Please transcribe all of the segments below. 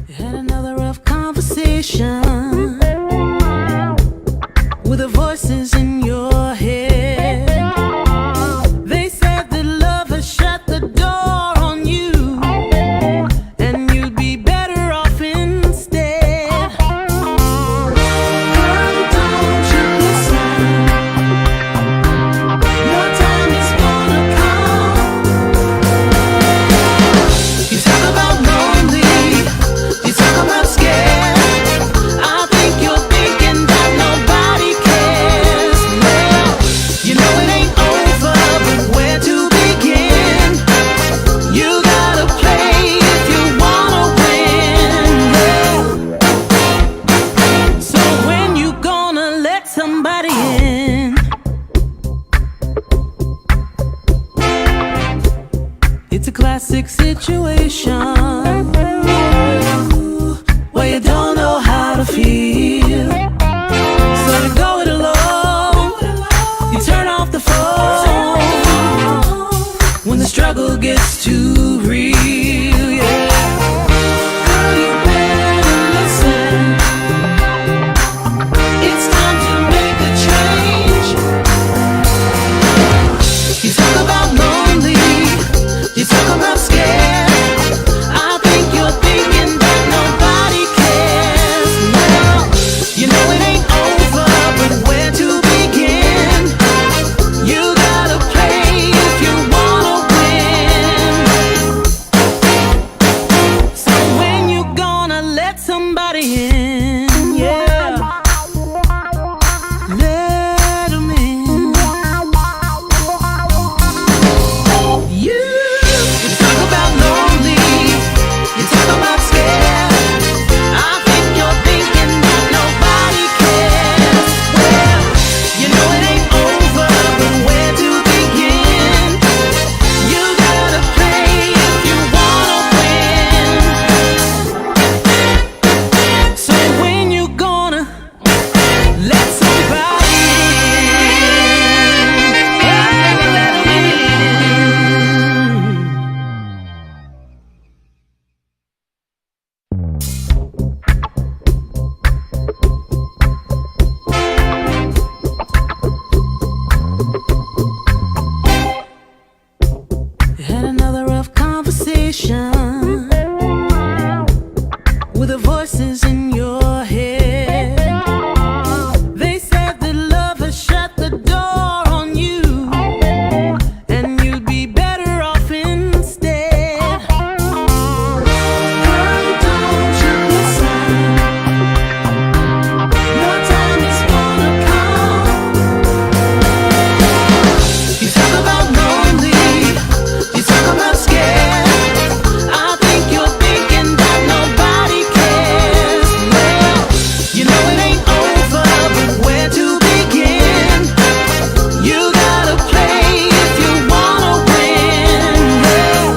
Had another rough conversation with the voices in your head. They said that love has shut the door on you, and you'd be better off instead. Girl, don't you listen. Your time is gonna come. You talk about lonely, you talk about scared. I think you're thinking that nobody cares. Well, you know it ain't over, but where to begin? You gotta play if you wanna win. Yeah. So when you gonna let somebody in? It's a classic situation where you don't know how to feel. So you go it alone, you turn off the phone when the struggle gets too real, yeah. Girl, you better listen. It's time to make a change. You talk about lonely, you talk about scared. I think you're thinking that nobody cares. Well, you know it ain't over, but where to begin? You gotta play if you wanna win. So when you gonna let somebody in? Yeah, let 'em in. You talk about lonely, you talk about scared. I think you're thinking that nobody cares. Well, you know it ain't over, but where to begin? You gotta play if you wanna win. So when you gonna let somebody had another rough conversation with the voices in your head. They said that love has shut the door on you, and you'd be better off instead. Girl, don't you listen. Your time is gonna come. You talk about lonely, you talk about scared. I think you're thinking that nobody cares. Well, you know it ain't over, but where to begin? You gotta play if you wanna win. Yeah.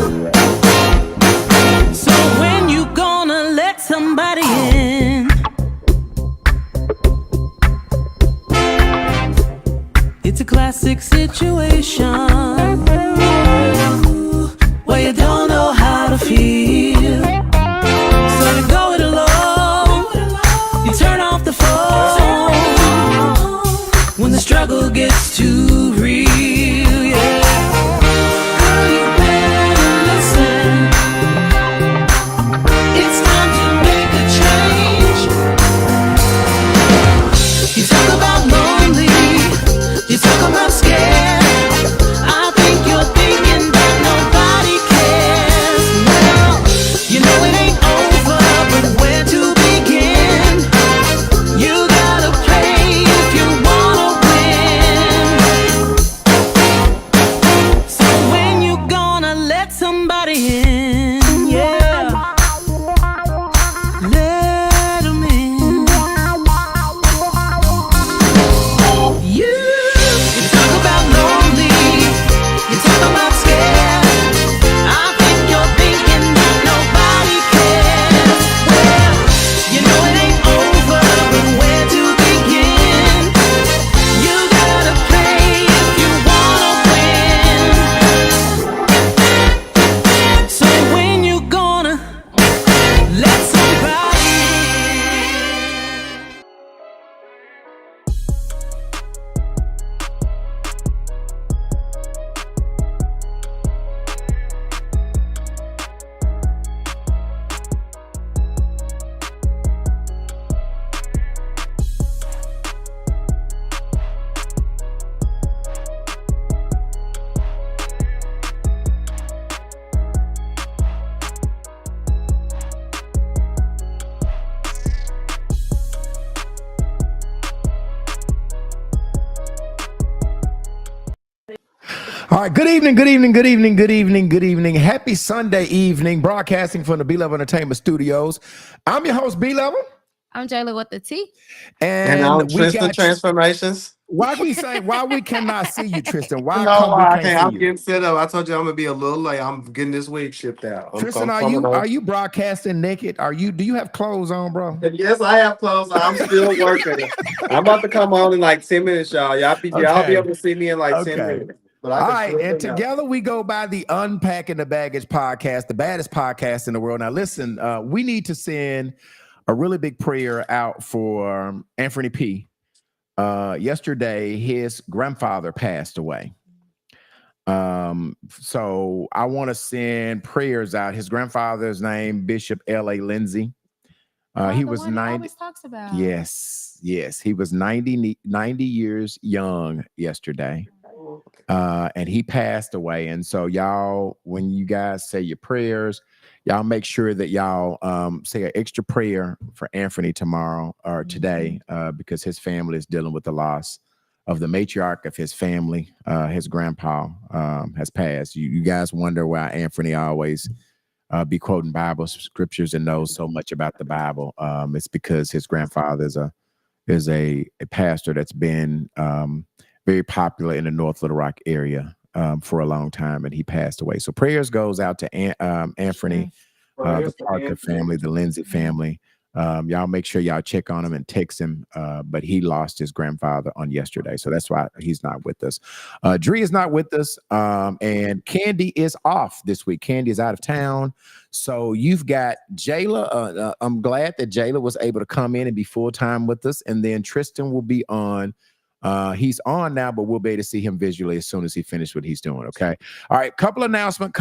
So when you gonna let somebody in? It's a classic situation where you don't know how to feel. So you go it alone, you turn off the phone when the struggle gets too real, yeah. Girl, you better listen. It's time to make a change. You talk about lonely, you talk about scared. I think you're thinking that nobody cares. Well, you know it ain't over, but where to begin? You gotta play if you wanna win. So when you gonna let somebody in? Yeah, let 'em in. You talk about lonely, you talk about scared. I think you're thinking that nobody cares. Well, you know it ain't over, but where to begin? You gotta play if you wanna win. So when you gonna let somebody All right, good evening, good evening, good evening, good evening, good evening. Happy Sunday evening, broadcasting from the B-Level Entertainment Studios. I'm your host, B-Level. I'm Jayla with the T. And And I'm we Tristan got, Transformations. why we cannot see you, Tristan? Why No, come we I can't can't. see I'm you? getting set up. I told you I'm gonna be a little late. I'm getting this week shipped out. Tristan, I'm are coming you on. are you broadcasting naked? Do you have clothes on, bro? And yes, I have clothes. I'm still working. I'm about to come on in like 10 minutes, y'all. Y'all be Okay. able to see me in like 10 Okay. minutes. But I All can right, still and bring out. together we go by the Unpacking the Baggage podcast, the baddest podcast in the world. Now, listen, we need to send a really big prayer out for Anthony P. Yesterday, his grandfather passed away. So I want to send prayers out. His grandfather's name, Bishop L.A. Lindsay. He The was one he 90. always talks about. Yes. He was 90 years young yesterday. And he passed away. And so y'all, when you guys say your prayers, y'all make sure that y'all say an extra prayer for Anthony tomorrow or today, because his family is dealing with the loss of the matriarch of his family. His grandpa has passed. You guys wonder why Anthony always be quoting Bible scriptures and knows so much about the Bible. It's because his grandfather is a pastor that's been very popular in the North Little Rock area for a long time, and he passed away. So prayers goes out to Anthony, the Parker family, the Lindsay family. Y'all make sure y'all check on him and text him. But he lost his grandfather on yesterday, so that's why he's not with us. Dree is not with us, and Candy is off this week. Candy is out of town, so you've got Jayla. I'm glad that Jayla was able to come in and be full time with us, and then Tristan will be on. He's on now, but we'll be able to see him visually as soon as he finishes what he's doing. Okay. All right. Couple announcements.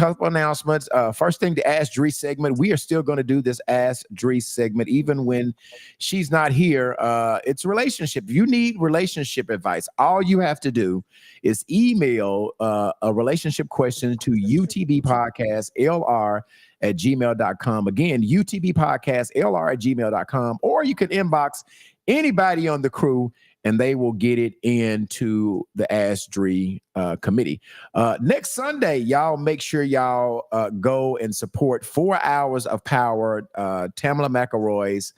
First thing, the Ask Dree segment. We are still going to do this Ask Dree segment, even when she's not here. It's a relationship. If you need relationship advice, all you have to do is email a relationship question to utbpodcastlr@gmail.com. Again, utbpodcastlr@gmail.com, or you can inbox anybody on the crew and they will get it into the Ask Dree committee. Next Sunday, y'all make sure y'all go and support 4 Hours of Power, Tamala McElroy's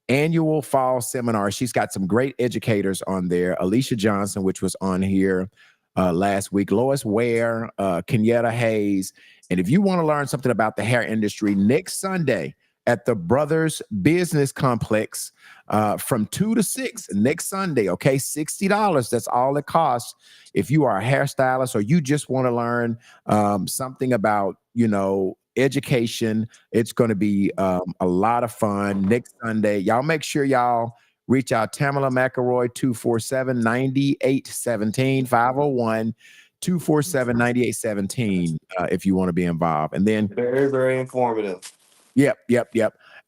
annual fall seminar. She's got some great educators on there. Alicia Johnson, which was on here last week, Lois Ware, Kenyetta Hayes. And if you want to learn something about the hair industry, next Sunday at the Brothers Business Complex, from 2 to 6 next Sunday. Okay, $60. That's all it costs. If you are a hairstylist or you just want to learn something about, education, it's going to be a lot of fun next Sunday. Y'all make sure y'all reach out. Tamala McElroy, 247-9817, 501-247-9817, if you want to be involved. And then Very, very informative. Yep.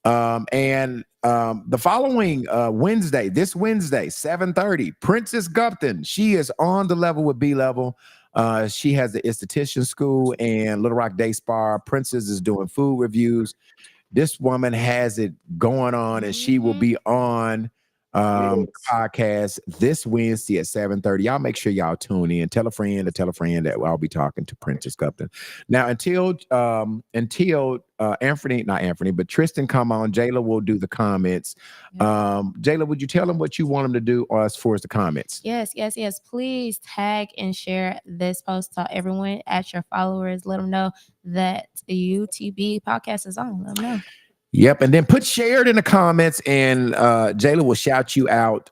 And the following Wednesday, this Wednesday, 7:30, Princess Gupton. She is on the level with B-Level. She has the esthetician school and Little Rock Day Spa. Princess is doing food reviews. This woman has it going on, and she will be on the podcast this Wednesday at 7:30. Y'all make sure y'all tune in. Tell a friend that I'll be talking to Princess Gupton. Now, until Anthony, not Anthony, but Tristan come on, Jayla will do the comments. Jayla, would you tell them what you want them to do as far as the comments? Yes. Please tag and share this post to everyone at your followers. Let them know that the UTB podcast is on. Let them know. Yep, and then put shared in the comments, and Jayla will shout you out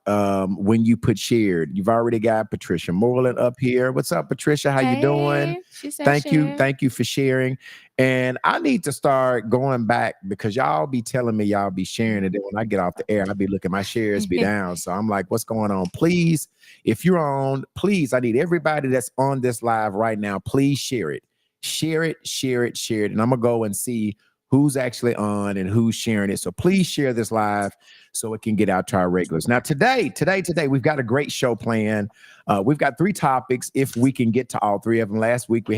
when you put shared. You've already got Patricia Moreland up here. What's up, Patricia? How you doing? She said Thank share. you for sharing. And I need to start going back because y'all be telling me y'all be sharing it. And when I get off the air, I be looking, my shares be down. So I'm like, what's going on? Please, if you're on, please, I need everybody that's on this live right now, please share it. Share it. And I'm gonna go and see who's actually on and who's sharing it. So please share this live so it can get out to our regulars. Now, today, we've got a great show planned. We've got 3 topics if we can get to all 3 of them. Last week, we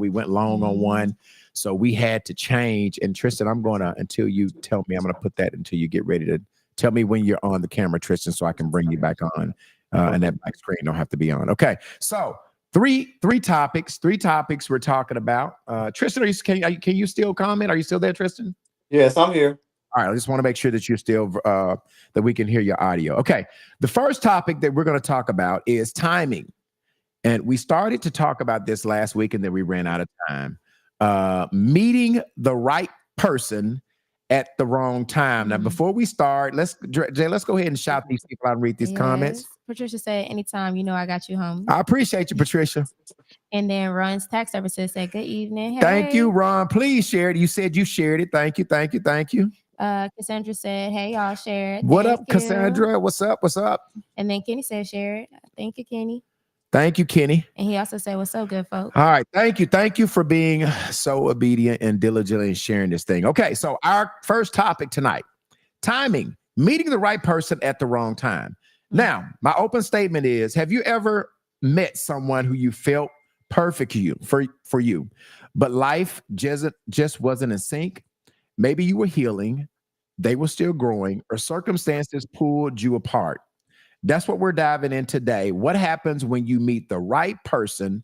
went long on one, so we had to change. And Tristan, until you tell me, I'm going to put that until you get ready to tell me when you're on the camera, Tristan, so I can bring you back on. And that back screen don't have to be on. Okay, so Three topics we're talking about. Tristan, can you still comment? Are you still there, Tristan? Yes, I'm here. All right, I just want to make sure that you're still that we can hear your audio. Okay. The first topic that we're going to talk about is timing. And we started to talk about this last week and then we ran out of time. Meeting the right person at the wrong time. Now, before we start, Jay, let's go ahead and shout these people out and read these comments. Patricia said, anytime, you know I got you home. I appreciate you, Patricia. And then Ron's tax services said, good evening. Hey. Thank you, Ron. Please share it. You said you shared it. Thank you. Cassandra said, hey, y'all, share it. What Thank up, you. Cassandra? What's up? And then Kenny said, share it. Thank you, Kenny. Thank you, Kenny. And he also said, what's so good, folks? All right. Thank you. Thank you for being so obedient and diligent in sharing this thing. Okay. So our first topic tonight, timing, meeting the right person at the wrong time. Now, my open statement is, have you ever met someone who you felt perfect for you, but life just wasn't in sync? Maybe you were healing, they were still growing, or circumstances pulled you apart. That's what we're diving in today. What happens when you meet the right person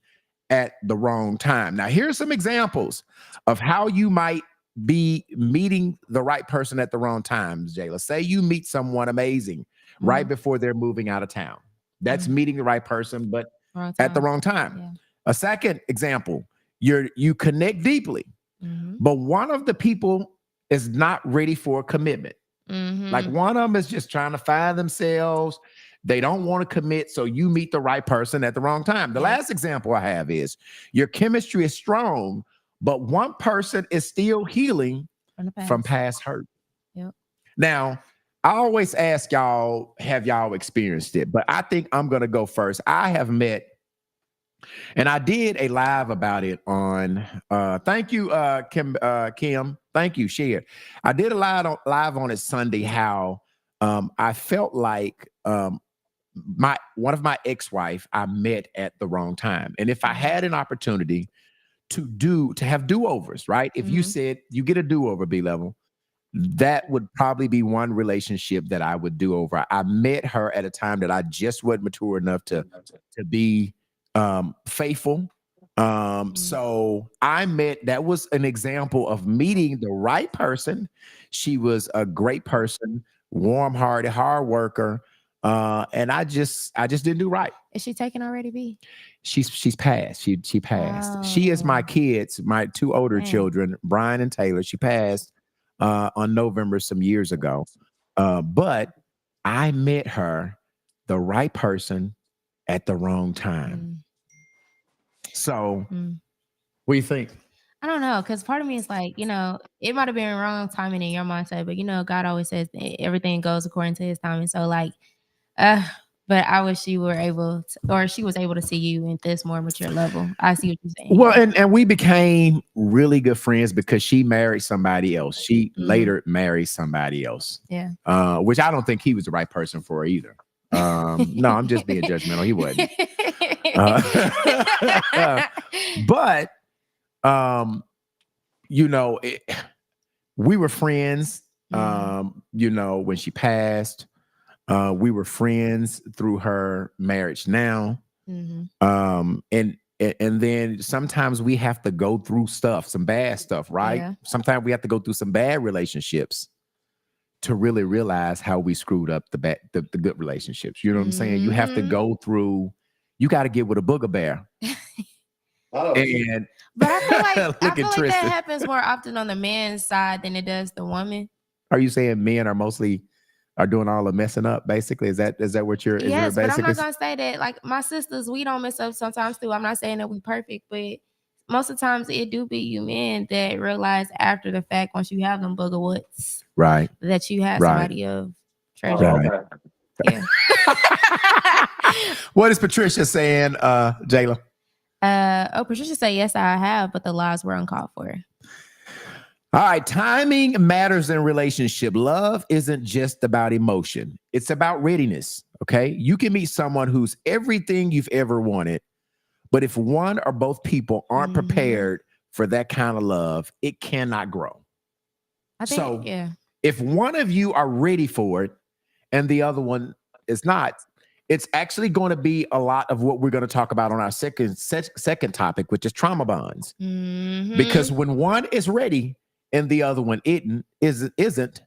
at the wrong time? Now, here's some examples of how you might be meeting the right person at the wrong time, Jayla. Say you meet someone amazing right before they're moving out of town. That's meeting the right person, but at the wrong time. Yeah. A second example, you connect deeply, but one of the people is not ready for a commitment. Like one of them is just trying to find themselves. They don't want to commit, so you meet the right person at the wrong time. The last example I have is your chemistry is strong, but one person is still healing from past hurt. Yep. Now, I always ask y'all, have y'all experienced it? But I think I'm going to go first. I have met, and I did a live about it on, thank you, Kim. Thank you, share. I did a live on it Sunday, how I felt like one of my ex-wife I met at the wrong time. And if I had an opportunity to have do-overs, right? If you said you get a do-over, B-level, that would probably be one relationship that I would do over. I met her at a time that I just wasn't mature enough to be faithful. So that was an example of meeting the right person. She was a great person, warm-hearted, hard worker. And I just didn't do right. Is she taken already, B? She's passed. She passed. Oh. She is my kids, my two older children, Brian and Taylor. She passed on November some years ago. But I met her, the right person, at the wrong time. So what do you think? I don't know, because part of me is like, it might have been wrong timing in your mindset, but God always says everything goes according to his timing. So like, but I wish she were able to, or she was able to see you at this more mature level. I see what you're saying. Well, and we became really good friends because she married somebody else. She later married somebody else. Yeah. Which I don't think he was the right person for her either. No, I'm just being judgmental. He wasn't. But we were friends. When she passed. We were friends through her marriage now. And then sometimes we have to go through some bad stuff, right? Yeah. Sometimes we have to go through some bad relationships to really realize how we screwed up the good relationships. You know what I'm saying? You have to go through, you got to get with a booger bear. But I feel like, that happens more often on the man's side than it does the woman. Are you saying men are doing all the messing up, basically? Is that what you're? Yes, but I'm not gonna say that. Like my sisters, we don't mess up sometimes too. I'm not saying that we perfect, but most of the times it do be you men that realize after the fact, once you have them booger woods, right, that you have somebody of treasure. Right. Yeah. What is Patricia saying, Jayla? Patricia said, yes, I have, but the lies were uncalled for. All right, timing matters in relationship. Love isn't just about emotion. It's about readiness, okay? You can meet someone who's everything you've ever wanted, but if one or both people aren't prepared for that kind of love, it cannot grow. If one of you are ready for it and the other one is not, it's actually going to be a lot of what we're going to talk about on our second topic, which is trauma bonds. Mhm. Because when one is ready and the other one isn't,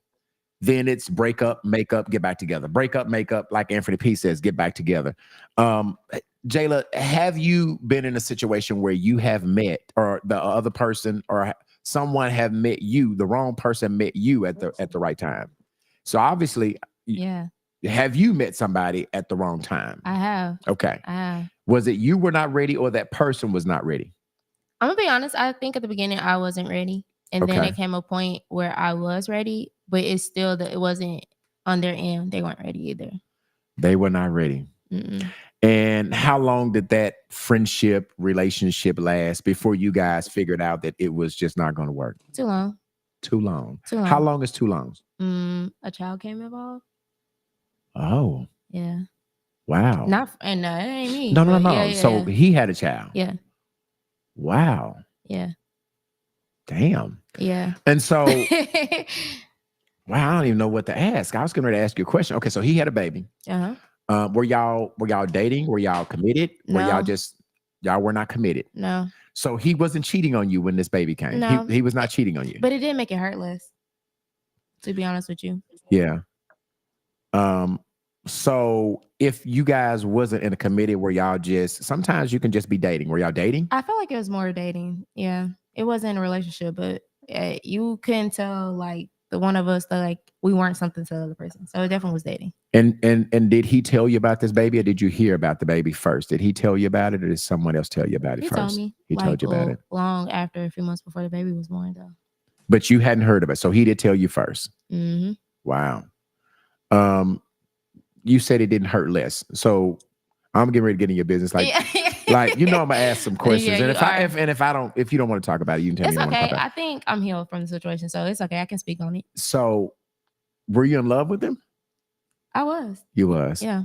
then it's break up, make up, get back together. Break up, make up, like Anthony P says, get back together. Jayla, have you been in a situation where you have met, or the other person or someone have met you, the wrong person met you at the right time? So obviously, Yeah, have you met somebody at the wrong time? I have. Okay. I have. Was it you were not ready or that person was not ready? I'm gonna be honest. I think at the beginning I wasn't ready, and then Okay. it came a point where I was ready, but it's still that it wasn't on their end. They weren't ready either. They were not ready. Mm-mm. And how long did that friendship relationship last before you guys figured out that it was just not going to work? Too long. Too long. Too long. How long is too long? A child came involved. Oh, Yeah. wow. And it ain't me. No. but yeah, So he had a child. yeah, Wow. yeah, Damn. yeah. And so, wow, I don't even know what to ask. I was going to ask you a question. Okay, so he had a baby. Uh-huh. Were y'all dating? Were y'all committed? Were No. y'all were not committed? No, So he wasn't cheating on you when this baby came. No. He was not cheating on you. but it did make it hurt less. To be honest with you. Yeah. So if you guys wasn't in a committee where y'all just, sometimes you can just be dating. Were y'all dating? I felt like it was more dating. Yeah, it wasn't a relationship, but you couldn't tell like the one of us that like we weren't something to the other person. So it definitely was dating. And did he tell you about this baby, or did you hear about the baby first? Did he tell you about it, or did someone else tell you about it He first? told me. He told you about it. Long after, a few months before the baby was born, though. But you hadn't heard of it, so he did tell you first. Mm-hmm. Wow. You said it didn't hurt less. So I'm getting ready to get in your business. Like, like, you know, I'm gonna ask some questions. Yeah, and if you don't want to talk about it, you can tell It's me you don't want to okay. talk about I think I'm healed from the situation, so it's okay. I can speak on it. it. So were you in love with him? I was. You was. Yeah.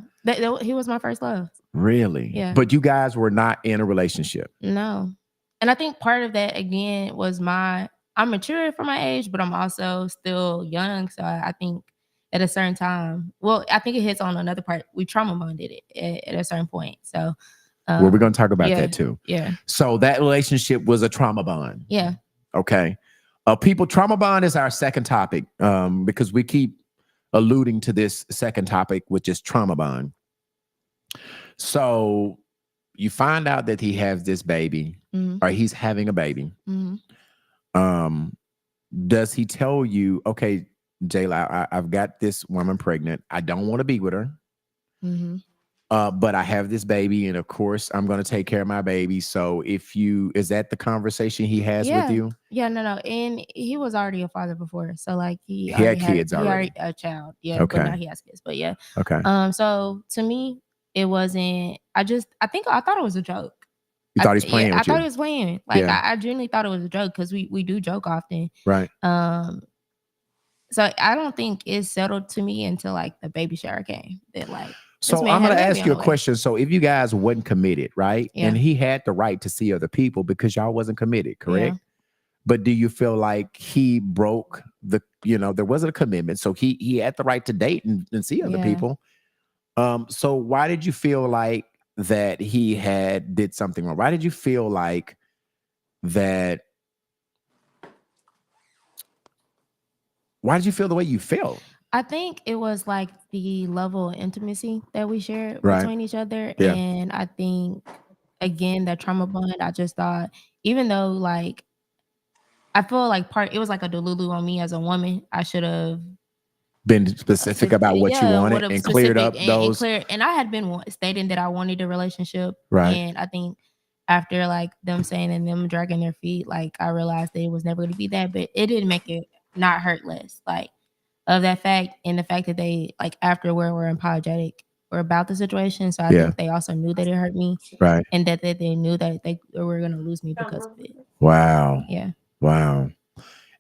He was my first love. Really? Yeah. But you guys were not in a relationship. No. And I think part of that again was I'm mature for my age, but I'm also still young. So I think at a certain time, well, I think it hits on another part. We trauma bonded it at a certain point. So Well, we're gonna talk about yeah, that too. Yeah. So that relationship was a trauma bond. Yeah. Okay. People, trauma bond is our second topic, because we keep alluding to this second topic, which is trauma bond. So you find out that he has this baby, Mm-hmm. or he's having a baby. Mm-hmm. Does he tell you, okay, Jayla, I've got this woman pregnant. I don't want to be with her. Mm-hmm. But I have this baby, and of course, I'm going to take care of my baby. So is that the conversation he has with you? Yeah, no. And he was already a father before. So like he had kids already. He already a child. Yeah. Okay. But now he has kids. But yeah. Okay. So to me, it wasn't, I thought it was a joke. You thought he was playing with I you? thought he was playing. Like Yeah. I genuinely thought it was a joke because we do joke often. Right. So I don't think it settled to me until like the baby shower came. That like So this man I'm had going to a baby ask on you a the way. question. So if you guys wasn't committed, right? Yeah. And he had the right to see other people because y'all wasn't committed, correct? Yeah. But do you feel like he broke there wasn't a commitment. So he had the right to date and see other Yeah. people. So why did you feel like that he did something wrong? Why did you feel like that? Why did you feel the way you felt? I think it was like the level of intimacy that we shared Right. between each other. Yeah. And I think, again, that trauma bond, I just thought, even though like, I feel like it was like a delulu on me as a woman. I should have Been specific about what you wanted and cleared up those. And I had been stating that I wanted a relationship. Right. And I think after like them saying and them dragging their feet, like I realized that it was never going to be that, but it didn't make it not hurt less. Like, of that fact, and the fact that they like afterward were apologetic or about the situation. So I think they also knew that it hurt me, Right. and that they knew that they were going to lose me because of it. Wow. Yeah. Wow.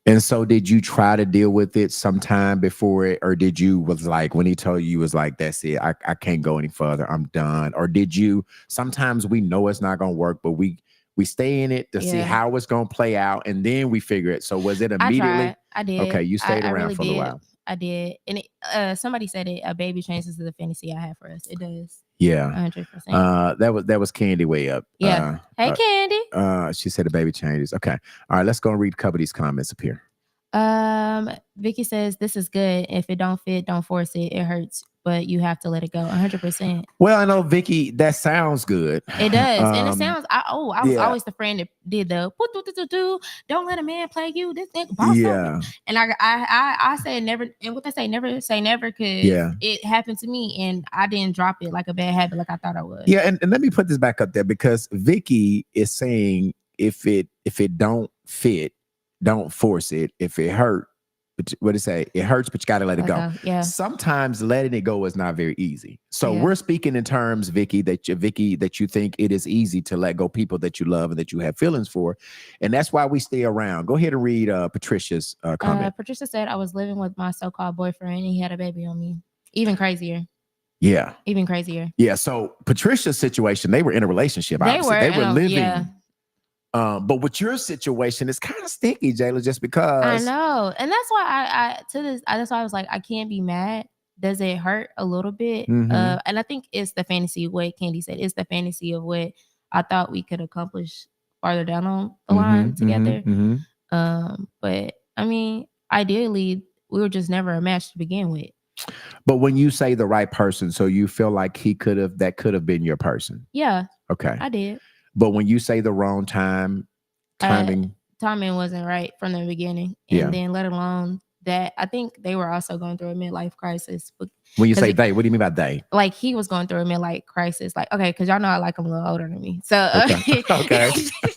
And so did you try to deal with it sometime before it, or did you was like when he told you was like, that's it, I can't go any further, I'm done? Or did you, sometimes we know it's not gonna work, but we stay in it to see how it's gonna play out, and then we figure it. So was it immediately? I did. Okay, you stayed around really for a did. while. I did. And somebody said it. A baby changes the fantasy I have for us. It does. Yeah. 100%. That was Candy way up. Yeah. Hey, Candy. She said the baby changes. Okay. All right. Let's go and read a couple of these comments up here. Vicky says this is good. If it don't fit, don't force it. It hurts, but you have to let it go. 100%. Well, I know, Vicky, that sounds good. It does, and it sounds. I was yeah. always the friend that did the don't let a man play you. This nigga boss up. And I said never. And what they say, never say never, because it happened to me, and I didn't drop it like a bad habit, like I thought I would. Yeah, and let me put this back up there, because Vicky is saying if it don't fit, don't force it. If it hurt, what it say? It hurts, but you got to let it go. Yeah. Sometimes letting it go is not very easy. So we're speaking in terms, Vicky, that you think it is easy to let go people that you love and that you have feelings for, and that's why we stay around. Go ahead and read Patricia's comment. Patricia said, "I was living with my so-called boyfriend, and he had a baby on me. Even crazier." Yeah. Even crazier. Yeah. So Patricia's situation, they were in a relationship. They were living. Yeah. But with your situation, it's kind of sticky, Jayla, just because. I know. And that's why that's why I was like, I can't be mad. Does it hurt a little bit? And I think it's the fantasy of what Candy said. It's the fantasy of what I thought we could accomplish farther down on the line together. But I mean, ideally, we were just never a match to begin with. But when you say the right person, so you feel like that could have been your person. Yeah. Okay. I did. But when you say the wrong timing wasn't right from the beginning. And then let alone that, I think they were also going through a midlife crisis. When you say they, what do you mean by they? Like, he was going through a midlife crisis. Like, okay, because y'all know I like him a little older than me. So okay.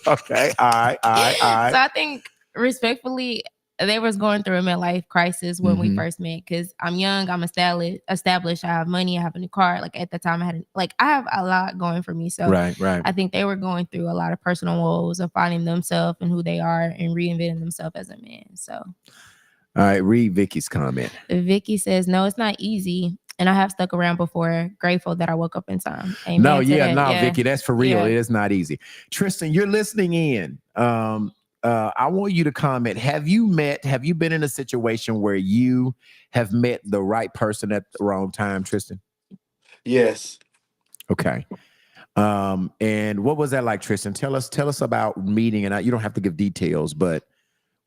Okay. All right. So I think respectfully, they was going through a midlife crisis when we first met, because I'm young, I'm established, I have money, I have a new car. Like, at the time I have a lot going for me. So right. I think they were going through a lot of personal woes of finding themselves and who they are and reinventing themselves as a man. So all right, read Vicky's comment. Vicky says, no, it's not easy. And I have stuck around before. Grateful that I woke up in time. Amen. No, Vicky, that's for real. Yeah. It is not easy. Tristan, you're listening in. I want you to comment. Have you been in a situation where you have met the right person at the wrong time, Tristan? Yes. Okay. And what was that like, Tristan? Tell us about meeting, and you don't have to give details, but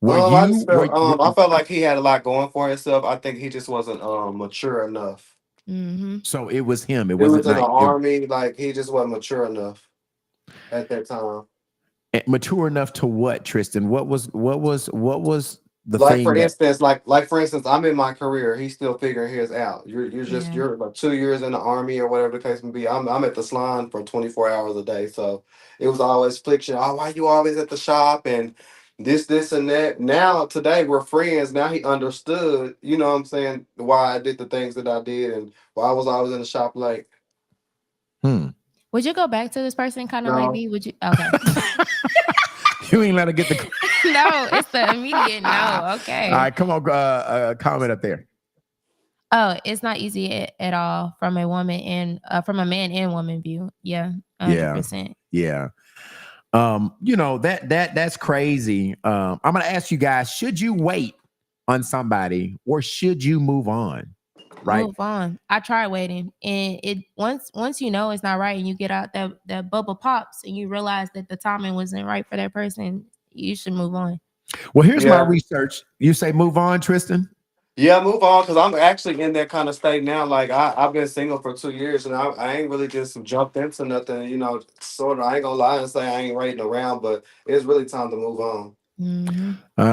I felt like he had a lot going for himself. I think he just wasn't mature enough. So it was him. It was in the army. Like, he just wasn't mature enough at that time. Mature enough to what, Tristan? What was the like thing? For instance, I'm in my career. He's still figuring his out. You're like 2 years in the army or whatever the case may be. I'm at the salon for 24 hours a day. So it was always friction. Oh, why you always at the shop and this and that. Now today we're friends. Now he understood, you know what I'm saying, why I did the things that I did and why I was always in the shop late. Would you go back to this person kind of No. like me? Would you? Okay. You ain't let her get the. No, it's the immediate no. Okay. All right, come on. Comment up there. Oh, it's not easy at all from a woman and from a man and woman view. Yeah, 100%. Yeah. That's crazy. I'm gonna ask you guys: should you wait on somebody or should you move on? Right. Move on. I tried waiting, and it once you know it's not right, and you get out that bubble pops, and you realize that the timing wasn't right for that person, you should move on. Well, here's my research. You say move on, Tristan? Yeah, move on, because I'm actually in that kind of state now. Like, I've been single for 2 years, and I ain't really just jumped into nothing. Sort of. I ain't gonna lie and say I ain't waiting around, but it's really time to move on.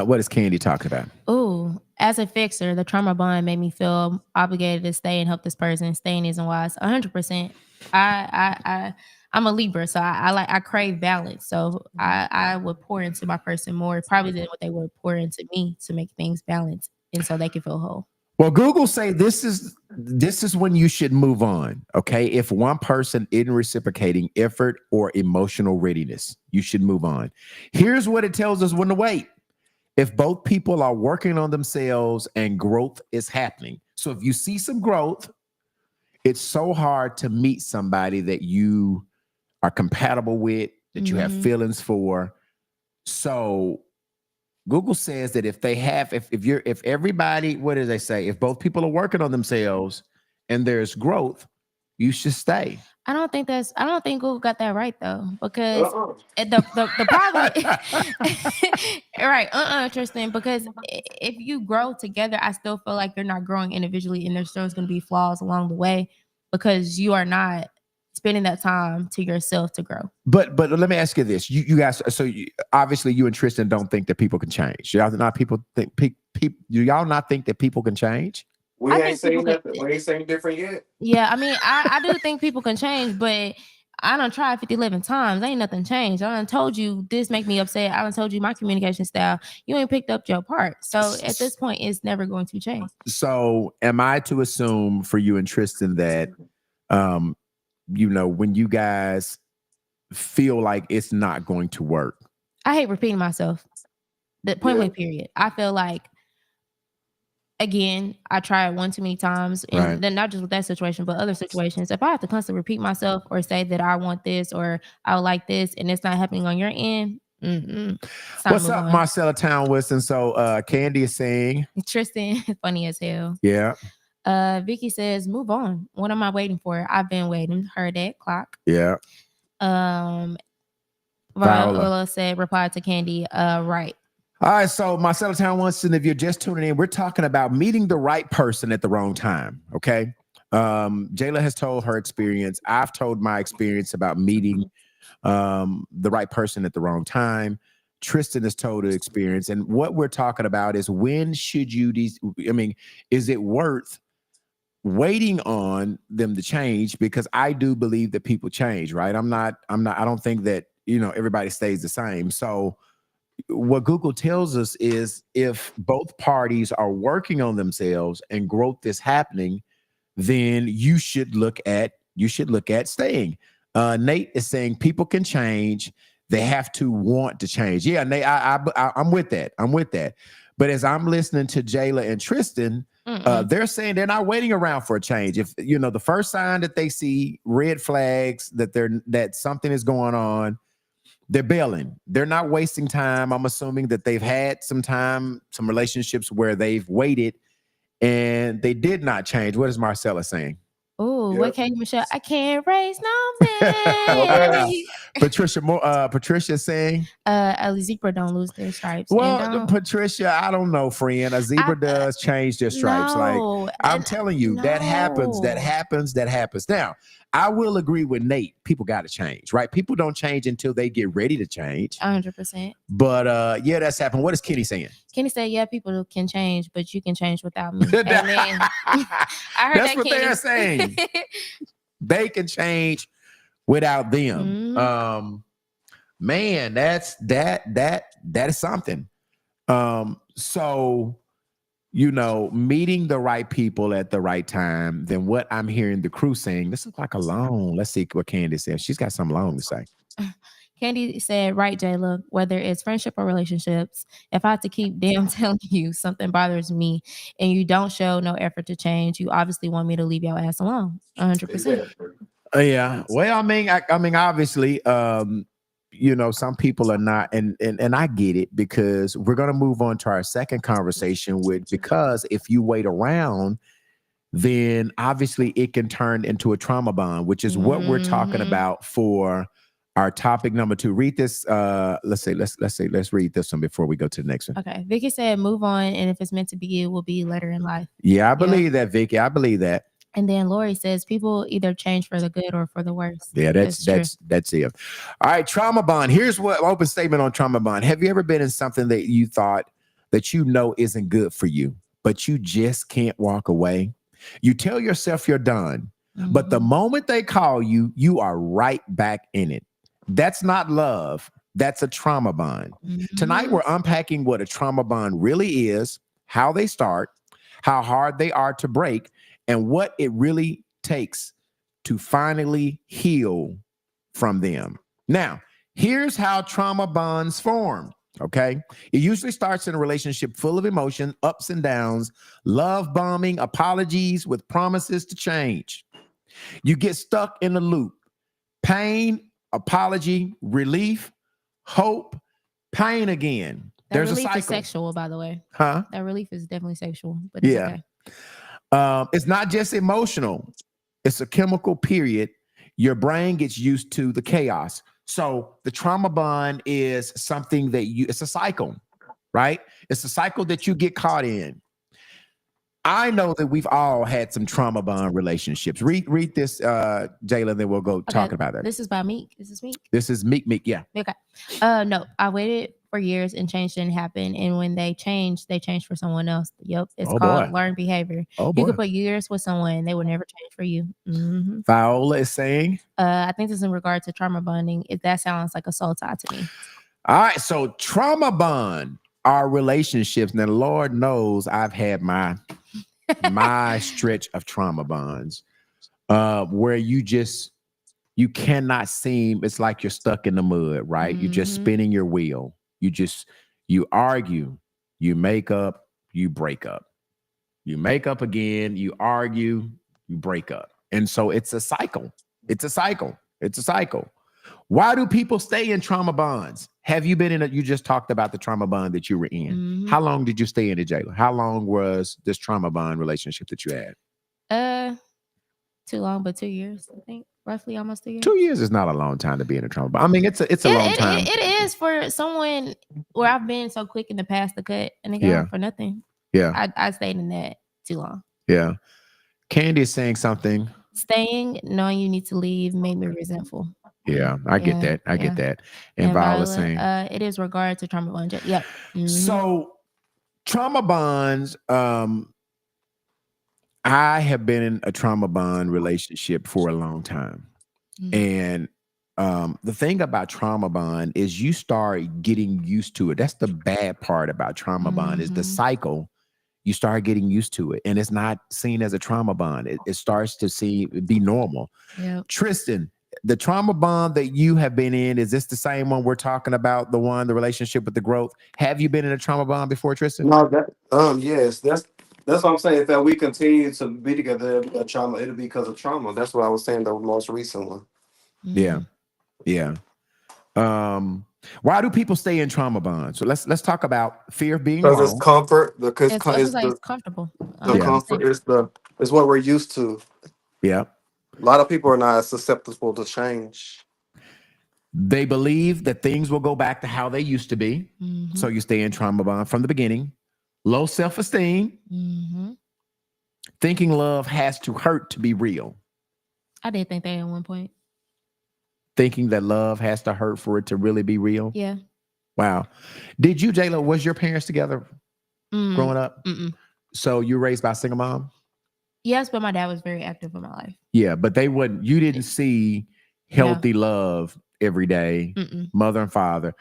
What is Candy talking about? Ooh, as a fixer, the trauma bond made me feel obligated to stay and help this person. Staying isn't wise. 100%. I'm a Libra, so I crave balance. So I would pour into my person more probably than what they would pour into me to make things balanced and so they can feel whole. Well, Google say this is when you should move on. Okay, if one person isn't reciprocating effort or emotional readiness, you should move on. Here's what it tells us when to wait. If both people are working on themselves and growth is happening. So if you see some growth, it's so hard to meet somebody that you are compatible with, that you have feelings for. So Google says that if everybody, what do they say? If both people are working on themselves and there's growth, you should stay. I don't think Google got that right though, because Uh-uh. the problem right, Tristan, because if you grow together, I still feel like you're not growing individually, and there's still going to be flaws along the way because you are not spending that time to yourself to grow. But let me ask you this: you guys, obviously you and Tristan don't think that people can change. Y'all not people think do y'all not think that people can change? We I ain't think people saying could- nothing. We ain't saying different yet. Yeah, I mean, I do think people can change, but I done tried 50 11 times. Ain't nothing changed. I done told you this make me upset. I done told you my communication style. You ain't picked up your part. So at this point, it's never going to change. So am I to assume for you and Tristan that when you guys feel like it's not going to work? I hate repeating myself. The point blank period. I feel like, again, I tried one too many times, and Right. then not just with that situation, but other situations. If I have to constantly repeat myself or say that I want this or I would like this, and it's not happening on your end, it's time to What's move up, on. Marcella Town Wilson? So Candy is saying, Tristan, funny as hell. yeah, Vicky says, move on. What am I waiting for? I've been waiting. Heard that clock. yeah. Viola said, replied to Candy, right. All right, so Marcella Town Wilson, if you're just tuning in, we're talking about meeting the right person at the wrong time. Okay. Jayla has told her experience. I've told my experience about meeting the right person at the wrong time. Tristan has told her experience. And what we're talking about is, when should you is it worth waiting on them to change? Because I do believe that people change, right? I don't think that, everybody stays the same. So what Google tells us is, if both parties are working on themselves and growth is happening, then you should look at staying. Nate is saying people can change. They have to want to change. Yeah, Nate, I'm with that. But as I'm listening to Jayla and Tristan, they're saying they're not waiting around for a change. If the first sign that they see red flags that something is going on, they're bailing. They're not wasting time. I'm assuming that they've had some relationships where they've waited and they did not change. What is Marcella saying? Oh, Yep. what can you, Michelle? I can't raise no man. Patricia saying, A zebra don't lose their stripes. well, Patricia, I don't know, friend. A zebra does change their stripes. No, like, I'm telling you, that happens. Now, I will agree with Nate. People got to change, right? People don't change until they get ready to change. 100%. But yeah, that's happened. What is Kenny saying? Kenny said, yeah, people can change, but you can change without me. And then, I heard That's what they're saying. They can change without them. Mhm. Man, that is something. So, meeting the right people at the right time. Then what I'm hearing the crew saying, this is like a long. Let's see what Candy says. She's got something long to say. Candy said, right, Jayla, whether it's friendship or relationships, if I had to keep damn telling you something bothers me and you don't show no effort to change, you obviously want me to leave your ass alone. 100%. Yeah. Well, I mean, obviously, some people are not, and I get it, because we're going to move on to our second conversation because if you wait around, then obviously it can turn into a trauma bond, which is what we're talking about for our topic number 2. Read this. Let's read this one before we go to the next one. Okay. Vicky said, move on. And if it's meant to be, it will be later in life. Yeah, I believe that, Vicky. I believe that. And then Lori says, people either change for the good or for the worse. Yeah, that's it. All right, trauma bond. Here's what open statement on trauma bond. Have you ever been in something that you thought that isn't good for you, but you just can't walk away? You tell yourself you're done, but the moment they call you, you are right back in it. That's not love. That's a trauma bond. Tonight, we're unpacking what a trauma bond really is, how they start, how hard they are to break, and what it really takes to finally heal from them. Now, here's how trauma bonds form. Okay. It usually starts in a relationship full of emotion, ups and downs, love bombing, apologies with promises to change. You get stuck in a loop. Pain, apology, relief, hope, pain again. There's a relief is cycle. sexual, by the way. Huh? That relief is definitely sexual, but it's Yeah. okay. It's not just emotional. It's a chemical period. Your brain gets used to the chaos. So the trauma bond is something that it's a cycle, right? It's a cycle that you get caught in. I know that we've all had some trauma bond relationships. Read this, Jayla, then we'll go talk about it. This is by Meek. Is this Meek? This is Meek, yeah. Okay. No, I waited for years and change didn't happen. And when they changed for someone else. Yep. It's called learned behavior. Oh, You boy. could put years with someone and they would never change for you. Mm-hmm. Viola is saying? I think this is in regard to trauma bonding. If that sounds like a soul tie to me. All right. So trauma bond are relationships. Now, Lord knows I've had my stretch of trauma bonds where you cannot seem, it's like you're stuck in the mud, right? Mm-hmm. You're just spinning your wheel. You argue, you make up, you break up. You make up again, you argue, you break up. And so it's a cycle. It's a cycle. Why do people stay in trauma bonds? Have you been in you just talked about the trauma bond that you were in. Mm-hmm. How long did you stay in it, Jayla? How long was this trauma bond relationship that you had? Too long, but 2 years, I think. Roughly almost 2 years. 2 years is not a long time to be in a trauma bond. I mean, it's a long time. It is for someone where I've been so quick in the past to cut and again for nothing. Yeah. I stayed in that too long. Yeah. Candy is saying something. Staying, knowing you need to leave, made me resentful. Yeah, I get that. I get that. And Viola's saying it is regard to trauma bond. Yep. Mm-hmm. So trauma bonds, I have been in a trauma bond relationship for a long time. Mm-hmm. And the thing about trauma bond is you start getting used to it. That's the bad part about trauma bond is the cycle. You start getting used to it, and it's not seen as a trauma bond. It starts to be normal. Yep. Tristan, the trauma bond that you have been in, is this the same one we're talking about? The relationship with the growth. Have you been in a trauma bond before, Tristan? No, yes, that's what I'm saying. If we continue to be together, it'll be because of trauma. That's what I was saying. The most recent one. Yeah. Why do people stay in trauma bonds? So let's talk about fear of being wrong. Because it's comfort. Because it's comfortable. The comfort is what we're used to. Yeah. A lot of people are not susceptible to change. They believe that things will go back to how they used to be. Mm-hmm. So you stay in trauma bond from the beginning. Low self-esteem. Mm-hmm. Thinking love has to hurt to be real. I did think that at one point. Thinking that love has to hurt for it to really be real? Yeah. Wow. Did you, Jayla, was your parents together growing up? Mm-mm. So you were raised by a single mom? Yes, but my dad was very active in my life. Yeah, but you didn't see healthy love every day, mother and father.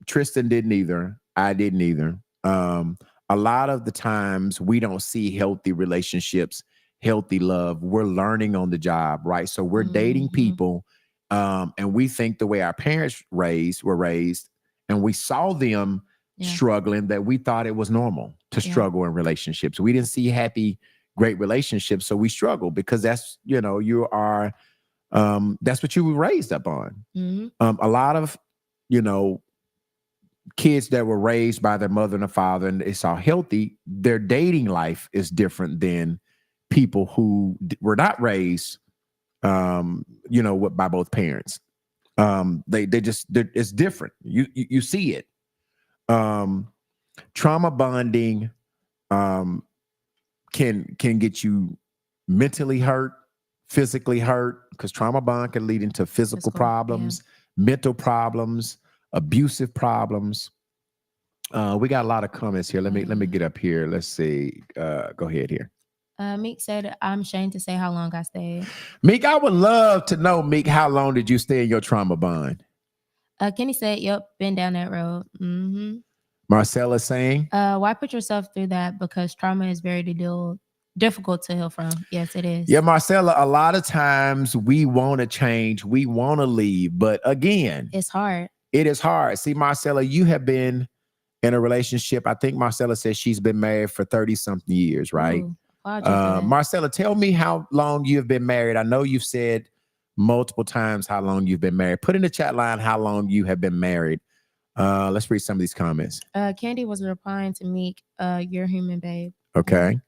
Tristan didn't either. I didn't either. A lot of the times we don't see healthy relationships, healthy love. We're learning on the job, right? So we're dating people, and we think the way our parents were raised, and we saw them struggling, that we thought it was normal to struggle in relationships. We didn't see happy, great relationships, so we struggle because that's that's what you were raised up on. A lot of kids that were raised by their mother and a father, and they saw healthy, their dating life is different than people who were not raised, by both parents. It's different. You see it. Trauma bonding can get you mentally hurt, physically hurt, because trauma bond can lead into physical problems, mental problems, abusive problems. We got a lot of comments here. Let me get up here. Let's see. Go ahead here. Meek said, I'm ashamed to say how long I stayed. Meek, I would love to know, Meek, how long did you stay in your trauma bond? Kenny said, yep, been down that road. Mm-hmm. Marcella saying, why put yourself through that? Because trauma is very difficult to heal from. Yes, it is. Yeah, Marcella, a lot of times we want to change, we want to leave, but again, it's hard. It is hard. See, Marcella, you have been in a relationship. I think Marcella says she's been married for 30-something years, right? Ooh, Marcella, tell me how long you've been married. I know you've said multiple times how long you've been married. Put in the chat line how long you have been married. Let's read some of these comments. Candy was replying to Meek, "You're human, babe." Okay.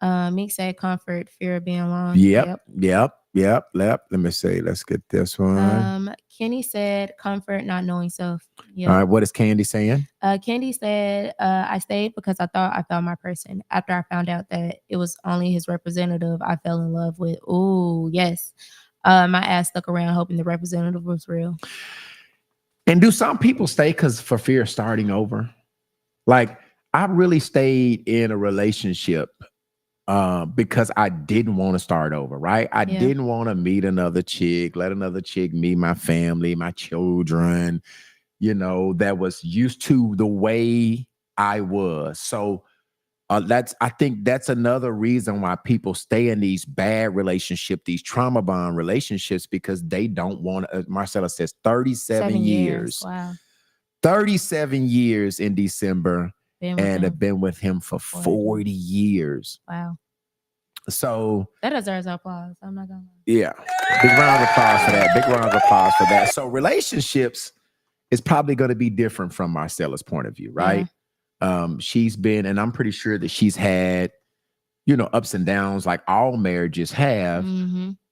Meek said, "Comfort, fear of being alone." Yep. Let me see. Let's get this one. Kenny said, "Comfort, not knowing self." Yep. All right. What is Candy saying? Candy said, "I stayed because I thought I found my person. After I found out that it was only his representative I fell in love with." Ooh, yes. My ass stuck around hoping the representative was real. And do some people stay for fear of starting over? Like, I really stayed in a relationship because I didn't want to start over, right? I didn't want to meet another chick, let another chick meet my family, my children, that was used to the way I was. So I think that's another reason why people stay in these bad relationships, these trauma bond relationships, because they don't want to. Marcella says 37 years. Wow. 37 years in December, and have been with him for 40 years. Wow. So that deserves applause. I'm not gonna lie. Yeah. Big round of applause for that. Big round of applause for that. So relationships is probably going to be different from Marcella's point of view, right? She's been, and I'm pretty sure that she's had, ups and downs like all marriages have,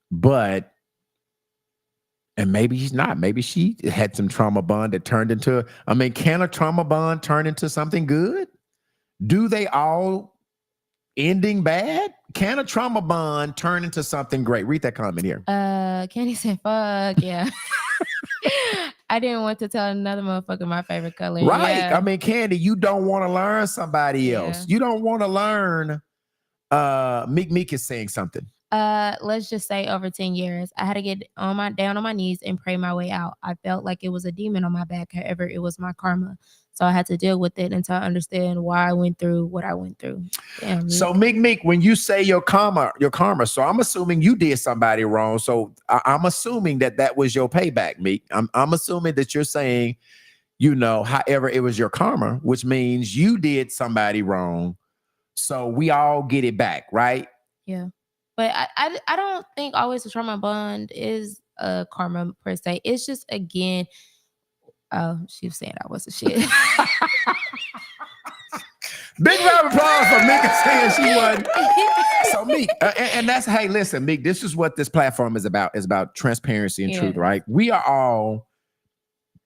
but, and maybe she's not, maybe she had some trauma bond that turned into, can a trauma bond turn into something good? Do they all ending bad? Can a trauma bond turn into something great? Read that comment here. Kenny said, "Fuck yeah." I didn't want to tell another motherfucker my favorite color. Right. Yeah. Candy, you don't want to learn somebody else. You don't want to learn. Meek is saying something. Let's just say over 10 years, I had to get down on my knees and pray my way out. I felt like it was a demon on my back. However, it was my karma. So I had to deal with it until I understand why I went through what I went through. Damn, so Meek, when you say your karma, so I'm assuming you did somebody wrong. So I'm assuming that was your payback, Meek. I'm assuming that you're saying, however, it was your karma, which means you did somebody wrong. So we all get it back, right? Yeah. But I don't think always a trauma bond is a karma per se. It's just, again, oh, she was saying I wasn't shit. Big round of applause for Meek saying she wasn't. So Meek, and that's, hey, listen, Meek, this is what this platform is about. It's about transparency and truth, right? We are all,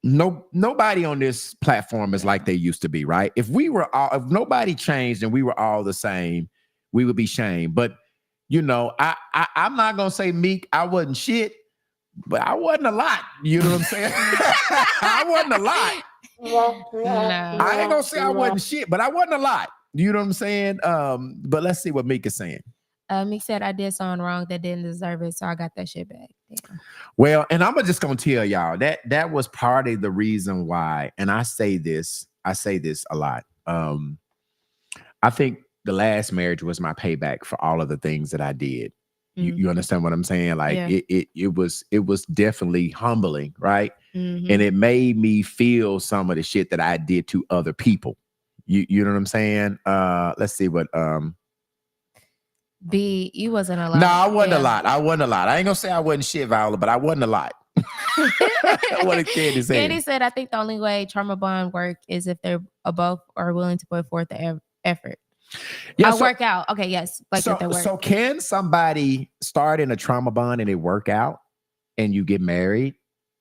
nobody on this platform is like they used to be, right? If nobody changed and we were all the same, we would be shamed. But I'm not gonna say, Meek, I wasn't shit, but I wasn't a lot. You know what I'm saying? I wasn't a lot. No. I ain't gonna say I wasn't shit, but I wasn't a lot. You know what I'm saying? But let's see what Meek is saying. Meek said I did something wrong that didn't deserve it, so I got that shit back. Damn. Well, and I'm just gonna tell y'all that was part of the reason why, and I say this a lot. I think the last marriage was my payback for all of the things that I did. You understand what I'm saying? Like it was definitely humbling, right? And it made me feel some of the shit that I did to other people. You know what I'm saying? Let's see what B, you wasn't a lot. No, I wasn't a lot. I ain't gonna say I wasn't shit, Viola, but I wasn't a lot. What did Candy say? Candy said, I think the only way trauma bond work is if they're both are willing to put forth the effort. Yeah, I'll work out. Okay, yes. Like if they work. So can somebody start in a trauma bond and it work out and you get married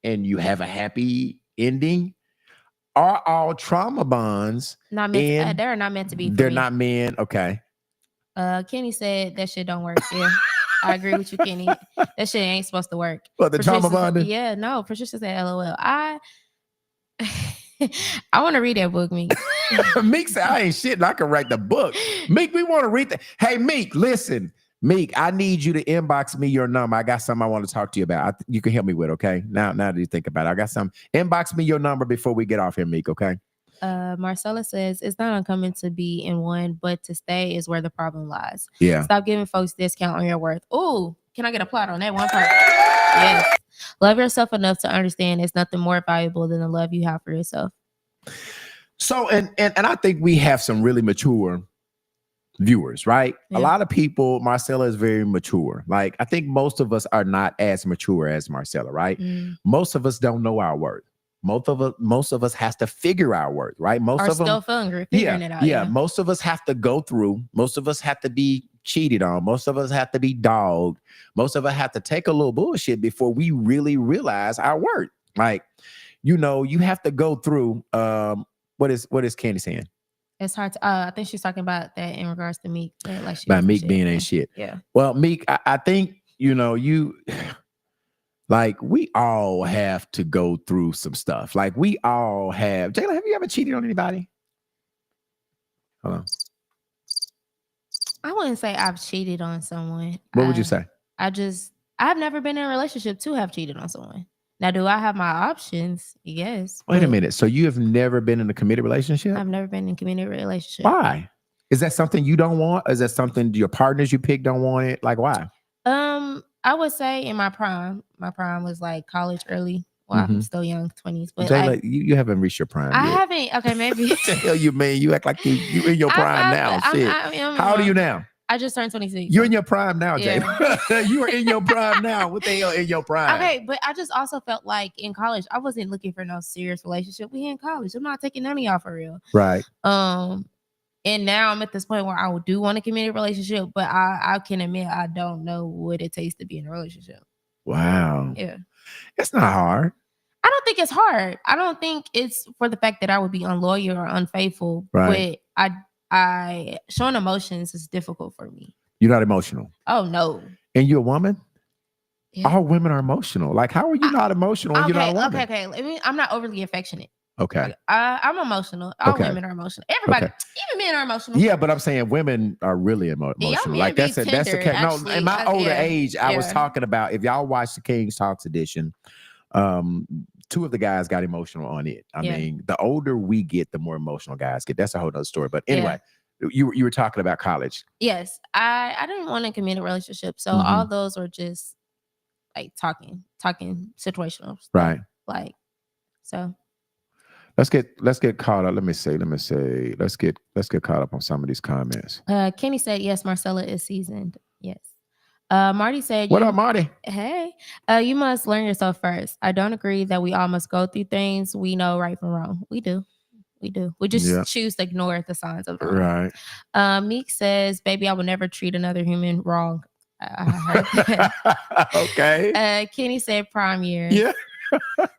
and you have a happy ending? Are all trauma bonds not meant they're not meant to be? They're not meant. Okay. Kenny said that shit don't work. Yeah. I agree with you, Kenny. That shit ain't supposed to work. But the trauma bonding? Yeah, no. Patricia said LOL. I want to read that book, Meek. Meek said, I ain't shit and I can write the book. Meek, we want to read that. Hey, Meek, listen. Meek, I need you to inbox me your number. I got something I want to talk to you about. You can help me with, okay? Now that you think about it. I got some. Inbox me your number before we get off here, Meek, okay? Marcella says, it's not uncommon to be in one, but to stay is where the problem lies. Yeah. Stop giving folks discount on your worth. Ooh, can I get a plot on that one part? Yes. Love yourself enough to understand it's nothing more valuable than the love you have for yourself. So, and I think we have some really mature viewers, right? Yeah. A lot of people, Marcella is very mature. Like, I think most of us are not as mature as Marcella, right? Most of us don't know our worth. most of us has to figure our worth, right? Most Or of them, still figuring it out. yeah. Most of us have to go through. Most of us have to be cheated on. Most of us have to be dogged. Most of us have to take a little bullshit before we really realize our worth. Like, you know, you have to go through. What is Candy saying? It's hard to. I think she's talking about that in regards to Meek. Like she About wasn't Meek shit. being ain't shit. Yeah. Well, Meek, I think, you know, you like we all have to go through some stuff. Like we all have. Jayla, have you ever cheated on anybody? Hold on. I wouldn't say I've cheated on someone. What would you say? I've never been in a relationship to have cheated on someone. Now, do I have my options? Yes. Wait a but minute. So you have never been in a committed relationship? I've never been in a committed relationship. Why? Is that something you don't want? Is that something your partners you pick don't want it? Like why? I would say in my prime was like college early. Well, I'm Mhm. still young, 20s, but Jayla, like, you haven't reached your prime I yet. haven't. Okay, maybe. What the hell you mean? You act like you in your prime now. Shit. How old are you now? I just turned 26. You're in your prime now, Yeah. Jayla. You are in your prime now. What the hell in your prime? Okay, but I just also felt like in college, I wasn't looking for no serious relationship. We in college. I'm not taking none of y'all for real. Right. And now I'm at this point where I do want a committed relationship, but I can admit I don't know what it takes to be in a relationship. Wow. Yeah. It's not hard. I don't think it's hard. I don't think it's for the fact that I would be unloyal or unfaithful. Right. But I showing emotions is difficult for me. You're not emotional. Oh no. And you're a woman? Yeah. All women are emotional. Like, how are you not emotional when you're not a woman? Okay. I'm not overly affectionate. Okay. I'm emotional. All Okay. women are emotional. Everybody, Okay. even men are emotional. Yeah, but I'm saying women are really emotional. men Like be that's the tender, case. No, actually. in my older Yeah. age, I was Yeah. talking about if y'all watch the King's Talks edition, two of the guys got emotional on it. I Yeah. mean, the older we get, the more emotional guys get. That's a whole other story. But anyway, you were talking about college. Yes. I didn't want to commit a relationship. So Mhm. all those were just like talking situational stuff. Right. Like, so Let's get caught up. Let me say. Let's get caught up on some of these comments. Kenny said, yes, Marcella is seasoned. Yes. Marty said, What up, Marty? Hey, you must learn yourself first. I don't agree that we all must go through things we know right from wrong. We do. We just Yeah. choose to ignore the signs of the wrong. Right. Meek says, baby, I will never treat another human wrong. I heard that. Okay. Kenny said prime year. Yeah.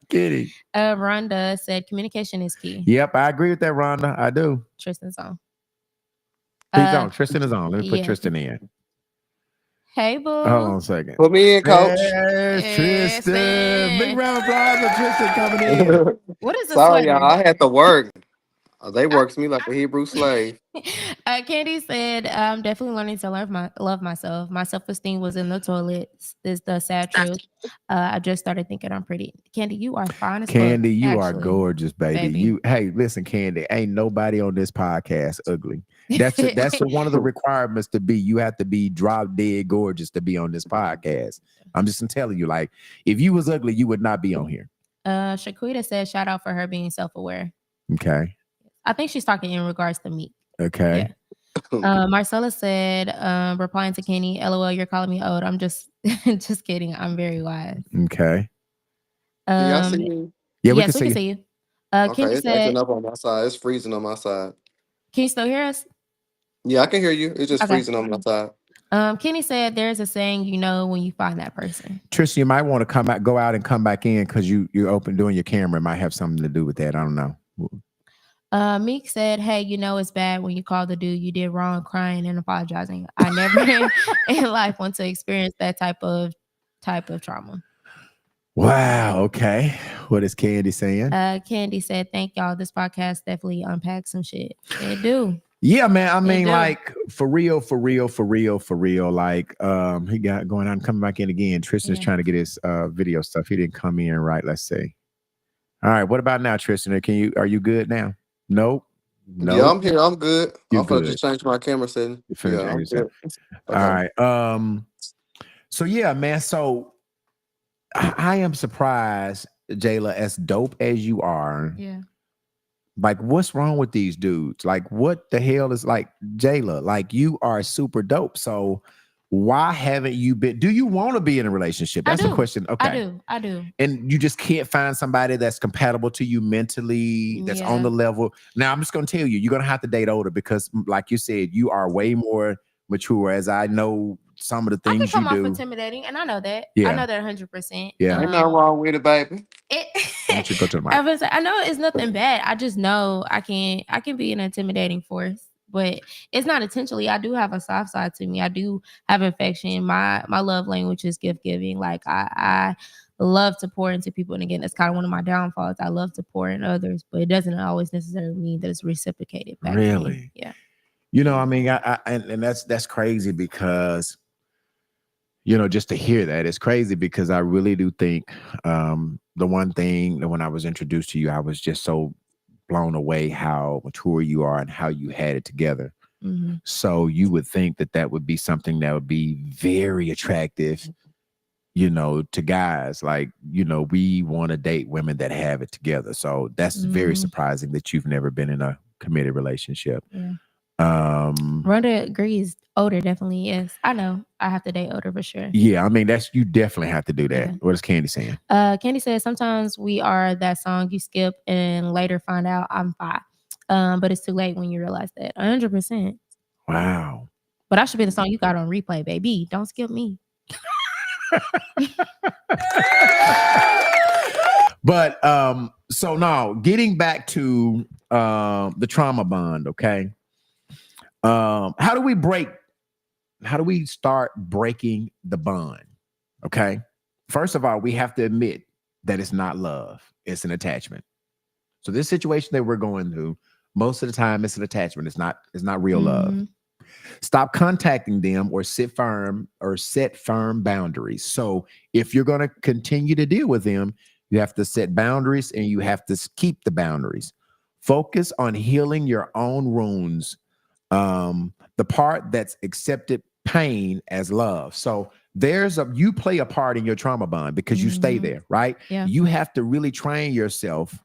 Kitty. Rhonda said communication is key. Yep, I agree with that, Rhonda. I do. Tristan's on. He's on. Tristan is on. Let me put yeah. Tristan in. Hey, boo. Hold on a second. Put me in, coach. Yes, Tristan. Tristan. Big round of applause for Tristan coming in. What is the Sorry, sweater? y'all. I had to work. They worked me like a Hebrew slave. Candy said, I'm definitely learning to love myself. My self-esteem was in the toilet. Is the sad truth. I just started thinking I'm pretty. Candy, you are fine as fuck, Candy, you are actually. gorgeous, baby. Hey, listen, Candy, ain't nobody on this podcast ugly. That's one of the requirements to be. You have to be drop dead gorgeous to be on this podcast. I'm just telling you, like, if you was ugly, you would not be on here. Shaquita said, shout out for her being self-aware. Okay. I think she's talking in regards to me. Okay. Yeah. Marcella said, replying to Kenny, LOL, you're calling me old. I'm just just kidding. I'm very wise. Okay. Can y'all see me? Yeah, yes, we can see you. Okay, Kenny it's said, acting up on my side. It's freezing on my side. can you still hear us? Yeah, I can hear you. It's just Okay. freezing on my side. Kenny said, there's a saying, you know, when you find that person. Tristan, you might want to go out and come back in because you're open doing your camera. It might have something to do with that. I don't know. Meek said, hey, you know it's bad when you call the dude you did wrong crying and apologizing. I never in life want to experience that type of trauma. Wow. Okay. What is Candy saying? Candy said, thank y'all. This podcast definitely unpacks some shit. It do. Yeah, man. I mean, do. like for real. Like, he got going on, coming back in again. Tristan's trying to get his video stuff. He didn't come in right. Let's see. All right. What about now, Tristan? Are you good now? Nope. Yeah, I'm here. I'm good. You I'm gonna good. just change my camera setting. You finna Yeah, I'm change it. good. All right. So yeah, man. So I am surprised, Jayla, as dope as you are. Yeah. Like, what's wrong with these dudes? Like, what the hell is like, Jayla? Like, you are super dope. So, why haven't you been? Do you want to be in a relationship? That's the do. question. Okay. I do. And you just can't find somebody that's compatible to you mentally, that's on Yeah. the level. Now, I'm just going to tell you, you're going to have to date older because, like you said, you are way more mature. As I know some of the I can things come you off do. intimidating, and I know that. Yeah. I know that 100%. Yeah. Ain't nothing wrong with it, baby. Why don't you go to the mic? I know it's nothing bad. I just know I can be an intimidating force, but it's not intentionally. I do have a soft side to me. I do have affection. My love language is gift giving. Like I love to pour into people, and again, that's kind of one of my downfalls. I love to pour in others, but it doesn't always necessarily mean that it's reciprocated back to me. Really? Yeah. You know, I mean, and that's crazy because, you know, just to hear that, it's crazy because I really do think the one thing that when I was introduced to you, I was just so blown away how mature you are and how you had it together. Mhm. So you would think that that would be something that would be very attractive, you know, to guys. Like, you know, we want to date women that have it together. So that's very Mhm. surprising that you've never been in a committed relationship. Yeah. Yeah, Rhonda agrees. Older, definitely. Yes. I know. I have to date older for sure. I mean, you definitely have to do that. Yeah. What is Candy saying? Candy says sometimes we are that song you skip and later find out I'm fine. But it's too late when you realize that. 100%. Wow. But I should be the song you got on replay, baby. Don't skip me. But so now getting back to the trauma bond, okay. How do we start breaking the bond? Okay. First of all, we have to admit that it's not love, it's an attachment. So this situation that we're going through, most of the time it's an attachment. It's not real love. Mhm. Stop contacting them or set firm boundaries. So if you're going to continue to deal with them, you have to set boundaries and you have to keep the boundaries. Focus on healing your own wounds. The part that's accepted pain as love. So you play a part in your trauma bond because you stay there, right? Yeah. You have to really train yourself,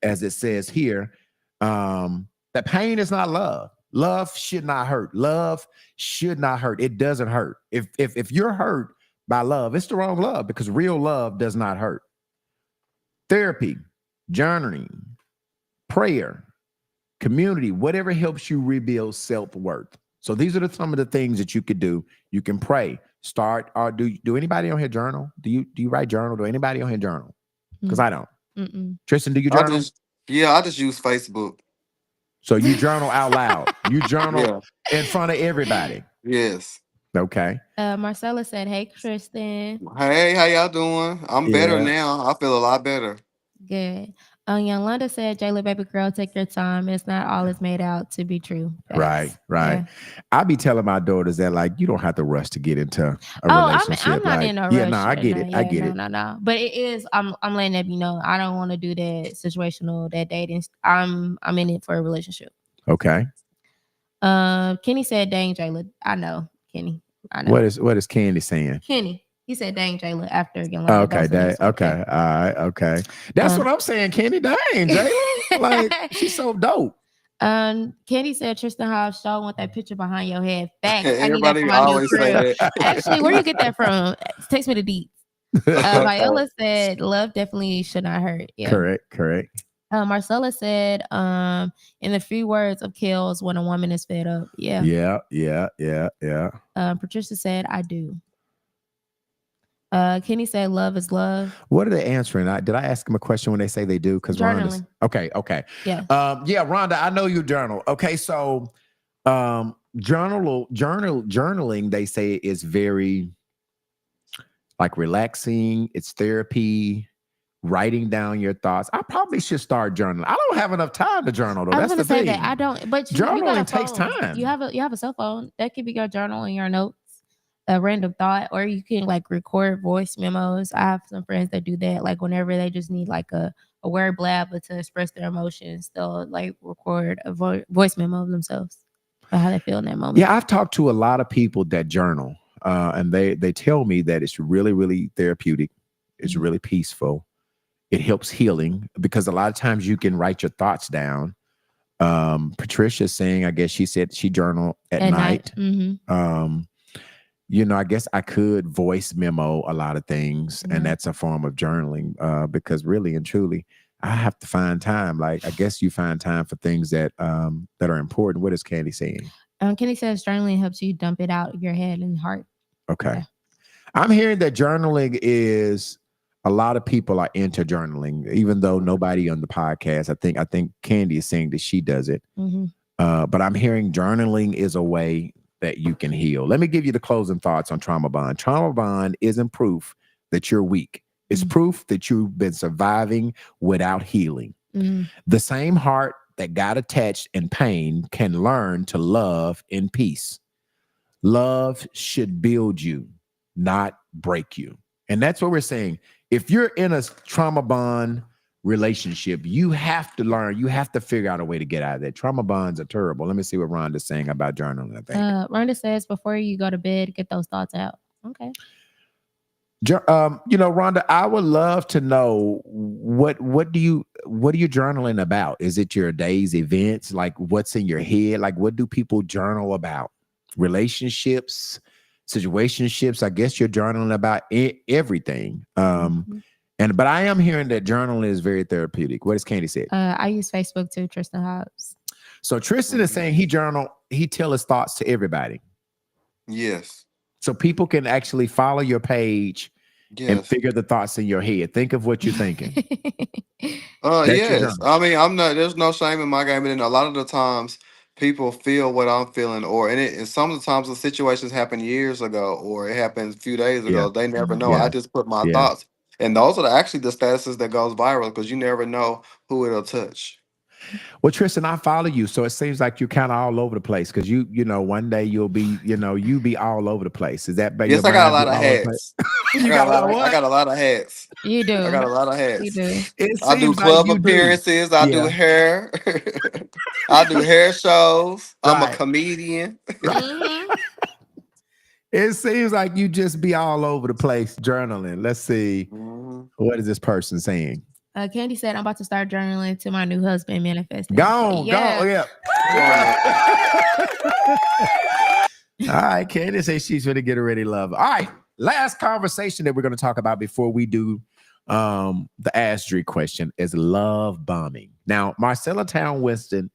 as it says here, that pain is not love. Love should not hurt. Love should not hurt. It doesn't hurt. If you're hurt by love, it's the wrong love because real love does not hurt. Therapy, journaling, prayer, community, whatever helps you rebuild self-worth. So these are some of the things that you could do. You can pray. Start or do anybody on here journal? Do you write journal? Do anybody on here journal? Because I don't. Mm-mm. Tristan, do you I journal? I just use Facebook. So you journal out loud. You journal Yeah. in front of everybody. Yes. Okay. Marcella said, "Hey, Kristen." Hey, how y'all doing? I'm better Yeah. now. I feel a lot better. Good. Yolanda said, "Jayla, baby girl, take your time. It's not all it's made out to be true." Right. Yeah. I be telling my daughters that like you don't have to rush to get into a relationship. I'm not like, in a rush. Yeah, no, I get No, it. yeah, I get it. No. But it is. I'm letting that be known. I don't want to do that situational, that dating. I'm in it for a relationship. Okay. Kenny said, "Dang, Jayla." I know, Kenny. I know. What is Candy saying? Kenny. He said, "Dang, Jayla." After Yolanda. Okay, okay. All right, okay. That's what I'm saying, Kenny. Dang, Jayla. Like she's so dope. Kenny said, "Tristan Hobbs, show want that picture behind your head." Facts. I need that Everybody for my new always say crib. that. Actually, where you get that from? Text me the deets. Viola said, "Love definitely should not hurt." Yeah. Correct. Marcella said, in the few words of Kells, when a woman is fed up. Yeah. Yeah. Patricia said, "I do." Kenny said, "Love is love." What are they answering? Did I ask them a question when they say they do? Because Journaling. Okay. Yeah. Yeah, Rhonda, I know you journal. Okay, so journaling, they say is very like relaxing. It's therapy. Writing down your thoughts. I probably should start journaling. I don't have enough time to journal though. I was That's gonna the say thing. that I don't. But you Journaling got a takes phone. time. You have a cell phone that could be your journal and your notes, a random thought, or you can like record voice memos. I have some friends that do that. Like whenever they just need like a word blab, but to express their emotions, they'll like record a voice memo of themselves about how they feel in that moment. Yeah, I've talked to a lot of people that journal, and they tell me that it's really, really therapeutic. It's really peaceful. It helps healing because a lot of times you can write your thoughts down. Patricia's saying, I guess she said she journal at night. Mm-hmm. I guess I could voice memo a lot of things, and that's a form of journaling. Because really and truly, I have to find time. Like, I guess you find time for things that are important. What is Candy saying? Kenny says journaling helps you dump it out of your head and heart. Okay. Yeah. I'm hearing that journaling is a lot of people are into journaling, even though nobody on the podcast. I think Candy is saying that she does it. But I'm hearing journaling is a way that you can heal. Let me give you the closing thoughts on trauma bond. Trauma bond isn't proof that you're weak. It's proof that you've been surviving without healing. The same heart that got attached in pain can learn to love in peace. Love should build you, not break you. And that's what we're saying. If you're in a trauma bond relationship, you have to learn, you have to figure out a way to get out of that. Trauma bonds are terrible. Let me see what Rhonda's saying about journaling, I think. Rhonda says, before you go to bed, get those thoughts out. Okay. Rhonda, I would love to know what are you journaling about? Is it your day's events? Like, what's in your head? Like, what do people journal about? Relationships, situationships. I guess you're journaling about everything. But I am hearing that journaling is very therapeutic. What does Candy say? I use Facebook too, Tristan Hobbs. So Tristan is saying he tell his thoughts to everybody. Yes. So people can actually follow your page and figure the thoughts in your head. Think of what you're thinking. Yes. I mean, there's no shame in my game. And a lot of the times people feel what I'm feeling, and some of the times the situations happened years ago, or it happened a few days ago. They never know. I just put my thoughts. And those are actually the statuses that goes viral, because you never know who it'll touch. Well, Tristan, I follow you, so it seems like you're kind of all over the place, because you one day you'll be, you be all over the place. Is that? Yes, I got a lot of hats. I got a lot of hats. You do. I got a lot of hats. You do. I do club appearances. I do hair. I do hair shows. I'm a comedian. It seems like you just be all over the place journaling. Let's see. What is this person saying? Candy said, I'm about to start journaling to my new husband manifesting. Go. Yeah. All right, Candy says she's going to get ready to love. All right, last conversation that we're going to talk about before we do the Asdrey question is love bombing. Now, Marcella Town Winston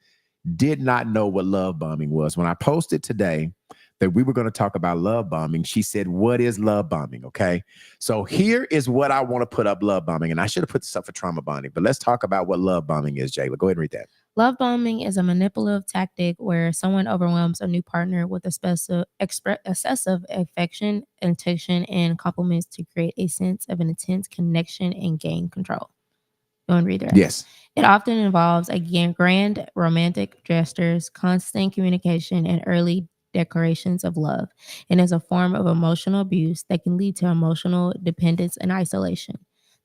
did not know what love bombing was. When I posted today that we were going to talk about love bombing, she said, what is love bombing? Okay. So here is what I want to put up love bombing. And I should have put this up for trauma bonding, but let's talk about what love bombing is, Jayla. Go ahead and read that. Love bombing is a manipulative tactic where someone overwhelms a new partner with excessive affection, attention, and compliments to create a sense of an intense connection and gain control. Go and read the rest. Yes. It often involves, grand romantic gestures, constant communication, and early declarations of love, and is a form of emotional abuse that can lead to emotional dependence and isolation.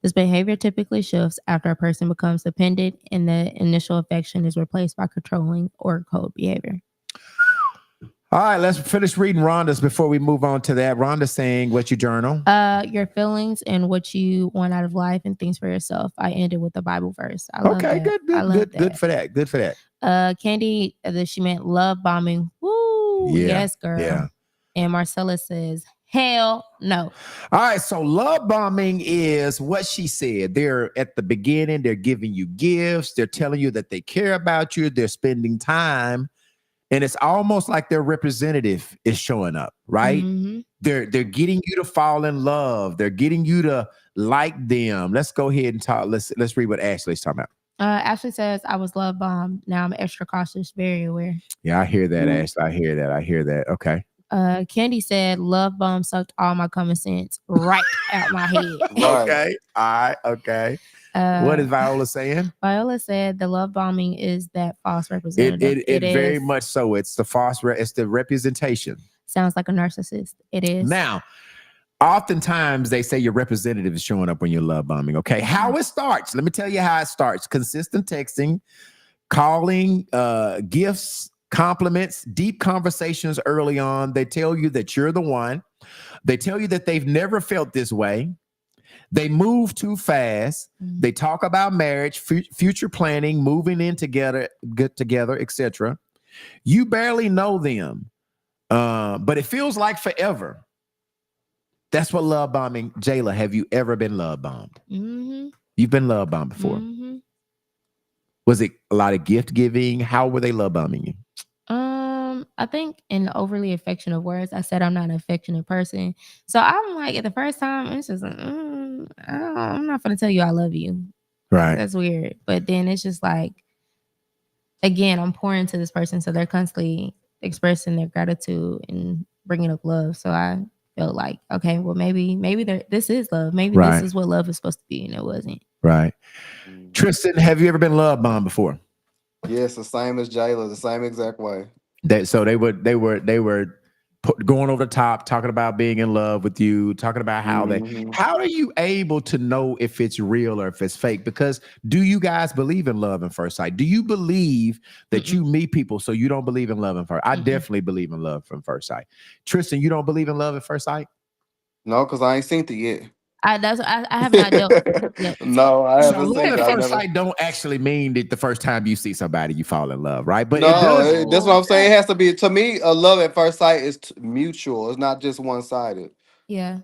This behavior typically shifts after a person becomes dependent and the initial affection is replaced by controlling or cold behavior. All right, let's finish reading Rhonda's before we move on to that. Rhonda's saying what you journal. Your feelings and what you want out of life and things for yourself. I ended with a Bible verse. I love that. Good for that. Good for that. Candy, she meant love bombing. Woo, yes, girl. Yeah. And Marcella says, hell no. All right, so love bombing is what she said. They're at the beginning, they're giving you gifts, they're telling you that they care about you, they're spending time. And it's almost like their representative is showing up, right? Mm-hmm. They're getting you to fall in love. They're getting you to like them. Let's go ahead and talk. Let's read what Ashley's talking about. Ashley says, I was love bombed. Now I'm extra cautious, very aware. Yeah, I hear that, Ashley. I hear that. Okay. Candy said, love bomb sucked all my common sense right out my head. Okay. All right. Okay. What is Viola saying? Viola said the love bombing is that false representative. It very much so. It's the false. It's the representation. Sounds like a narcissist. It is. Now, oftentimes they say your representative is showing up when you're love bombing. Okay, how it starts? Let me tell you how it starts. Consistent texting, calling, gifts, compliments, deep conversations early on. They tell you that you're the one. They tell you that they've never felt this way. They move too fast. They talk about marriage, future planning, moving in together, get together, etc. You barely know them, but it feels like forever. That's what love bombing. Jayla, have you ever been love bombed? Mm-hmm. You've been love bombed before. Mm-hmm. Was it a lot of gift giving? How were they love bombing you? I think in overly affectionate words, I said I'm not an affectionate person. So I'm like, at the first time, it's just like, I'm not gonna tell you I love you. Right. That's weird. But then it's just like, again, I'm pouring to this person, so they're constantly expressing their gratitude and bringing up love. So I felt like, okay, well, maybe this is love. Maybe Right. this is what love is supposed to be, and it wasn't. Right. Tristan, have you ever been love bombed before? Yes, the same as Jayla, the same exact way. So they were going over the top, talking about being in love with you, talking about how Mhm. how are you able to know if it's real or if it's fake? Because do you guys believe in love at first sight? Do you believe that you meet people so you don't believe in love at first? I definitely believe in love from first sight. Tristan, you don't believe in love at first sight? No, because I ain't seen it yet. I have not dealt yet. No, I So haven't love seen at it. I've first never. sight don't actually mean that the first time you see somebody you fall in love, right? But it No, does. that's what I'm saying. It has to be, to me, a love at first sight is mutual. It's not just one sided. Yeah.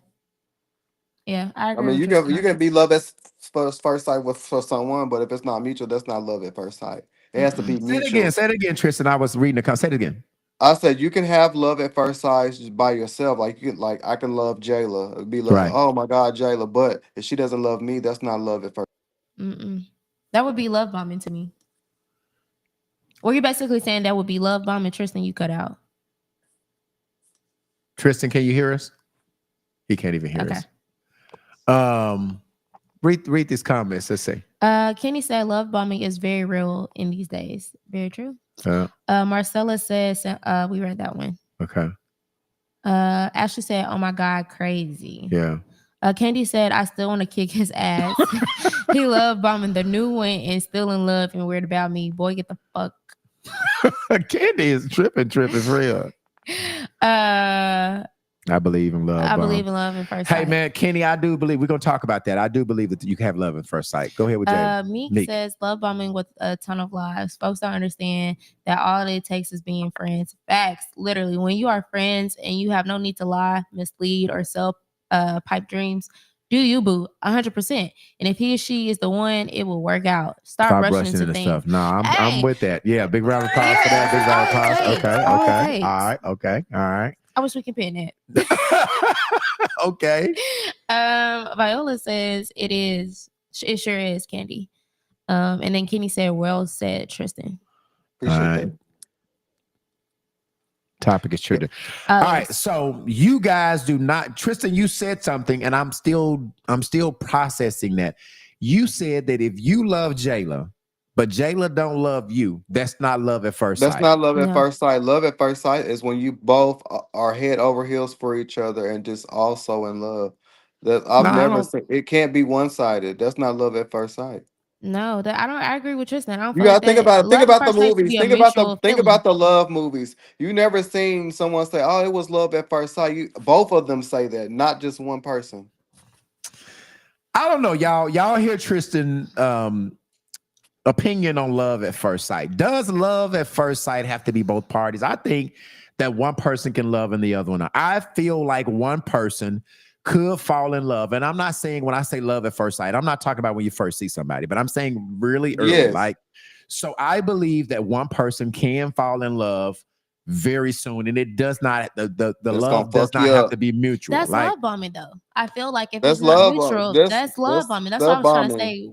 Yeah, I I agree mean, with you Tristan. can be love at first sight with for someone, but if it's not mutual, that's not love at first sight. It has to be Say it again. mutual. Say it again, Tristan. I was reading the comment. Say it again. I said you can have love at first sight just by yourself. Like you can, like I can love Jayla, it'd be love. Right. Oh my God, Jayla. But if she doesn't love me, that's not love at first. That would be love bombing to me. Were you basically saying that would be love bombing? Tristan, you cut out. Tristan, can you hear us? He can't even hear Okay. us. Read these comments. Let's see. Kenny said love bombing is very real in these days. Very true. Marcella says we read that one. Okay. Ashley said, "Oh my God, crazy." Yeah. Candy said, "I still want to kick his ass." He loved bombing the new one and still in love and weird about me. Boy, get the fuck. Candy is tripping for real. I believe in love. I believe in love at first Hey sight. man, Kenny, I do believe we're gonna talk about that. I do believe that you can have love at first sight. Go ahead with Jay. Meek says love bombing with a ton of lies. Folks don't understand that all it takes is being friends. Facts, literally. When you are friends and you have no need to lie, mislead, or sell pipe dreams, do you, boo? 100%. And if he or she is the one, it will work out. Stop rushing into things. Stuff. No, I'm with that. Yeah, big round of applause for that. Big round of applause. Okay. All right. I wish we could pin that. Okay. Viola says it sure is, Candy. And then Kenny said, well said, Tristan. Appreciate that. Topic is true. All right, so you guys do not. Tristan, you said something, and I'm still processing that. You said that if you love Jayla, but Jayla don't love you, that's not love at first sight. That's not love at first sight. Love at first sight is when you both are head over heels for each other and just also in love. That I've never seen. It can't be one sided. That's not love at first sight. No, I agree with Tristan. I don't. You gotta think about it. Think about the movies. movies. Think about the love movies. You never seen someone say, "Oh, it was love at first sight." Both of them say that, not just one person. I don't know, y'all. Y'all hear Tristan opinion on love at first sight. Does love at first sight have to be both parties? I think that one person can love and the other one not. I feel like one person could fall in love. And I'm not saying when I say love at first sight, I'm not talking about when you first see somebody, but I'm saying really early. Yes. Like, so I believe that one person can fall in love very soon, and it does not the love does not have to be mutual. That's love bombing, though. I feel like if that's it's not mutual, that's love bombing. That's what I was trying to say.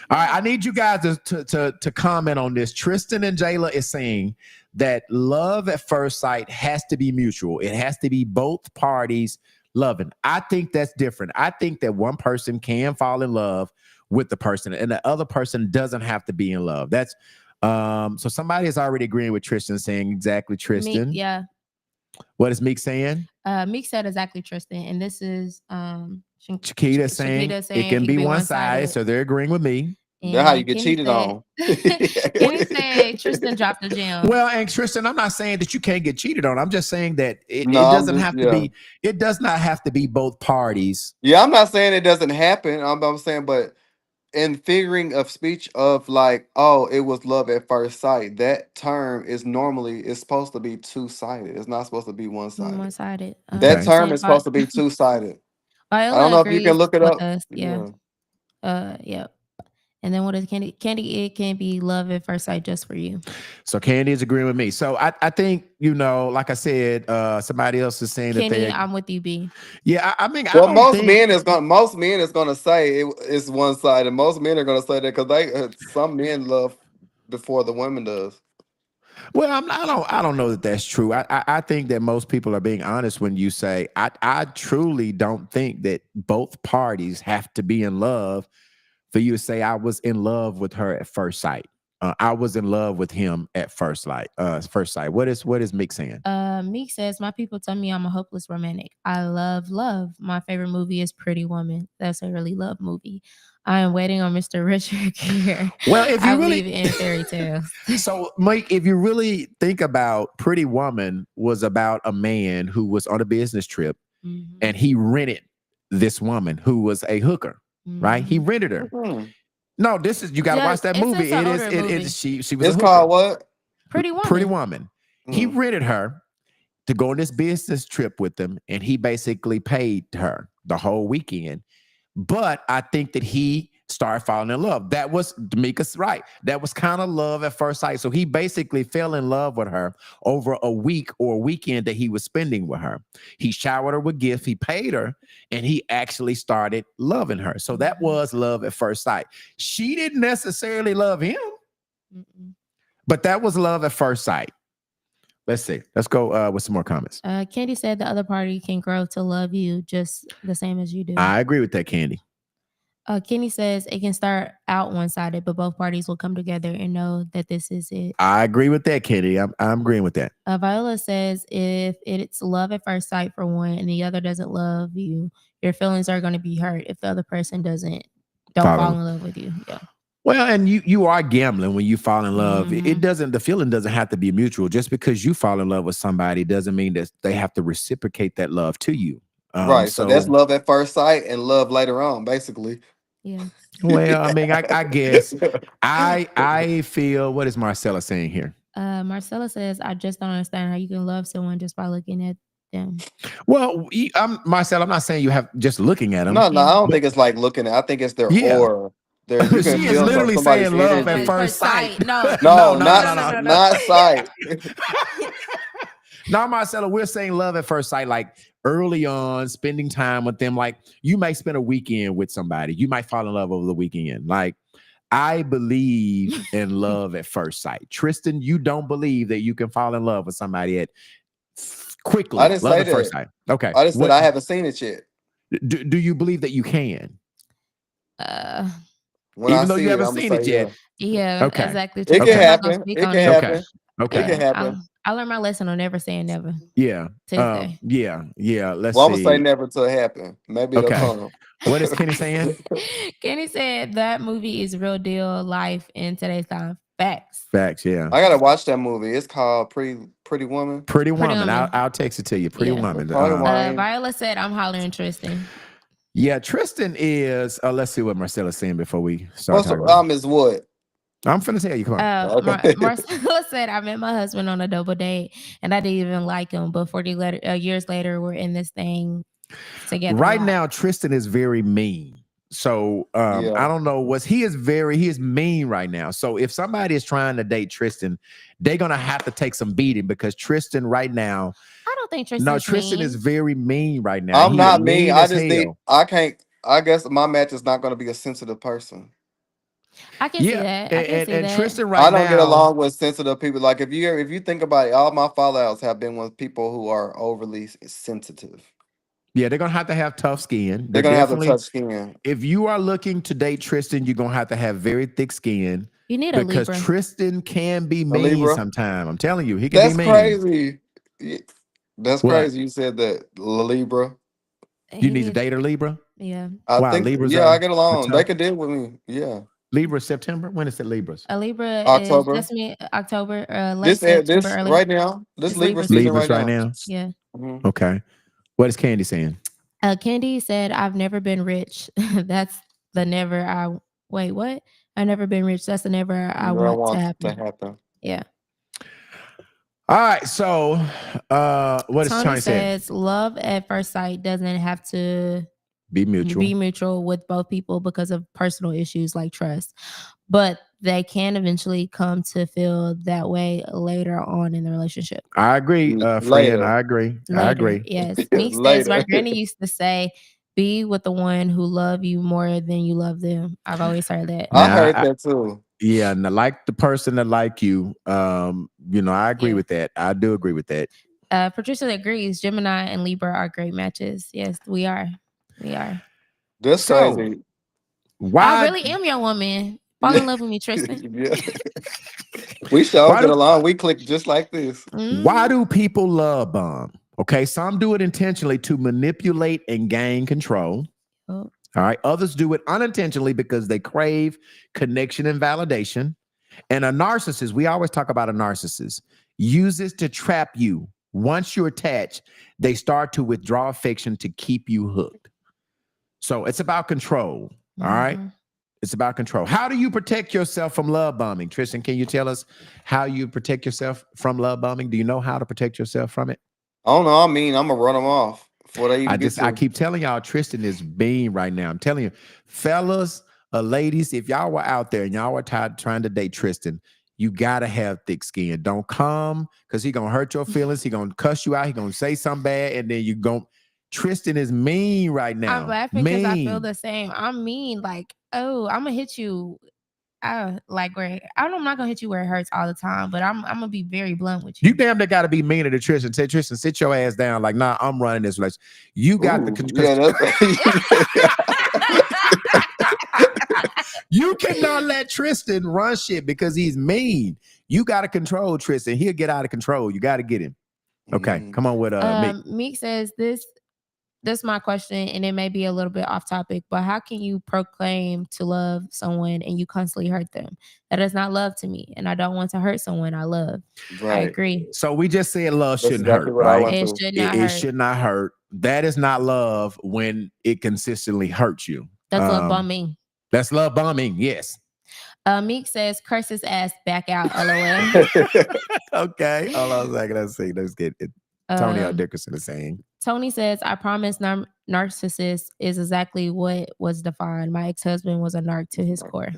All right, I need you guys to comment on this. Tristan and Jayla is saying that love at first sight has to be mutual. It has to be both parties loving. I think that's different. I think that one person can fall in love with the person, and the other person doesn't have to be in love. That's so somebody is already agreeing with Tristan, saying exactly Tristan. Meek, yeah. What is Meek saying? Meek said exactly Tristan, and this is Chiquita saying it can be one-sided, so they're agreeing with me. And that's how you get cheated on. Kenny said Tristan dropped the gem. Well, and Tristan, I'm not saying that you can't get cheated on. I'm just saying that it doesn't have to be. It does not have to be both parties. Yeah, I'm not saying it doesn't happen. I'm saying, but in figuring of speech of like, oh, it was love at first sight. That term is supposed to be two-sided. It's not supposed to be one-sided. One-sided. That term is supposed to be two-sided. I don't Viola know if you can agrees look it with up. us. Yeah. Yeah. Yeah. And then what is Candy? Candy, it can be love at first sight just for you. So Candy is agreeing with me. So I think, like I said, somebody else is saying that Kenny, they. I'm with you, B. Yeah, I mean, I Well, don't most think. men is gonna say it's one side, and most men are gonna say that because some men love before the women does. Well, I don't know that that's true. I think that most people are being honest when you say I truly don't think that both parties have to be in love for you to say I was in love with her at first sight. I was in love with him at first sight. First sight. What is Mick saying? Meek says, my people tell me I'm a hopeless romantic. I love love. My favorite movie is Pretty Woman. That's a really love movie. I am waiting on Mr. Richard Gere. Well, if you I really believe in fairy tales. So, Mike, if you really think about Pretty Woman was about a man who was on a business trip Mhm. and he rented this woman who was a hooker, right? He Mhm. rented her. Mhm. No, this is you got to watch that It's movie. an It is older it movie. is she was It's a hooker. called what? Pretty Woman. Pretty Woman. He Mm. rented her to go on this business trip with him, and he basically paid her the whole weekend. But I think that he started falling in love. That was D'Amica's right. That was kind of love at first sight. So he basically fell in love with her over a week or a weekend that he was spending with her. He showered her with gifts, he paid her, and he actually started loving her. So that was love at first sight. She didn't necessarily love him, Mm-mm. but that was love at first sight. Let's see. Let's go with some more comments. Candy said the other party can grow to love you just the same as you do. I agree with that, Candy. Kenny says it can start out one-sided, but both parties will come together and know that this is it. I agree with that, Candy. I'm agreeing with that. Viola says if it's love at first sight for one and the other doesn't love you, your feelings are going to be hurt if the other person don't fall in love with you. Yeah. Well, and you are gambling when you fall in love. Mhm. The feeling doesn't have to be mutual. Just because you fall in love with somebody doesn't mean that they have to reciprocate that love to you. Right. So that's love at first sight and love later on, basically. Yeah. Well, I mean, I guess I feel, what is Marcella saying here? Marcella says, I just don't understand how you can love someone just by looking at them. Well, Marcella, I'm not saying you have just looking at them. No, I don't think it's like looking at. I think it's their Yeah. aura. You can She is feel literally somebody's saying love energy. at first sight. No. No, No. not sight. No, Marcella, we're saying love at first sight, like early on, spending time with them. Like you might spend a weekend with somebody. You might fall in love over the weekend. Like I believe in love at first sight. Tristan, you don't believe that you can fall in love with somebody quickly. I didn't love say at first that. sight. Okay. I just said I haven't seen it yet. Do you believe that you can? When Even I though see you it, haven't I'm gonna seen it say yet. Yeah, Okay. exactly. It can I'm not gonna happen. speak It on can it. happen. Okay. It can happen. I learned my lesson on never saying never. Yeah. Tuesday. Yeah. Let's Well, I'm see. gonna say never till it happen. Maybe it'll Okay. come. What is Kenny saying? Kenny said that movie is real deal life in today's time. Facts. Facts, yeah. I gotta watch that movie. It's called Pretty Woman. Pretty Woman. Woman. I'll text it to you. Pretty Yeah. Woman. Pretty Woman. Viola said I'm hollering Tristan. Yeah, Tristan is. Let's see what Marcella's saying before we start What's talking about it. is what? I'm finna tell you. Come on. Okay. Marcella said I met my husband on a double date and I didn't even like him, but 40 years later we're in this thing together. Right now, Tristan is very mean. So Yeah. I don't know he is mean right now. So if somebody is trying to date Tristan, they're gonna have to take some beating because Tristan right now. I don't think Tristan is very mean right now. I'm He not is mean. I as just need. hell. I can't. I guess my match is not gonna be a sensitive person. I can see that. I can see and that. Tristan right now. I don't get along with sensitive people. Like if you think about it, all my fallouts have been with people who are overly sensitive. Yeah, they're gonna have to have tough skin. They're gonna have to touch skin. If you are looking to date Tristan, you're gonna have to have very thick skin. You need a because Libra. Tristan can be mean Libra? sometimes. I'm telling you, he can That's be mean. crazy. That's What? crazy. You said that Libra. You need to date a Libra? Yeah. I think Libras yeah, are I get along. tough. They can deal with me. Yeah. Libra September? When is it Libras? A Libra October. is that's me October, late This September, early. right now. This It's Libra Libra season Libras right now. Yeah. Mhm. Okay. What is Candy saying? Candy said, I've never been rich. That's the never I wait, what? I've never been rich. That's the never I Never want to wants happen. Yeah. All right. So what is Tony Tony saying? says love at first sight doesn't have to Be mutual. be mutual with both people because of personal issues like trust. But they can eventually come to feel that way later on in the relationship. I agree, friend. Later. I agree. Later, I agree. yes. Meek says, my Later. granny used to say, be with the one who love you more than you love them. I've always heard that. I Now, heard that too. Yeah, and like the person that like you, I agree Yeah. with that. I do agree with that. Patricia agrees. Gemini and Libra are great matches. Yes, we are. We are. That's So, crazy. Why? I really am your woman. Fall in love with me, Tristan. Yeah. We sure Why get do- along. We click just like this. Why do people love bomb? Okay, some do it intentionally to manipulate and gain control. Oh. All right, others do it unintentionally because they crave connection and validation. And a narcissist, we always talk about a narcissist, uses to trap you. Once you're attached, they start to withdraw affection to keep you hooked. So it's about control. All right. Mhm. It's about control. How do you protect yourself from love bombing? Tristan, can you tell us how you protect yourself from love bombing? Do you know how to protect yourself from it? I don't know. I mean, I'm gonna run them off before they even get to I keep telling y'all, Tristan is being right now. I'm telling you, fellas, ladies, if y'all were out there and y'all were trying to date Tristan, you gotta have thick skin. Don't come because he gonna hurt your feelings. He gonna cuss you out. He gonna say something bad, and then you gonna. Tristan is mean right now. I'm laughing because I feel Mean. the same. I'm mean. Like, oh, I'm gonna hit you. Like where I'm not gonna hit you where it hurts all the time, but I'm gonna be very blunt with you. You damn near gotta be meaner to Tristan. Say, Tristan, sit your ass down. Like, nah, I'm running this relationship. You got the control. You cannot let Tristan run shit because he's mean. You got to control Tristan. He'll get out of control. You got to get him. Okay, come on with Meek. Meek says this is my question, and it may be a little bit off topic, but how can you proclaim to love someone and you constantly hurt them? That is not love to me, and I don't want to hurt someone I love. Right. I agree. So we just said love That's shouldn't exactly hurt, what I right? want It to. should not It hurt. should not hurt. That is not love when it consistently hurts you. That's love bombing. That's love bombing. Yes. Meek says, curse his ass back out, LOL. Okay. Hold on a second. Let's see. Let's get it. Tony L. Dickerson is saying. Tony says, I promise narcissist is exactly what was defined. My ex-husband was a narc to his core.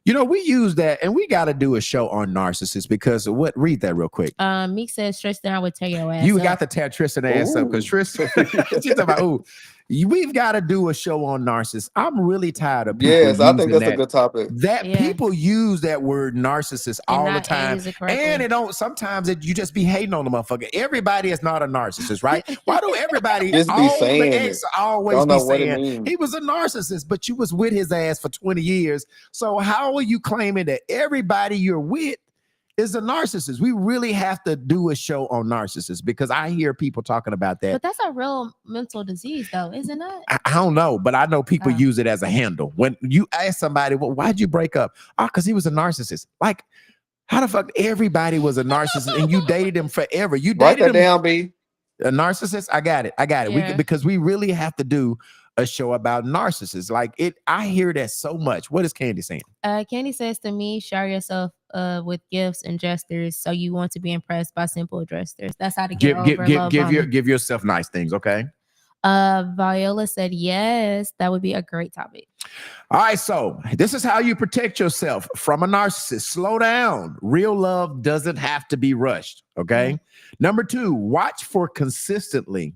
You know, we use that and we got to do a show on narcissists because read that real quick. Meek says, Tristan, I would tear your ass You up. got to tear Tristan ass up because Tristan, she's talking about, ooh, we've got to do a show on narcissists. I'm really tired of people. Yes, I think using that's a good topic. People use that word narcissist And all the not time. use it correctly. And it don't, sometimes you just be hating on the motherfucker. Everybody is not a narcissist, right? Why do everybody, Just be all saying the it. ex always Don't be know what it saying means. he was a narcissist, but you was with his ass for 20 years. So how are you claiming that everybody you're with is a narcissist? We really have to do a show on narcissists because I hear people talking about that. But that's a real mental disease, though, isn't it? I don't know, but I know people Oh. use it as a handle. When you ask somebody, well, why'd you break up? Oh, because he was a narcissist. Like, how the fuck everybody was a narcissist and you dated him forever? You Write dated that him down, B. a narcissist? I got it. Yeah. Because we really have to do a show about narcissists. Like I hear that so much. What is Candy saying? Candy says to me, shower yourself with gifts and gestures so you want to be impressed by simple gestures. That's how to get over love bombing. Give yourself nice things, okay? Viola said yes, that would be a great topic. All right, so this is how you protect yourself from a narcissist. Slow down. Real love doesn't have to be rushed, okay? Mm-hmm. Number 2, watch for consistently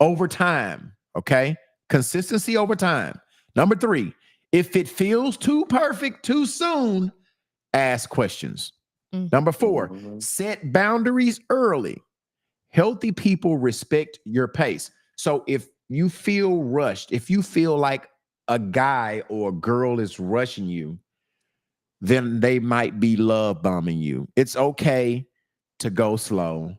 over time, okay? Consistency over time. Number 3, if it feels too perfect too soon, ask questions. Mm-hmm. Number 4, set boundaries early. Healthy people respect your pace. So if you feel rushed, if you feel like a guy or a girl is rushing you, then they might be love bombing you. It's okay to go slow.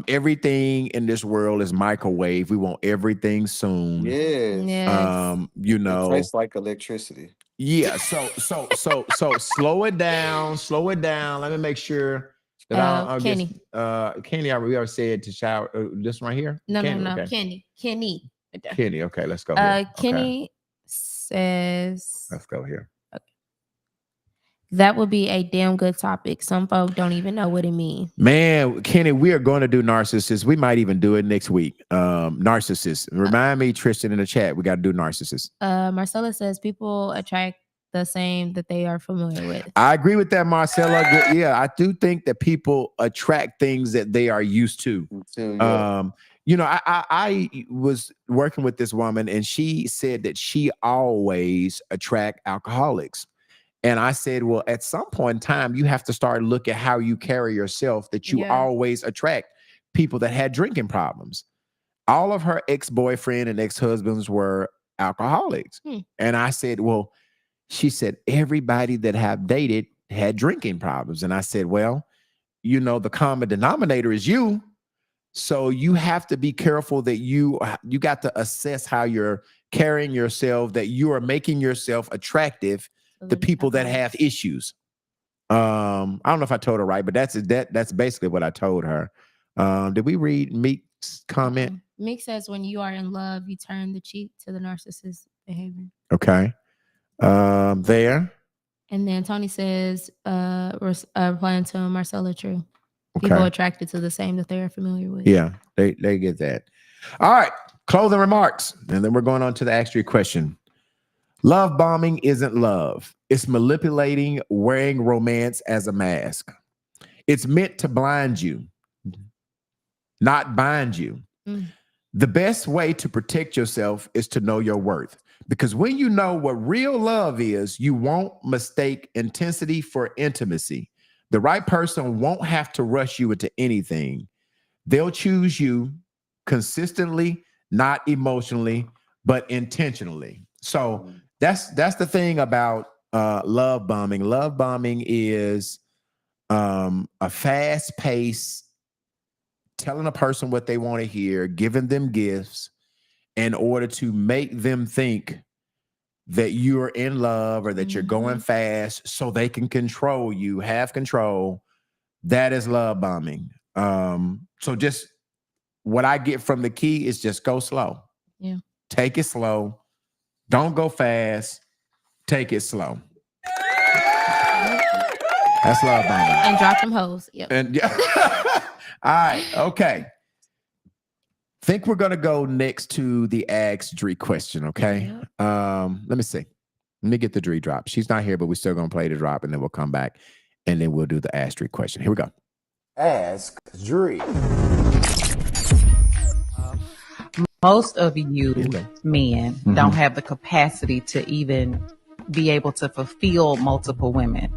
Everything in this world is microwave. We want everything soon. Yes. Yes. You know, It tastes like electricity. yeah. So slow it down. Slow it down. Let me make sure that I'll Kenny. Kenny, we already said to shower. This one right here. No, Kenny, no. okay. Kenny. Right there. Kenny. Okay, let's go. Here. Okay, Kenny says, let's go here. That would be a damn good topic. Some folk don't even know what it means. Man, Kenny, we are going to do narcissists. We might even do it next week. Narcissists. Remind me, Tristan, in the chat. We got to do narcissists. Marcella says people attract the same that they are familiar with. I agree with that, Marcella. Yeah, I do think that people attract things that they are used to. I was working with this woman, and she said that she always attract alcoholics. And I said, well, at some point in time, you have to start look at how you carry yourself, that you always attract people that had drinking problems. All of her ex-boyfriend and ex-husbands were alcoholics. And I said, well, she said, everybody that have dated had drinking problems. And I said, well, the common denominator is you. So you have to be careful that you got to assess how you're carrying yourself, that you are making yourself attractive to people that have issues. I don't know if I told her right, but that's basically what I told her. Did we read Meek's comment? Meek says, when you are in love, you turn the cheek to the narcissist behavior. Okay. There. And then Tony says, replying to Marcella, true. People attracted to the same that they are familiar with. Yeah, they get that. All right, closing remarks. And then we're going on to the Ask Dree question. Love bombing isn't love. It's manipulating, wearing romance as a mask. It's meant to blind you, not bind you. The best way to protect yourself is to know your worth. Because when you know what real love is, you won't mistake intensity for intimacy. The right person won't have to rush you into anything. They'll choose you consistently, not emotionally, but intentionally. So that's the thing about love bombing. Love bombing is a fast pace, telling a person what they want to hear, giving them gifts in order to make them think that you're in love or that you're going fast so they can control you, have control. That is love bombing. So just what I get from the key is just go slow. Yeah. Take it slow. Don't go fast. Take it slow. That's love bombing. And drop them hoes. Yep. And yeah. All right. Okay. Think we're gonna go next to the Ask Dree question. Okay. Let me see. Let me get the Dree drop. She's not here, but we're still gonna play the drop, and then we'll come back, and then we'll do the Ask Dree question. Here we go. Ask Dree. Most of you men don't have the capacity to even be able to fulfill multiple women.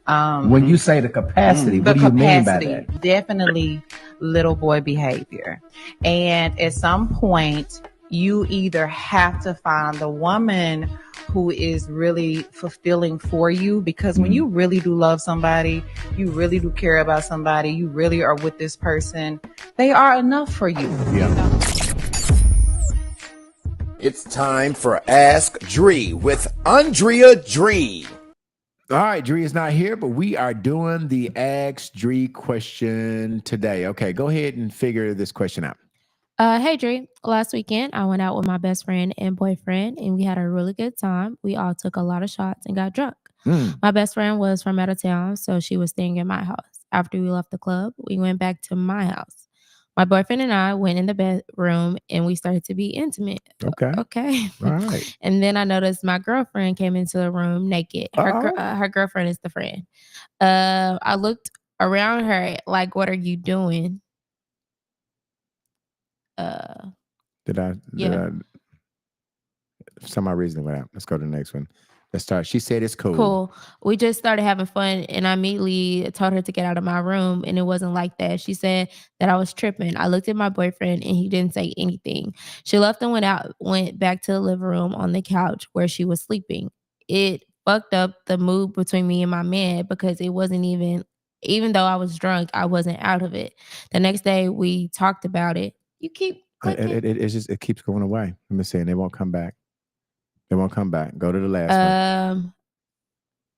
When you say the capacity, what do you mean by that? Definitely little boy behavior. And at some point, you either have to find the woman who is really fulfilling for you, because when you really do love somebody, you really do care about somebody, you really are with this person, they are enough for you. Yeah. You know? It's time for Ask Dree with Andrea Dree. All right, Dree is not here, but we are doing the Ask Dree question today. Okay, go ahead and figure this question out. Hey, Dree. Last weekend, I went out with my best friend and boyfriend, and we had a really good time. We all took a lot of shots and got drunk. My best friend was from out of town, so she was staying at my house. After we left the club, we went back to my house. My boyfriend and I went in the bedroom, and we started to be intimate. Okay. All right. And then I noticed my girlfriend came into the room naked. Her girlfriend is the friend. I looked around her like, what are you doing? Did I? For some reason it went out. Let's go to the next one. Let's start. She said it's cool. Cool. We just started having fun, and I immediately told her to get out of my room, and it wasn't like that. She said that I was tripping. I looked at my boyfriend, and he didn't say anything. She left and went back to the living room on the couch where she was sleeping. It fucked up the mood between me and my man, because it wasn't even though I was drunk, I wasn't out of it. The next day we talked about it. You keep clicking. It keeps going away. Let me see, and they won't come back. They won't come back. Go to the last one.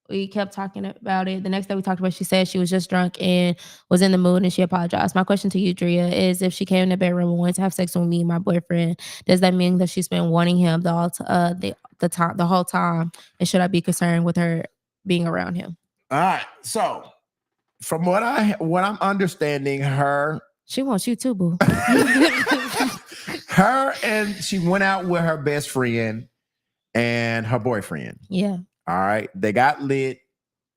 We kept talking about it. The next day we talked about it. She said she was just drunk and was in the mood, and she apologized. My question to you, Drea, is if she came in the bedroom and wanted to have sex with me and my boyfriend, does that mean that she's been wanting him the whole time? And should I be concerned with her being around him? All right. So from what I'm understanding, She wants you too, boo. she went out with her best friend and her boyfriend. Yeah. All right. They got lit.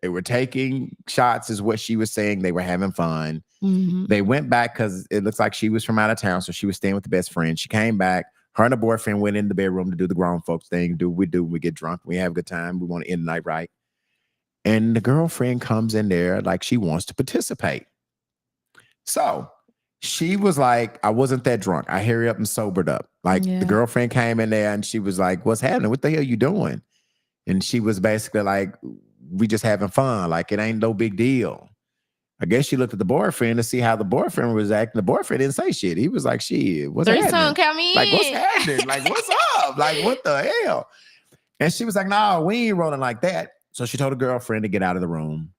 They were taking shots, is what she was saying. They were having fun. Mhm. They went back because it looks like she was from out of town. So she was staying with the best friend. She came back. Her and her boyfriend went in the bedroom to do the grown folks thing. Do what we do when we get drunk. We have a good time. We want to end the night right. And the girlfriend comes in there like she wants to participate. So she was like, I wasn't that drunk. I hurry up and sobered up. Like the girlfriend came in there and she was like, what's happening? What the hell you doing? And she was basically like, we just having fun. Like it ain't no big deal. I guess she looked at the boyfriend to see how the boyfriend was acting. The boyfriend didn't say shit. He was like, shit, what's happening? Count me Like, in. what's happening? Like, what's up? Like, what the hell? And she was like, no, we ain't rolling like that. So she told her girlfriend to get out of the room.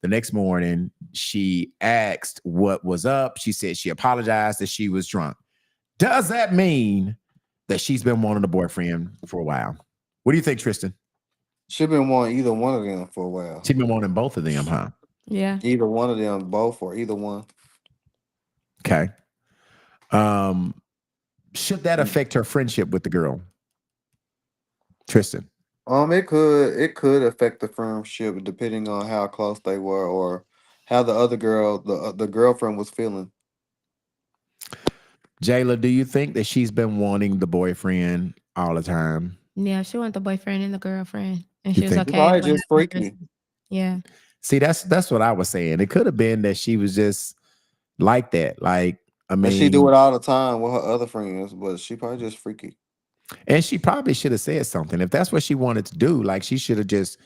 The next morning, she asked what was up. She said she apologized that she was drunk. Does that mean that she's been wanting a boyfriend for a while? What do you think, Tristan? She's been wanting either one of them for a while. She's been wanting both of them, huh? Yeah. Either one of them, both, or either one. Okay. Should that affect her friendship with the girl? Tristan. It could affect the friendship depending on how close they were or how the other girl, the girlfriend was feeling. Jayla, do you think that she's been wanting the boyfriend all the time? Yeah, she wanted the boyfriend and the girlfriend. And You she was think- okay. Probably with just it. freaky. Yeah. See, that's what I was saying. It could have been that she was just like that. Like, I mean, And she do it all the time with her other friends, but she probably just freaky. and she probably should have said something. If that's what she wanted to do, like she should have just,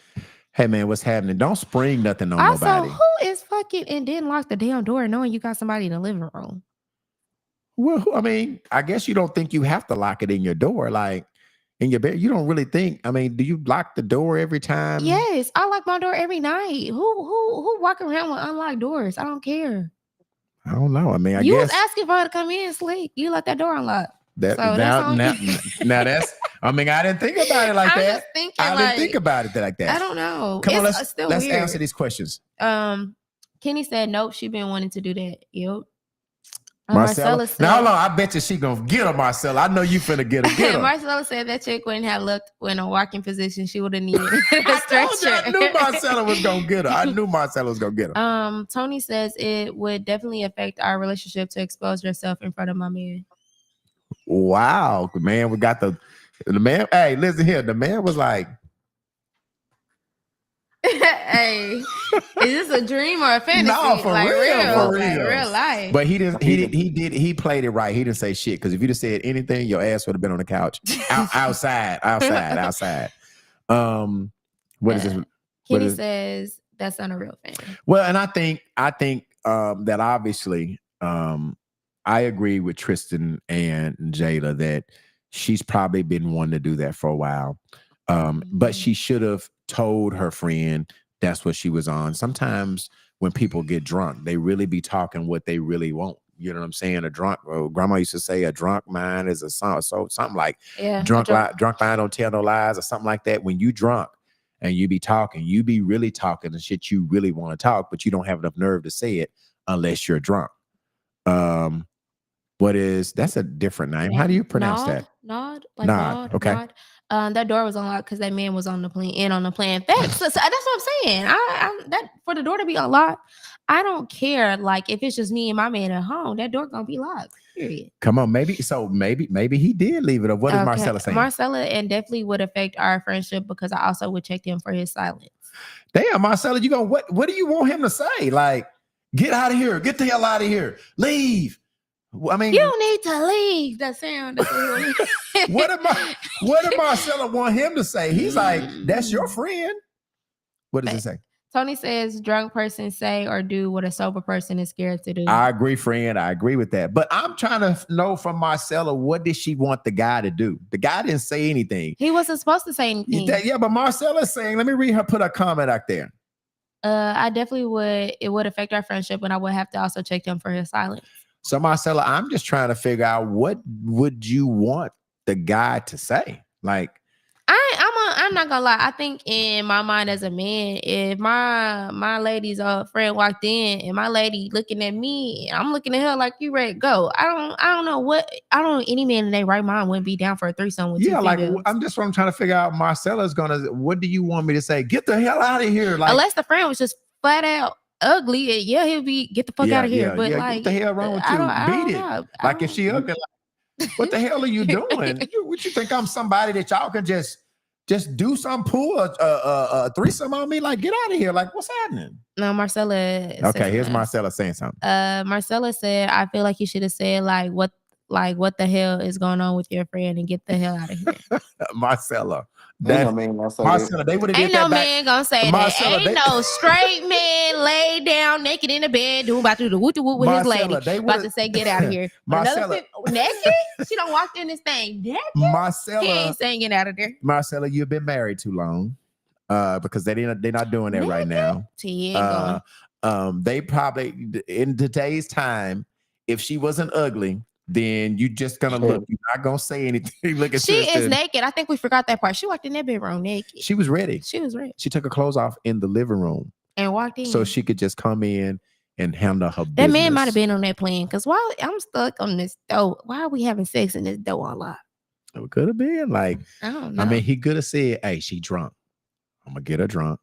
hey man, what's happening? Don't spring nothing on Also, nobody. who is fucking and didn't lock the damn door knowing you got somebody in the living room? Well, I mean, I guess you don't think you have to lock it in your door, like in your bed. You don't really think. I mean, do you lock the door every time? Yes, I lock my door every night. Who walk around with unlocked doors? I don't care. I don't know. I mean, I You guess was asking for her to come in, Slick. You left that door unlocked. that so that's now, on now, you. now that's. I mean, I didn't think about it like I'm that. just thinking, I like, didn't think about it like that. I don't know. Come on, It's still let's weird. answer these questions. Kenny said nope. She been wanting to do that. Yep. Marcella. said, Now hold on, I bet you she gonna get her, Marcella. I know you finna get her. Get her. Marcella said that chick wouldn't have looked in a walking position. She would have needed a I told you, stretcher. I knew Marcella was gonna get her. I knew Marcella was gonna get her. Tony says it would definitely affect our relationship to expose yourself in front of my man. Wow, man, we got the man. Hey, listen here. The man was like, Hey, is this a dream or a fantasy? No, for like real, for like real. real life. but he didn't. He played it right. He didn't say shit because if you'd have said anything, your ass would have been on the couch outside. What is this? What Kenny is- says that's not a real fan. Well, and I think that obviously I agree with Tristan and Jada that she's probably been wanting to do that for a while. But she should have told her friend that's what she was on. Sometimes when people get drunk, they really be talking what they really want. You know what I'm saying? Grandma used to say, a drunk mind is a song. So something like drunk mind don't tell no lies or something like that. When you drunk and you be talking, you be really talking the shit you really want to talk, but you don't have enough nerve to say it unless you're drunk. That's a different name. How do you pronounce that? Nod. Okay. Nod. That door was unlocked because that man was on the plane. That's what I'm saying. That for the door to be unlocked, I don't care. Like if it's just me and my man at home, that door gonna be locked. Period. Come on, maybe he did leave it up. What is Marcella saying? Marcella, and definitely would affect our friendship because I also would check him for his silence. Damn, Marcella, you gonna what do you want him to say? Like, get out of here, get the hell out of here, leave. I mean, you don't need to leave. That sound. what did Marcella want him to say? He's like, that's your friend. What does it say? Tony says drunk person say or do what a sober person is scared to do. I agree, friend. I agree with that. But I'm trying to know from Marcella, what did she want the guy to do? The guy didn't say anything. He wasn't supposed to say anything. Yeah, but Marcella's saying, let me read her, put a comment out there. I definitely would. It would affect our friendship, and I would have to also check him for his silence. So Marcella, I'm just trying to figure out what would you want the guy to say? Like, I I'm not gonna lie. I think in my mind as a man, if my lady's friend walked in and my lady looking at me, I'm looking at her like you ready to go. I don't know any man in their right mind wouldn't be down for a threesome with two females. I'm trying to figure out. Marcella's gonna. What do you want me to say? Get the hell out of here! Like, unless the friend was just flat out ugly, yeah, he'll be get the fuck out of here. But like, what the hell wrong with you? Beat it. Like if she ugly, like, what the hell are you doing? What you think I'm somebody that y'all can just do some pull a threesome on me? Like, get out of here! Like, what's happening? No, Marcella. Okay, here's Marcella saying something. Marcella said, "I feel like you should have said what the hell is going on with your friend and get the hell out of here." Marcella. Marcella, they would have. Ain't no man gonna say Marcella, that. Ain't no straight man lay down naked in the bed about to do the woo woo with Marcella, his lady. About to say, get out of here. Marcella, naked? She don't walk in this thing naked. Marcella, he ain't saying get out of there. Marcella, you've been married too long. Because they're not doing that right now. They probably in today's time, if she wasn't ugly, then you just gonna look. You're not gonna say anything. Look at she is naked. I think we forgot that part. She walked in that bedroom naked. She was ready. She was ready. She took her clothes off in the living room and walked in, so she could just come in and handle her business. That man might have been on that plane. Because why I'm stuck on this door? Why are we having sex in this door unlocked? It could have been like I don't know. I mean, he could have said, "Hey, she drunk. I'm gonna get her drunk.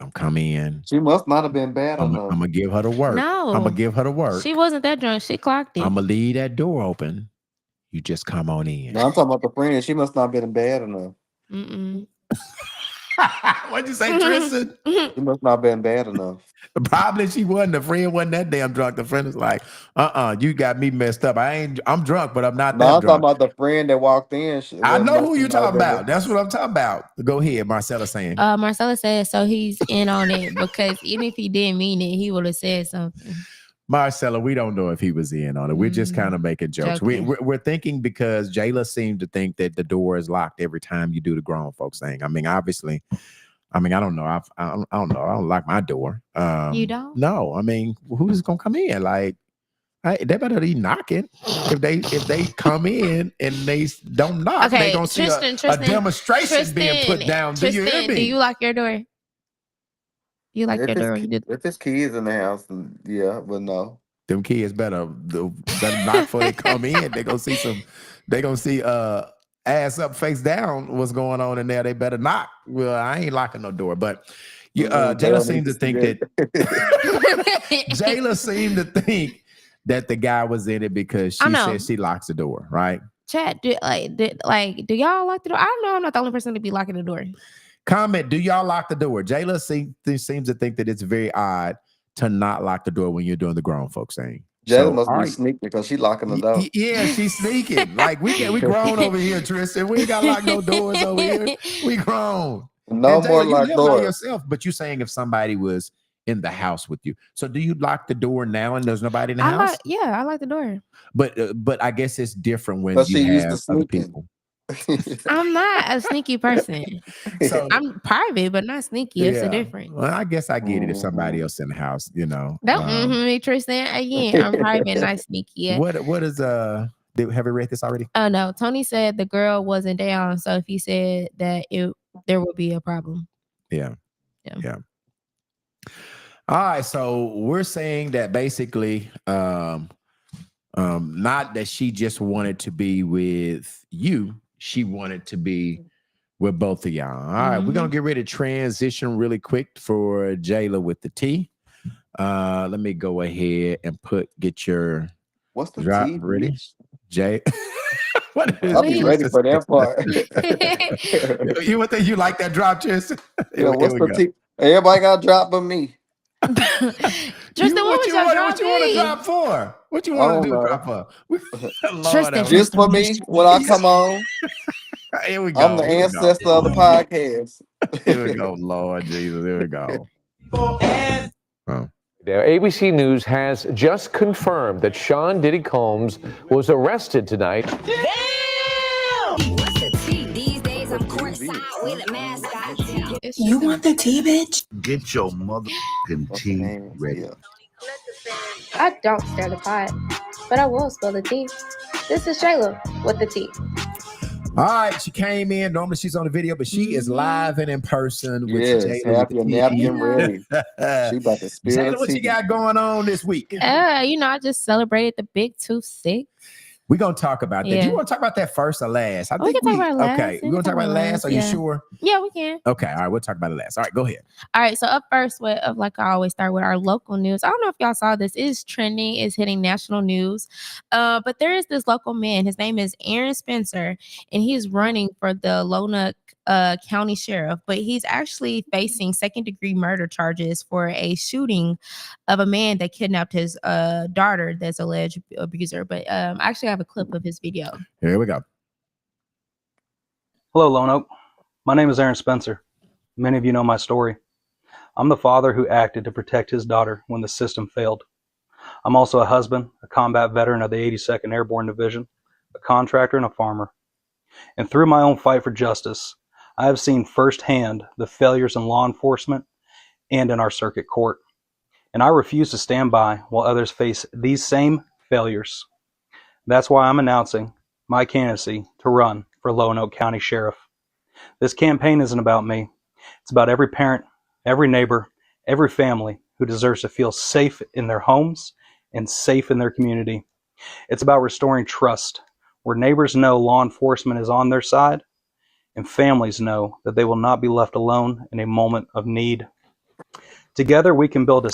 I'm coming in. She must not have been bad enough. I'm gonna give her the work. No, I'm gonna give her the work. She wasn't that drunk. She clocked it. I'm gonna leave that door open. You just come on in." No, I'm talking about the friend. She must not have been bad enough. What'd you say, Tristan? She must not have been bad enough. Probably she wasn't. The friend wasn't that damn drunk. The friend was like, you got me messed up. I'm drunk, but I'm not that I'm drunk. talking about the friend that walked in. I know who you're talking about. That's what I'm talking about. Go ahead, Marcella saying. Marcella said, so he's in on it because even if he didn't mean it, he would have said something. Marcella, we don't know if he was in on it. We're just kind of making jokes. We're thinking because Jayla seemed to think that the door is locked every time you do the grown folks thing. I mean, obviously, I don't know. I don't know. I don't lock my door. You don't? No. I mean, who's gonna come in? Like, they better be knocking. If they come in and they don't knock, they gonna see a demonstration being put down. Do you hear me? Do you lock your door? You like your door? If there's kids in the house, then yeah, but no. Them kids better knock before they come in. They gonna see ass up, face down. What's going on in there? They better knock. Well, I ain't locking no door, but Jayla seemed to think that Jayla seemed to think that the guy was in it because she said she locks the door, right? Chat, do y'all lock the door? I don't know. I'm not the only person to be locking the door. Comment, do y'all lock the door? Jayla seems to think that it's very odd to not lock the door when you're doing the grown folks thing. Jayla must be sneaking because she locking the door. Yeah, she's sneaking. Like we grown over here, Tristan. We ain't got lock no doors over here. We grown. No Jayla, more locked doors. Yourself, but you're saying if somebody was in the house with you. So do you lock the door now and there's nobody in the house? I lock the door. But I guess it's different when but you have other people. I'm not a sneaky person. So I'm private, but not sneaky. It's a difference. Well, I guess I get it if somebody else in the house, you know. Don't Tristan. Again, I'm private, not sneaky. Yeah. What is have you read this already? Oh no. Tony said the girl wasn't down, so if he said that there would be a problem. Yeah. All right, so we're saying that basically not that she just wanted to be with you. She wanted to be with both of y'all. All right, we're going to get ready to transition really quick for Jayla with the tea. Let me go ahead and get your what's the drop tea ready. Jay. What is I'll be ready for that part. You would think you like that drop, Tristan? What's the tea? Everybody got a drop but me. Tristan, what you want to drop for? What you want to do drop for? Tristan, just for me when I come on. Here we go. I'm the ancestor of the podcast. Here we go, Lord Jesus. Here we go. ABC News has just confirmed that Sean Diddy Combs was arrested tonight. You want the tea, bitch? Get your motherfucking tea ready. I don't stir the pot, but I will spill the tea. This is Shayla with the tea. All right, she came in. Normally she's on the video, but she is live and in person with Yes, Jayla have with your the napkin tea. ready. She about to spill Jayla, the what you tea. got going on this week? I just celebrated the big 2-6. We're gonna talk about that. Do Yeah. you want to talk about that first or last? I We think can talk about it last. okay. We We're gonna can talk about it last. Are you yeah. sure? Yeah, we can. Okay, all right, we'll talk about it last. All right, go ahead. All right, so up first, like I always start with our local news. I don't know if y'all saw this. It is trending. It's hitting national news. But there is this local man. His name is Aaron Spencer, and he is running for the Lonoke County Sheriff. But he's actually facing second-degree murder charges for a shooting of a man that kidnapped his daughter that's alleged abuser. But I actually have a clip of his video. Here we go. Hello, Lone Oak. My name is Aaron Spencer. Many of you know my story. I'm the father who acted to protect his daughter when the system failed. I'm also a husband, a combat veteran of the 82nd Airborne Division, a contractor, and a farmer. And through my own fight for justice, I have seen firsthand the failures in law enforcement and in our circuit court. And I refuse to stand by while others face these same failures. That's why I'm announcing my candidacy to run for Lonoke County Sheriff. This campaign isn't about me. It's about every parent, every neighbor, every family who deserves to feel safe in their homes and safe in their community. It's about restoring trust, where neighbors know law enforcement is on their side, and families know that they will not be left alone in a moment of need. Together, we can build a...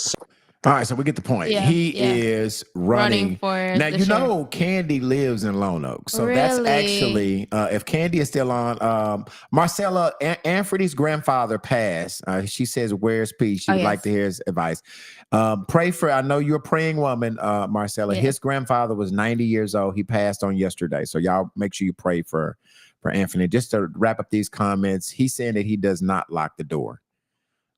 All right, so we get the point. Yeah, He yeah. is running for now. the You sheriff. know, Candy lives in Lone Oak, so that's Really? actually if Candy is still on. Marcella Anfrey's grandfather passed. She says, "Where's peace?" She would like to hear his advice. Pray for. I know you're a praying woman, Marcella. Yeah. His grandfather was 90 years old. He passed on yesterday, so y'all make sure you pray for Anthony. Just to wrap up these comments, he's saying that he does not lock the door.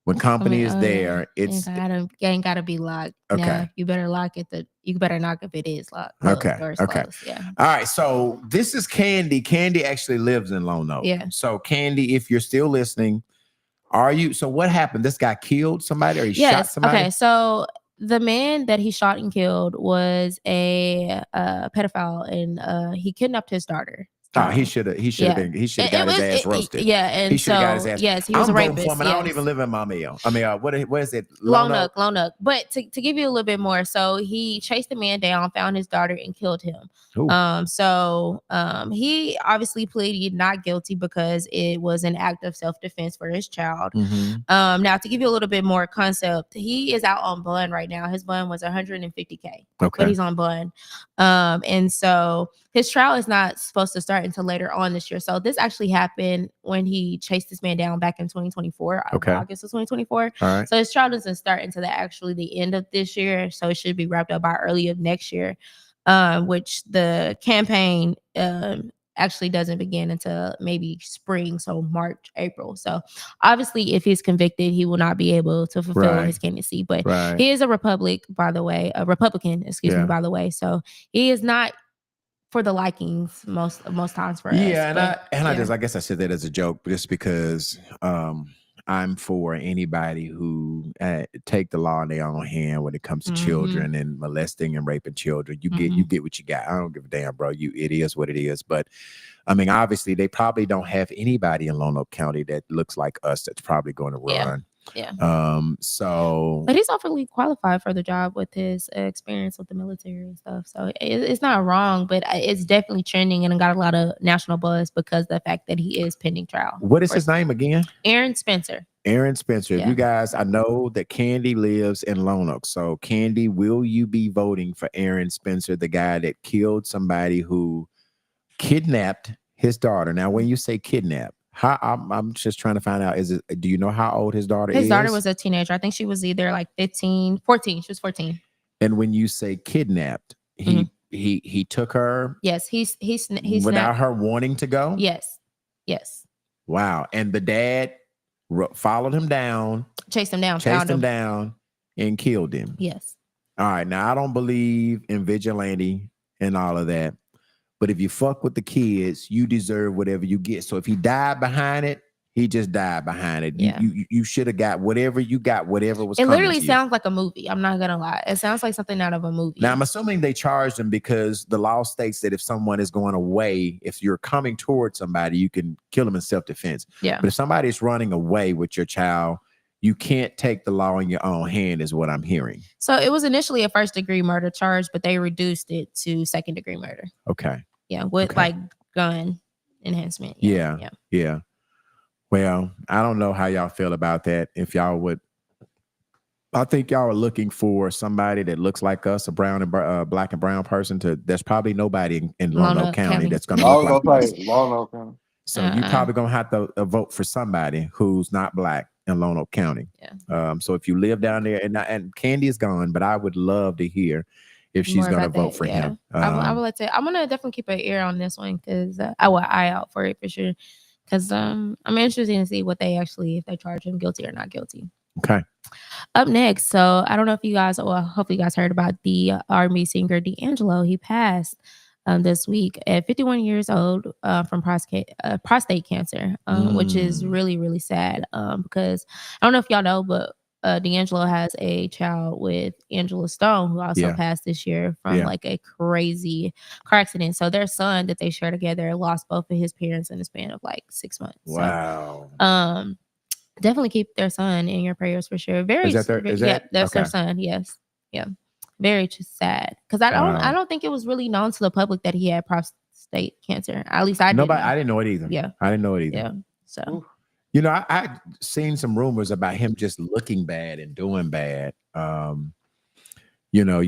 When company is there, it's ain't gotta be locked. Okay. Now, you better lock it. You better knock if it is locked. Okay, Doors okay. closed, yeah. All right, so this is Candy. Candy actually lives in Lone Oak. Yeah. So Candy, if you're still listening, are you? So what happened? This guy killed somebody, or he shot somebody? Okay, so the man that he shot and killed was a pedophile, and he kidnapped his daughter. Oh, he should have got his ass roasted. And he should have got his so ass. yes, he was I'm a voting rapist. for him, and I don't yes. even live in Maumelle. I mean, what is it? Lone Oak. But to give you a little bit more, so he chased the man down, found his daughter, and killed him. Ooh. He obviously pleaded not guilty because it was an act of self-defense for his child. Mhm. Now to give you a little bit more concept, he is out on bond right now. His bond was $150K, Okay. but he's on bond. And so his trial is not supposed to start until later on this year. So this actually happened when he chased this man down back in 2024, Okay. August of 2024. All right. So his trial doesn't start until the end of this year. So it should be wrapped up by early of next year, which the campaign actually doesn't begin until maybe spring, so March, April. So obviously, if he's convicted, he will not be able to fulfill Right. his candidacy. But Right. he is a Republican, by the way. So he is not for the likings most times for us. Yeah, and but, I guess I said that as a joke, just because I'm for anybody who take the law in their own hand when it comes to children and molesting and raping children. You get what you got. I don't give a damn, bro. It is what it is. But I mean, obviously, they probably don't have anybody in Lonoke County that looks like us that's probably going to run. Yeah. So, But he's awfully qualified for the job with his experience with the military and stuff. So it's not wrong, but it's definitely trending and got a lot of national buzz because of the fact that he is pending trial. what is his name again? Aaron Spencer. Aaron Spencer. Yeah. You guys, I know that Candy lives in Lone Oak. So, Candy, will you be voting for Aaron Spencer, the guy that killed somebody who kidnapped his daughter? Now, when you say kidnap, I'm just trying to find out, do you know how old his daughter is? His daughter was a teenager. I think she was either like 14. She was 14. And when you say kidnapped, he took her Yes, he's without her wanting to go? Yes. Wow. And the dad followed him down, Chased him down. chased found him down, and killed him. Yes. All right. Now, I don't believe in vigilante and all of that. But if you fuck with the kids, you deserve whatever you get. So if he died behind it, He just died behind it. Yeah. You should have got whatever you got, whatever was It coming literally to you. sounds like a movie. I'm not gonna lie. It sounds like something out of a movie. Now, I'm assuming they charged him because the law states that if someone is going away, if you're coming towards somebody, you can kill them in self-defense. Yeah. But if somebody's running away with your child, you can't take the law in your own hand, is what I'm hearing. So it was initially a first-degree murder charge, but they reduced it to second-degree murder. Okay. Yeah, with Okay. like gun enhancement. Yeah. Well, I don't know how y'all feel about that. If y'all would, I think y'all are looking for somebody that looks like us, a brown and black and brown person. There's probably nobody in Lonoke County that's going to look like us. Lonoke County. So you probably gonna have to vote for somebody who's not black in Lonoke County. Yeah. So if you live down there, and Candy is gone, but I would love to hear if she's More gonna about vote that, for yeah. him. I would like to. I'm gonna definitely keep an ear on this one because I will eye out for it for sure. Because I'm interested to see what they actually, if they charge him guilty or not guilty. Okay. Up next, so I don't know if you guys, well, hopefully you guys heard about the R&B singer D'Angelo. He passed this week at 51 years old from prostate cancer, which is really, really sad because I don't know if y'all know, but D'Angelo has a child with Angela Stone, who also passed this year from like a crazy car accident. So their son that they share together lost both of his parents in the span of like 6 months. Wow. So, definitely keep their son in your prayers for sure. That's their son. Yes. Yeah. Very sad. Because I don't think it was really known to the public that he had prostate cancer. At least I didn't know it either. Yeah. I didn't know it either. Yeah. So you know, I seen some rumors about him just looking bad and doing bad. You know,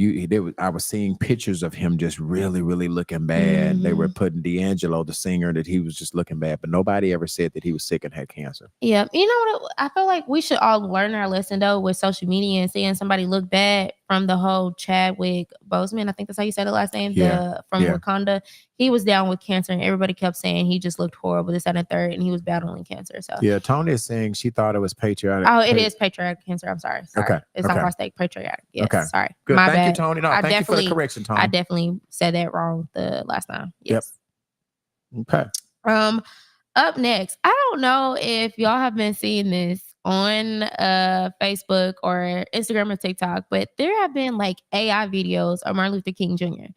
I was seeing pictures of him just really, really looking bad. They were putting D'Angelo, the singer, that he was just looking bad, but nobody ever said that he was sick and had cancer. Yeah, you know what? I feel like we should all learn our lesson though with social media and seeing somebody look bad from the whole Chadwick Boseman. I think that's how you said the last name. From Wakanda. He was down with cancer, and everybody kept saying he just looked horrible, this, that, and the third, and he was battling cancer. So yeah, Tony is saying she thought it was patriotic. Oh, it is patriotic cancer. I'm sorry. Okay, it's not prostate, patriotic. Yes, okay. Sorry. Good. My Thank bad. you, Tony. No, thank you for the correction, Tony. I definitely said that wrong the last time. Yes. Yep. Okay. Up next, I don't know if y'all have been seeing this on Facebook or Instagram or TikTok, but there have been like AI videos of Martin Luther King Jr.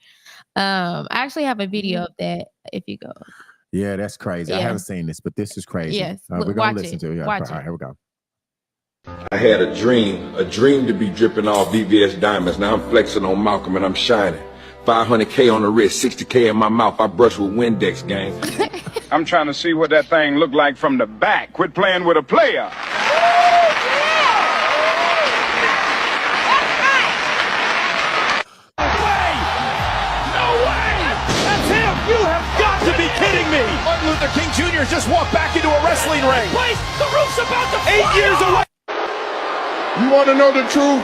I actually have a video of that. If you go, yeah, that's crazy. I haven't seen this, but this is crazy. Yes, we're gonna listen to it. Watch it. Here we go. I had a dream to be dripping off VVS diamonds. Now I'm flexing on Malcolm and I'm shining. 500K on the wrist, 60K in my mouth. I brush with Windex, gang. I'm trying to see what that thing look like from the back. Quit playing with a player. You have got to be kidding me! Martin Luther King Jr. just walked back into a wrestling ring. Place, the roof's about to 8 years away. You want to know the truth?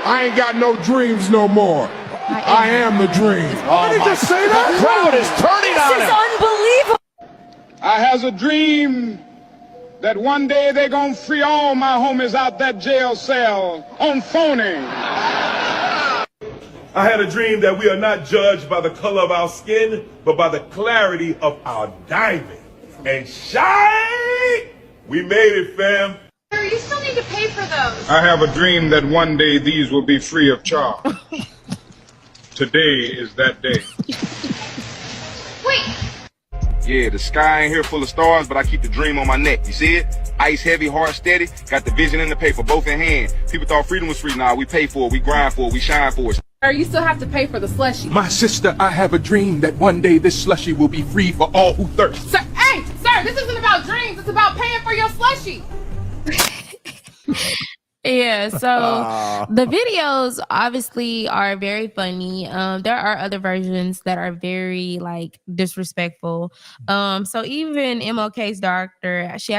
I ain't got no dreams no more. I am the dream. Why did you say that? The crowd is turning on him. This is unbelievable. I has a dream that one day they're gonna free all my homies out that jail cell on phony. I had a dream that we are not judged by the color of our skin, but by the clarity of our diamond. And shine! We made it, fam. You still need to pay for those. I have a dream that one day these will be free of charge. Today is that day. Wait. Yeah, the sky ain't here full of stars, but I keep the dream on my neck. You see it? Ice heavy, heart steady, got the vision in the paper, both in hand. People thought freedom was free. Nah, we pay for it, we grind for it, we shine for it. Or you still have to pay for the slushie. My sister, I have a dream that one day this slushie will be free for all who thirst. Sir, hey, sir, this isn't about dreams. It's about paying for your slushie. Yeah, so the videos obviously are very funny. There are other versions that are very like disrespectful. So even MLK's daughter, she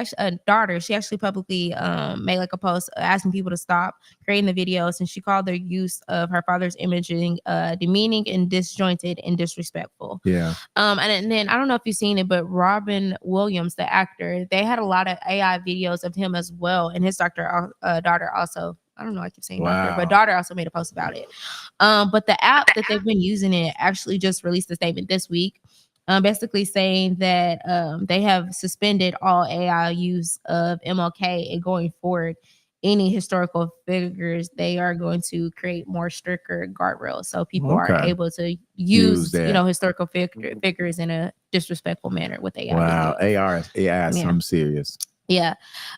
actually publicly made like a post asking people to stop creating the videos, and she called their use of her father's imaging demeaning and disjointed and disrespectful. Yeah. And then I don't know if you've seen it, but Robin Williams, the actor, they had a lot of AI videos of him as well, and his daughter also. I don't know, I keep saying daughter, but daughter also made a post about it. But the app that they've been using, it actually just released a statement this week basically saying that they have suspended all AI use of MLK, and going forward, any historical figures, they are going to create more stricter guardrails, so people are Okay. able to Use use that. historical figures in a disrespectful manner with AI. Wow, videos. AI is Yeah. something serious. Yeah.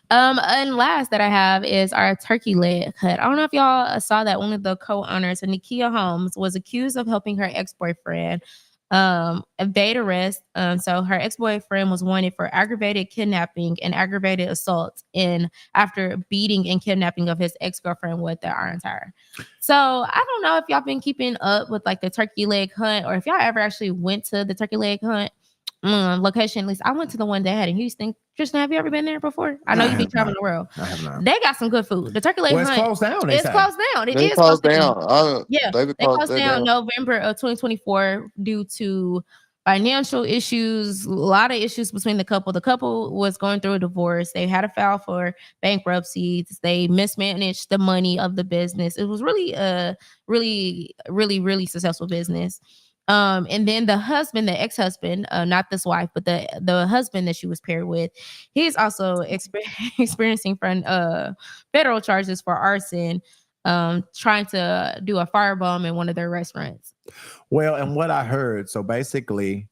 And last that I have is our turkey leg hut. I don't know if y'all saw that one of the co-owners, Nakia Holmes, was accused of helping her ex-boyfriend evade arrest. So her ex-boyfriend was wanted for aggravated kidnapping and aggravated assault after beating and kidnapping of his ex-girlfriend with the iron tire. So I don't know if y'all been keeping up with like the turkey leg hunt, or if y'all ever actually went to the turkey leg hunt location. At least I went to the one they had in Houston. Tristan, have you ever been there before? I know you've been traveling the world. I have not. They got some good food. The turkey leg Well, it's hunt. closed down, they It's say. closed down. It They is closed closed down. down. Yeah, They they closed closed that down down. November of 2024 due to financial issues, a lot of issues between the couple. The couple was going through a divorce. They had to file for bankruptcy. They mismanaged the money of the business. It was really a really successful business. And then the husband, the ex-husband, not this wife, but the husband that she was paired with, he's also experiencing federal charges for arson, trying to do a firebomb in one of their restaurants. Well, and what I heard, so basically,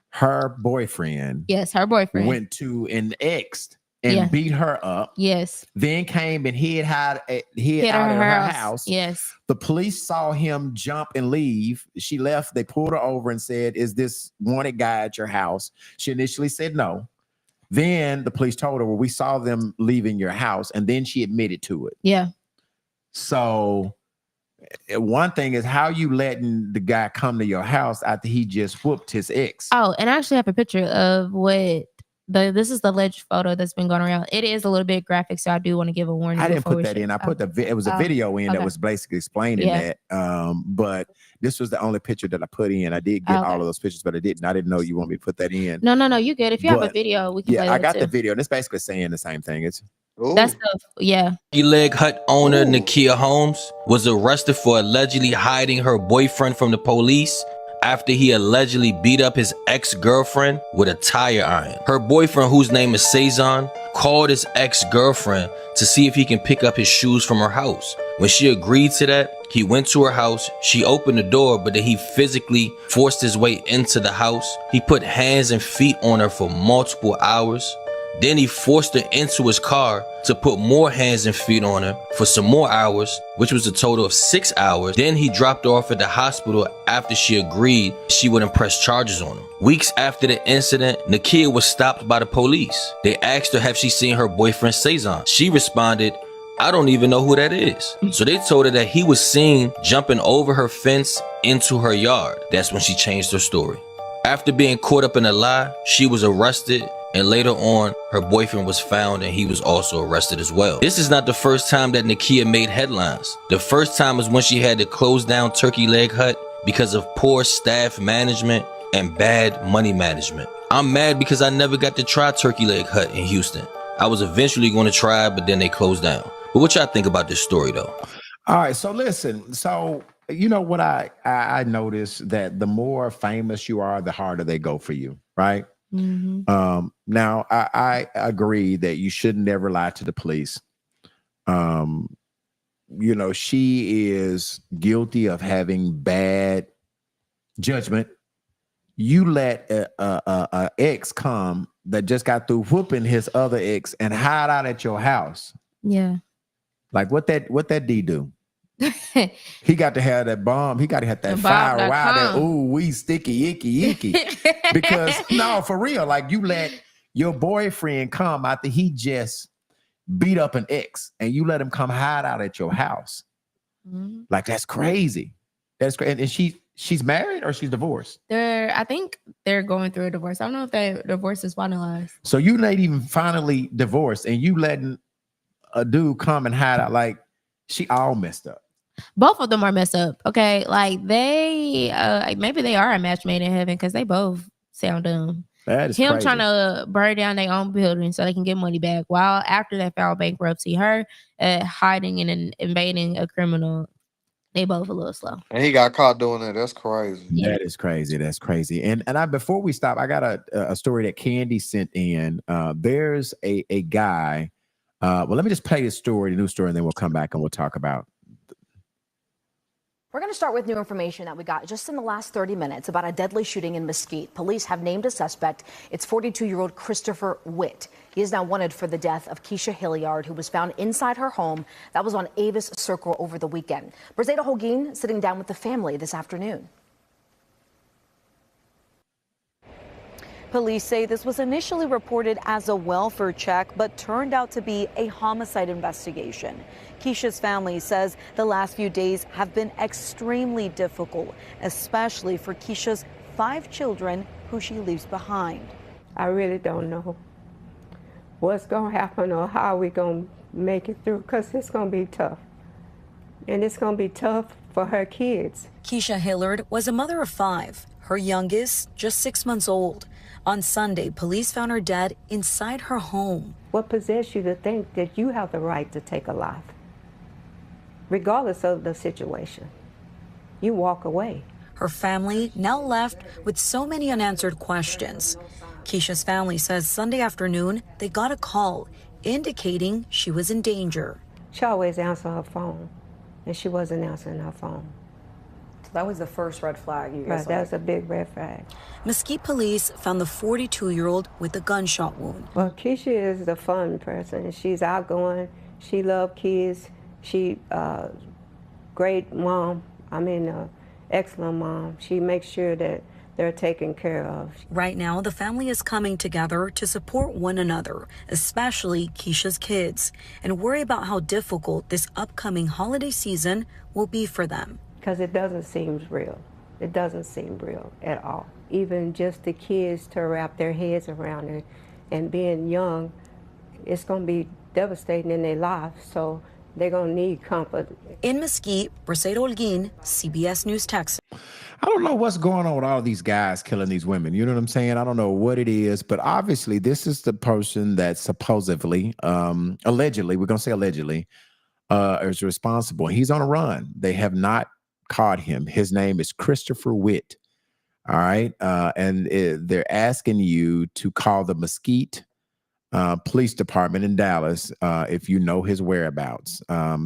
her boyfriend, Yes, her boyfriend went to an ex and beat her up. Yes. Then came and hid out of Hit her house. Yes. The police saw him jump and leave. She left. They pulled her over and said, "Is this wanted guy at your house?" She initially said no. Then the police told her, "Well, we saw them leaving your house," and then she admitted to it. Yeah. So one thing is how you letting the guy come to your house after he just whooped his ex. Oh, and I actually have a picture of this is the alleged photo that's been going around. It is a little bit graphic, so I do want to give a warning. I didn't before put we that share. in. I put it was a video in that was basically explaining that. But this was the only picture that I put in. I did get all of those pictures, but I didn't know you want me to put that in. No, you good. If you have a But, video, we can play I that got too. the video, and it's basically saying the same thing. It's That's the Turkey leg hut owner Nakia Holmes was arrested for allegedly hiding her boyfriend from the police after he allegedly beat up his ex-girlfriend with a tire iron. Her boyfriend, whose name is Cezanne, called his ex-girlfriend to see if he can pick up his shoes from her house. When she agreed to that, he went to her house. She opened the door, but then he physically forced his way into the house. He put hands and feet on her for multiple hours. Then he forced her into his car to put more hands and feet on her for some more hours, which was a total of 6 hours. Then he dropped her off at the hospital after she agreed she wouldn't press charges on him. Weeks after the incident, Nakia was stopped by the police. They asked her have she seen her boyfriend Cezanne. She responded, "I don't even know who that is." So they told her that he was seen jumping over her fence into her yard. That's when she changed her story. After being caught up in a lie, she was arrested, and later on, her boyfriend was found and he was also arrested as well. This is not the first time that Nakia made headlines. The first time was when she had to close down Turkey Leg Hut because of poor staff management and bad money management. I'm mad because I never got to try Turkey Leg Hut in Houston. I was eventually going to try, but then they closed down. But what y'all think about this story though? all right. So listen. So you know what I noticed that the more famous you are, the harder they go for you, right? Mm-hmm. Now I agree that you should never lie to the police. You know, she is guilty of having bad judgment. You let a ex come that just got through whooping his other ex and hide out at your house. Yeah. Like what that D do? He got to have that bomb. He got to have that fire. Wow, that we sticky, icky. Because no, for real, like you let your boyfriend come after he just beat up an ex, and you let him come hide out at your house. Mm-hmm. Like that's crazy. That's crazy. And she's married or she's divorced. I think they're going through a divorce. I don't know if that divorce is finalized. So you not even finally divorced, and you letting a dude come and hide out. Like she all messed up. Both of them are messed up. Okay, like they maybe they are a match made in heaven because they both sound dumb. That is him crazy. trying to burn down their own building so they can get money back. While after they filed bankruptcy, her hiding and invading a criminal They both a little slow. And he got caught doing that. That's crazy. That is crazy. That's crazy. And I before we stop, I got a story that Candy sent in. There's a guy. Well, let me just play this story, the news story, and then we'll come back and we'll talk about. We're going to start with new information that we got just in the last 30 minutes about a deadly shooting in Mesquite. Police have named a suspect. It's 42-year-old Christopher Witt. He is now wanted for the death of Keisha Hilliard, who was found inside her home that was on Avis Circle over the weekend. Brazeda Holguin sitting down with the family this afternoon. Police say this was initially reported as a welfare check, but turned out to be a homicide investigation. Keisha's family says the last few days have been extremely difficult, especially for Keisha's 5 children who she leaves behind. I really don't know what's going to happen or how we're going to make it through, because it's going to be tough. And it's going to be tough for her kids. Keisha Hilliard was a mother of 5, her youngest just 6 months old. On Sunday, police found her dead inside her home. What possessed you to think that you have the right to take a life? Regardless of the situation, you walk away. Her family now left with so many unanswered questions. Keisha's family says Sunday afternoon they got a call indicating she was in danger. She always answered her phone, and she wasn't answering her phone. So that was the first red flag you guys Right, that's a big red flag. Mesquite police found the 42-year-old with a gunshot wound. Well, Keisha is the fun person. She's outgoing. She loves kids. She great mom. Excellent mom. She makes sure that they're taken care of. Right now, the family is coming together to support one another, especially Keisha's kids, and worry about how difficult this upcoming holiday season will be for them. Because it doesn't seem real. It doesn't seem real at all. Even just the kids to wrap their heads around it, and being young, it's going to be devastating in their life. So they're going to need comfort. In Mesquite, Brazeda Holguin, CBS News, Texas. I don't know what's going on with all these guys killing these women. You know what I'm saying? I don't know what it is, but obviously this is the person that supposedly, allegedly, we're going to say allegedly, is responsible. He's on a run. They have not caught him. His name is Christopher Witt. All right. They're asking you to call the Mesquite police department in Dallas if you know his whereabouts.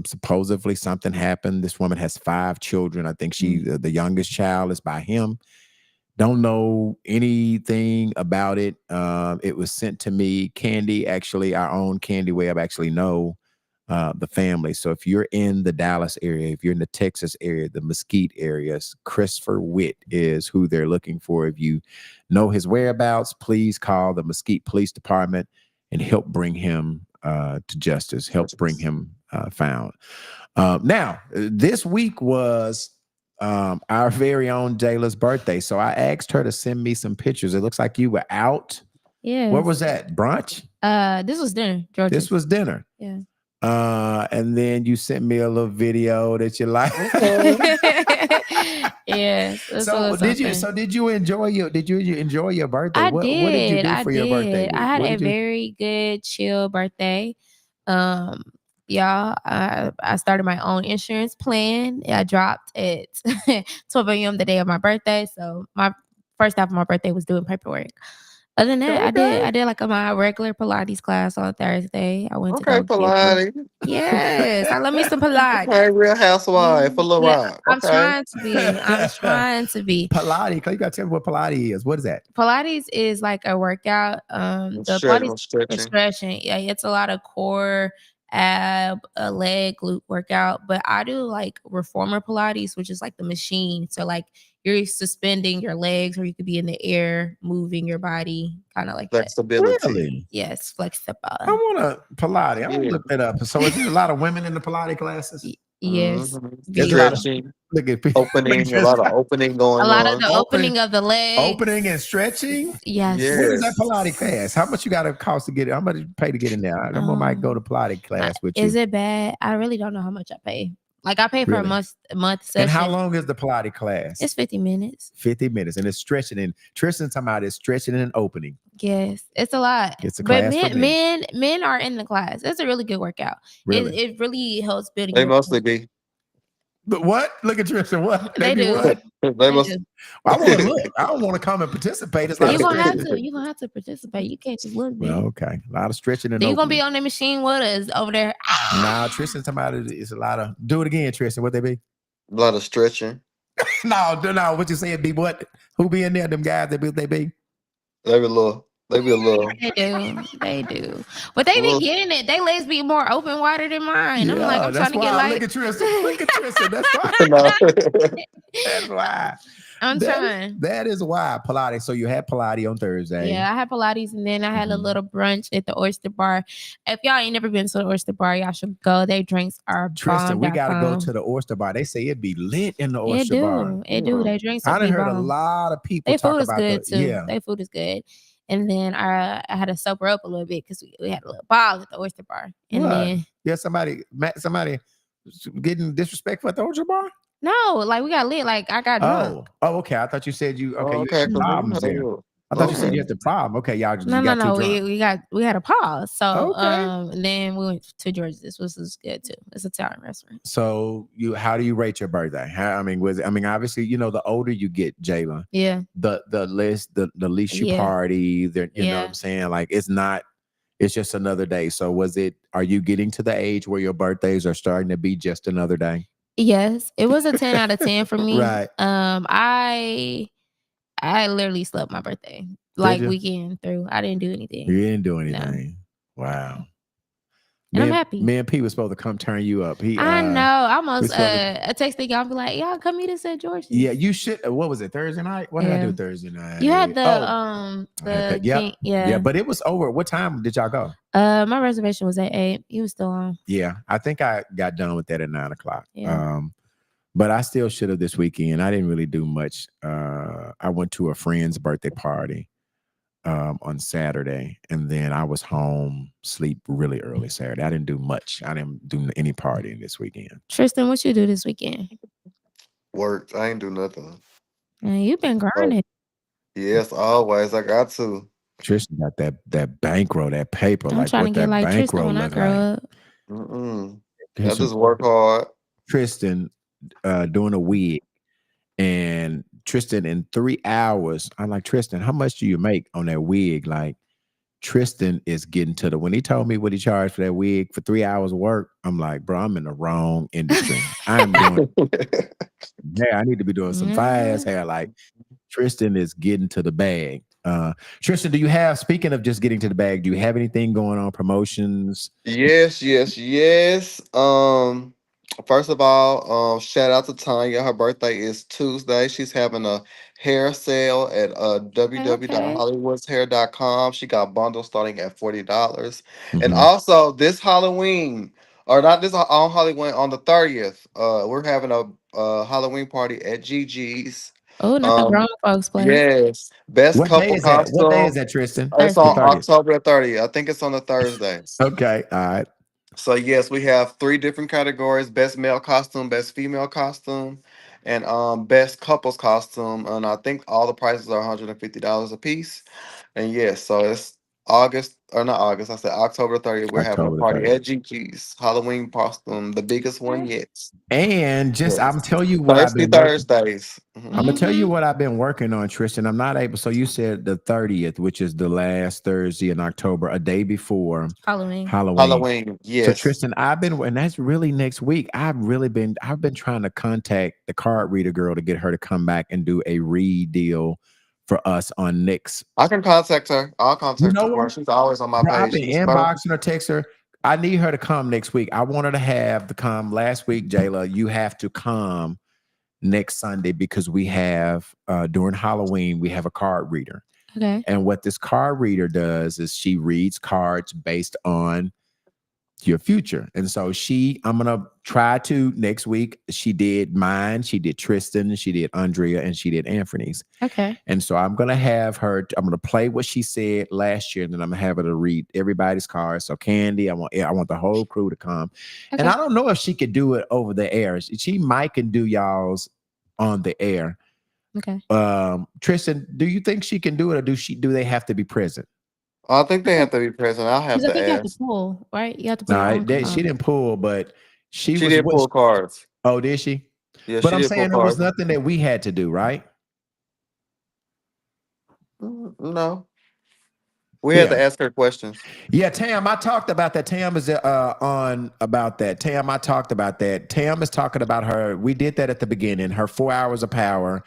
Supposedly something happened. This woman has 5 children. I think the youngest child is by him. Don't know anything about it. It was sent to me. Candy, actually, our own Candy Webb, actually know the family. So if you're in the Dallas area, if you're in the Texas area, the Mesquite areas, Christopher Witt is who they're looking for. If you know his whereabouts, please call the Mesquite Police Department and help bring him to justice, help bring him found. Now, this week was our very own Jayla's birthday. So I asked her to send me some pictures. It looks like you were out. Yeah. What was that? Brunch? This was dinner, Georgia. This was dinner. Yeah. And then you sent me a little video that you like. Yeah. Did you enjoy your birthday? What did you do for your birthday? I had a very good, chill birthday. Y'all, I started my own insurance plan. I dropped at 12 a.m. the day of my birthday. So my first half of my birthday was doing paperwork. Other than that, I did like my regular Pilates class on Thursday. I went to Pilates. Yes, I love me some Pilates. Okay, Real Housewife for Little Rock. I'm trying to be. Pilates. You gotta tell me what Pilates is. What is that? Pilates is like a workout. The Pilates is stretching. Yeah, it's a lot of core, ab, leg, glute workout. But I do like reformer Pilates, which is like the machine. So like you're suspending your legs, or you could be in the air, moving your body, kind of like flexibility. Really? Yes, flexible. I want to Pilates. I'm gonna look that up. So is there a lot of women in the Pilates classes? Yes. Stretching, opening, a lot of opening going on. A lot of the opening of the legs. Opening and stretching? Yes. What is that Pilates class? How much you got to cost to get it? How much you pay to get in there? I might go to Pilates class with you. Is it bad? I really don't know how much I pay. Like I pay for a month session. And how long is the Pilates class? It's 50 minutes. 50 minutes. And it's stretching and Tristan's talking about it's stretching and opening. Yes. It's a lot. It's a class. But men are in the class. It's a really good workout. Really? It really helps building. They mostly be. But what? Look at Tristan. What? They do. What? They must. I want to look. I don't want to come and participate. It's like You're gonna have to. You're gonna have to participate. You can't just look. Well, okay. A lot of stretching and Then you're gonna opening. be on the machine with us over there. Nah, Tristan, somebody is a lot of. Do it again, Tristan. What they be? A lot of stretching. No. What you saying? Be what? Who be in there? Them guys that be they be? They be a little. They do. But they be getting it. They legs be more open wider than mine. I'm like, I'm trying to get like. Look at Tristan. Look at Tristan. That's why. That's why. I'm trying. That is why Pilates. So you had Pilates on Thursday. Yeah, I had Pilates and then I had a little brunch at the Oyster Bar. If y'all ain't never been to the Oyster Bar, y'all should go. Their drinks are Tristan, we gotta go bomb.com. to the Oyster Bar. They say it'd be lit in the Oyster Bar. It do. Their drinks I are done heard a bomb. lot of people Their talk food is about good too. Yeah. Their food is good. And then I had to sober up a little bit because we had a little ball at the Oyster Bar. And then somebody getting disrespectful at the Oyster Bar? no, like we got lit. Like I got drunk. Oh, okay. I thought you said you you Okay, had problems there. I thought you said you had the problem. Okay, y'all just No. got too drunk. We had a pause. So Okay. and then we went to George's. This was good too. It's an Italian restaurant. So how do you rate your birthday? Obviously, the older you get, Jayla, Yeah. the least you Yeah. party, you know what Yeah. I'm saying? Like it's just another day. So are you getting to the age where your birthdays are starting to be just another day? Yes, it was a 10 out of 10 for me. Right. I literally slept my birthday you? weekend through. I didn't do anything. You didn't do anything. Wow. And I'm happy. Me and P was supposed to come turn you up. I know. I almost supposed to- a text y'all be like, y'all come meet us at George's. Yeah, you should. What was it? Thursday night? What did I Yeah. do Thursday night? You had Yeah, but it was over. What time did y'all go? My reservation was at 8. You was still on. Yeah, I think I got done with that at 9:00. Yeah. But I still should have this weekend. I didn't really do much. I went to a friend's birthday party on Saturday, and then I was home, sleep really early Saturday. I didn't do much. I didn't do any partying this weekend. Tristan, what you do this weekend? Worked. I ain't do nothing. Man, you've been grinding. Yes, always. I got to. Tristan got that bankroll, that paper. I'm like trying what to get that like Tristan bankroll when I look grow like. up. I just work hard. Tristan doing a wig, and Tristan in 3 hours. I'm like, Tristan, how much do you make on that wig? Like, Tristan is getting to when he told me what he charged for that wig for 3 hours of work, I'm like, bro, I'm in the wrong industry. I'm doing I need to be doing some fast hair. Like, Tristan is getting to the bag. Tristan, speaking of just getting to the bag, do you have anything going on, promotions? Yes. First of all, shout out to Tanya. Her birthday is Tuesday. She's having a hair sale at www.hollywoodshair.com. She got bundles starting at $40. And also this Halloween, or not this on Halloween, on the 30th, we're having a Halloween party at Gigi's. Oh, not the grown folks place. Yes. Best What couple day is that? costume. What day is that, Tristan? It's on The 30th. October 30th. I think it's on a Thursday. Okay. All right. So yes, we have 3 different categories: best male costume, best female costume, and best couples costume. And I think all the prices are $150 a piece. And yes, so it's October 30th. We're having a October party 30th. at Gigi's Halloween costume, the biggest one yet. And Yes. I'm telling you what I've Thirsty been working- Thursdays. I'm gonna tell you what I've been working on, Tristan. I'm not able. So you said the 30th, which is the last Thursday in October, a day before Halloween. Halloween, yes. So Tristan, and that's really next week. I've been trying to contact the card reader girl to get her to come back and do a read deal for us on next. I can contact her. I'll contact know her. what? She's always on my Bro, page. I've been She's inboxing her, text her. I need her to come next week. I wanted to have to come last week, Jayla. You have to come next Sunday because we have during Halloween we have a card reader. Okay. And what this card reader does is she reads cards based on your future. And so I'm gonna try to next week. She did mine, she did Tristan, she did Andrea, and she did Anthony's. Okay. And so I'm gonna have her. I'm gonna play what she said last year, and then I'm gonna have her to read everybody's cards. So Candy, I want the whole crew to come. Okay. And I don't know if she could do it over the air. She might can do y'all's on the air. Okay. Tristan, do you think she can do it, or do they have to be present? I think they have to be present. I'll have Because I to think you have to ask. pull, right? You have to pull. No, your own she card. didn't pull, but she Didn't pull cards. Oh, did she? Yeah, But she I'm did saying there was propose. nothing that we had to do, right? No, we had to ask her questions. Yeah, Tam, I talked about that. Tam is on about that. Tam, I talked about that. Tam is talking about her. We did that at the beginning. Her 4 hours of power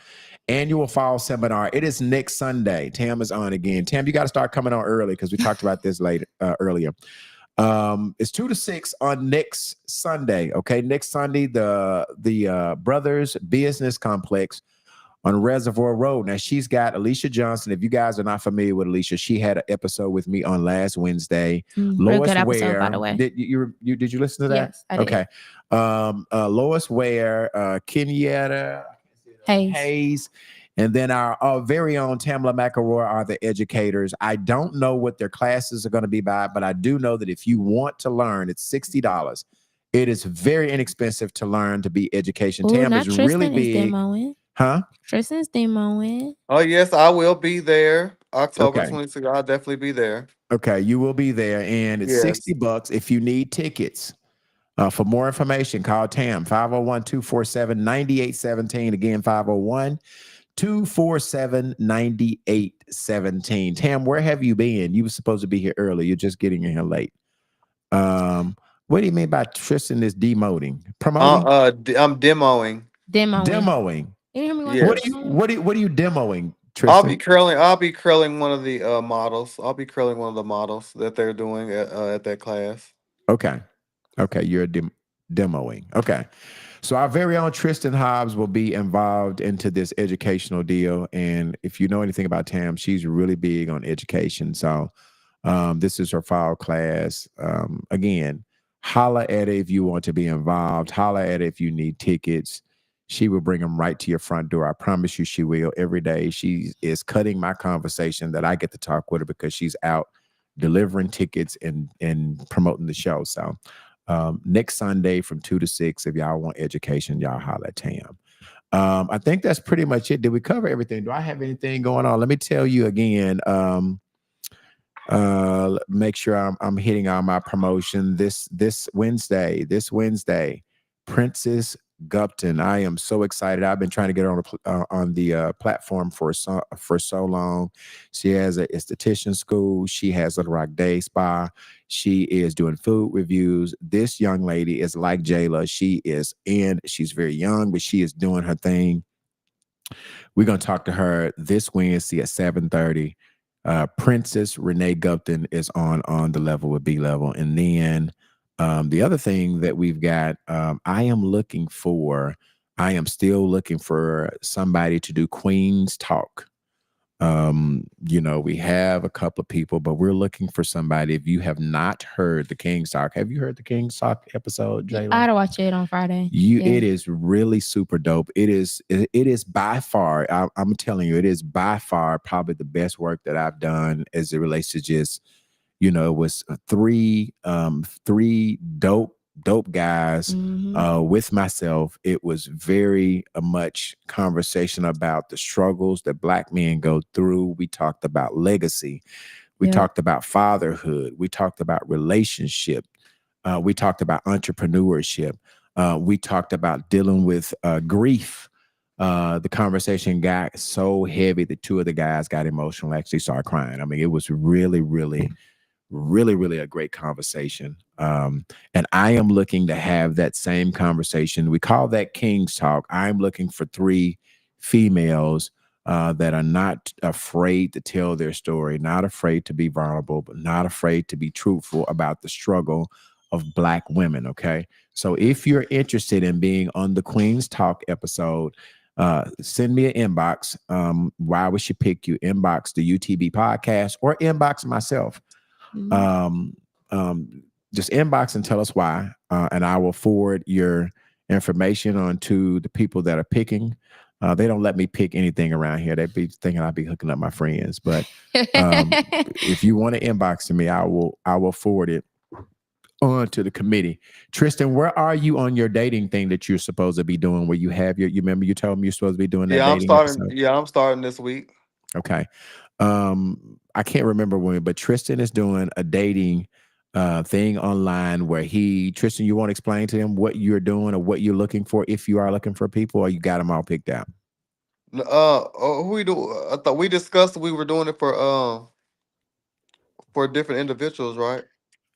annual fall seminar. It is next Sunday. Tam is on again. Tam, you got to start coming on early because we talked about this later earlier. It's 2 to 6 on next Sunday. Okay, next Sunday, the Brothers Business Complex on Reservoir Road. Now she's got Alicia Johnson. If you guys are not familiar with Alicia, she had an episode with me on last Wednesday. Real good episode, by the way. Did you listen to that? Yes, I did. Okay. Lois Ware, Kenyatta Hayes, and then our very own Tamla McElroy are the educators. I don't know what their classes are going to be by, but I do know that if you want to learn, it's $60. It is very inexpensive to learn to be education. Tam is really big. Demoing. Huh? Tristan's demoing. Oh yes, I will be there. October Okay. 26th. I'll definitely be there. Okay, you will be there, and it's Yes. $60. If you need tickets, for more information, call Tam 501-247-9817. Again, 501-247-9817. Tam, where have you been? You were supposed to be here early. You're just getting in here late. What do you mean by Tristan is demoting? Promoting? I'm demoing. Demoing. You hear me? Yes. What are you demoing, Tristan? I'll be curling one of the models. I'll be curling one of the models that they're doing at that class. Okay, you're demoing. Okay, so our very own Tristan Hobbs will be involved into this educational deal, and if you know anything about Tam, she's really big on education. So this is her fall class. Again, holla at it if you want to be involved. Holla at it if you need tickets. She will bring them right to your front door. I promise you she will. Every day she is cutting my conversation that I get to talk with her because she's out delivering tickets and promoting the show. So next Sunday from 2 to 6, if y'all want education, y'all holler at Tam. I think that's pretty much it. Did we cover everything? Do I have anything going on? Let me tell you again. Make sure I'm hitting all my promotion this Wednesday, Princess Gupton. I am so excited. I've been trying to get her on the platform for so long. She has an esthetician school. She has Little Rock Day Spa. She is doing food reviews. This young lady is like Jayla. She's very young, but she is doing her thing. We're going to talk to her this Wednesday at 7:30. Princess Renee Gupton is on the level with B Level. And then the other thing that we've got, I am still looking for somebody to do Queen's Talk. We have a couple of people, but we're looking for somebody. If you have not heard the King's Talk, have you heard the King's Talk episode, Jayla? I had to watch it on Friday. It is really super dope. It is by far, I'm telling you, it is by far probably the best work that I've done as it relates to just, it was three dope guys with myself. It was very much conversation about the struggles that Black men go through. We talked about legacy. We talked about fatherhood. We talked about relationship. We talked about entrepreneurship. We talked about dealing with grief. The conversation got so heavy that two of the guys got emotional, actually started crying. I mean, it was really a great conversation. And I am looking to have that same conversation. We call that King's Talk. I'm looking for 3 females that are not afraid to tell their story, not afraid to be vulnerable, but not afraid to be truthful about the struggle of Black women. Okay. So if you're interested in being on the Queen's Talk episode, send me an inbox. Why would she pick you? Inbox the UTB podcast or inbox myself. Just inbox and tell us why, and I will forward your information on to the people that are picking. They don't let me pick anything around here. They be thinking I'll be hooking up my friends, but if you want to inbox to me, I will forward it on to the committee. Tristan, where are you on your dating thing that you're supposed to be doing? Where you have you remember you told me you're supposed to be doing that? I'm starting this week. Okay. I can't remember when, but Tristan is doing a dating thing online where Tristan, you want to explain to him what you're doing or what you're looking for if you are looking for people, or you got them all picked out? Who we do? I thought we discussed we were doing it for different individuals, right?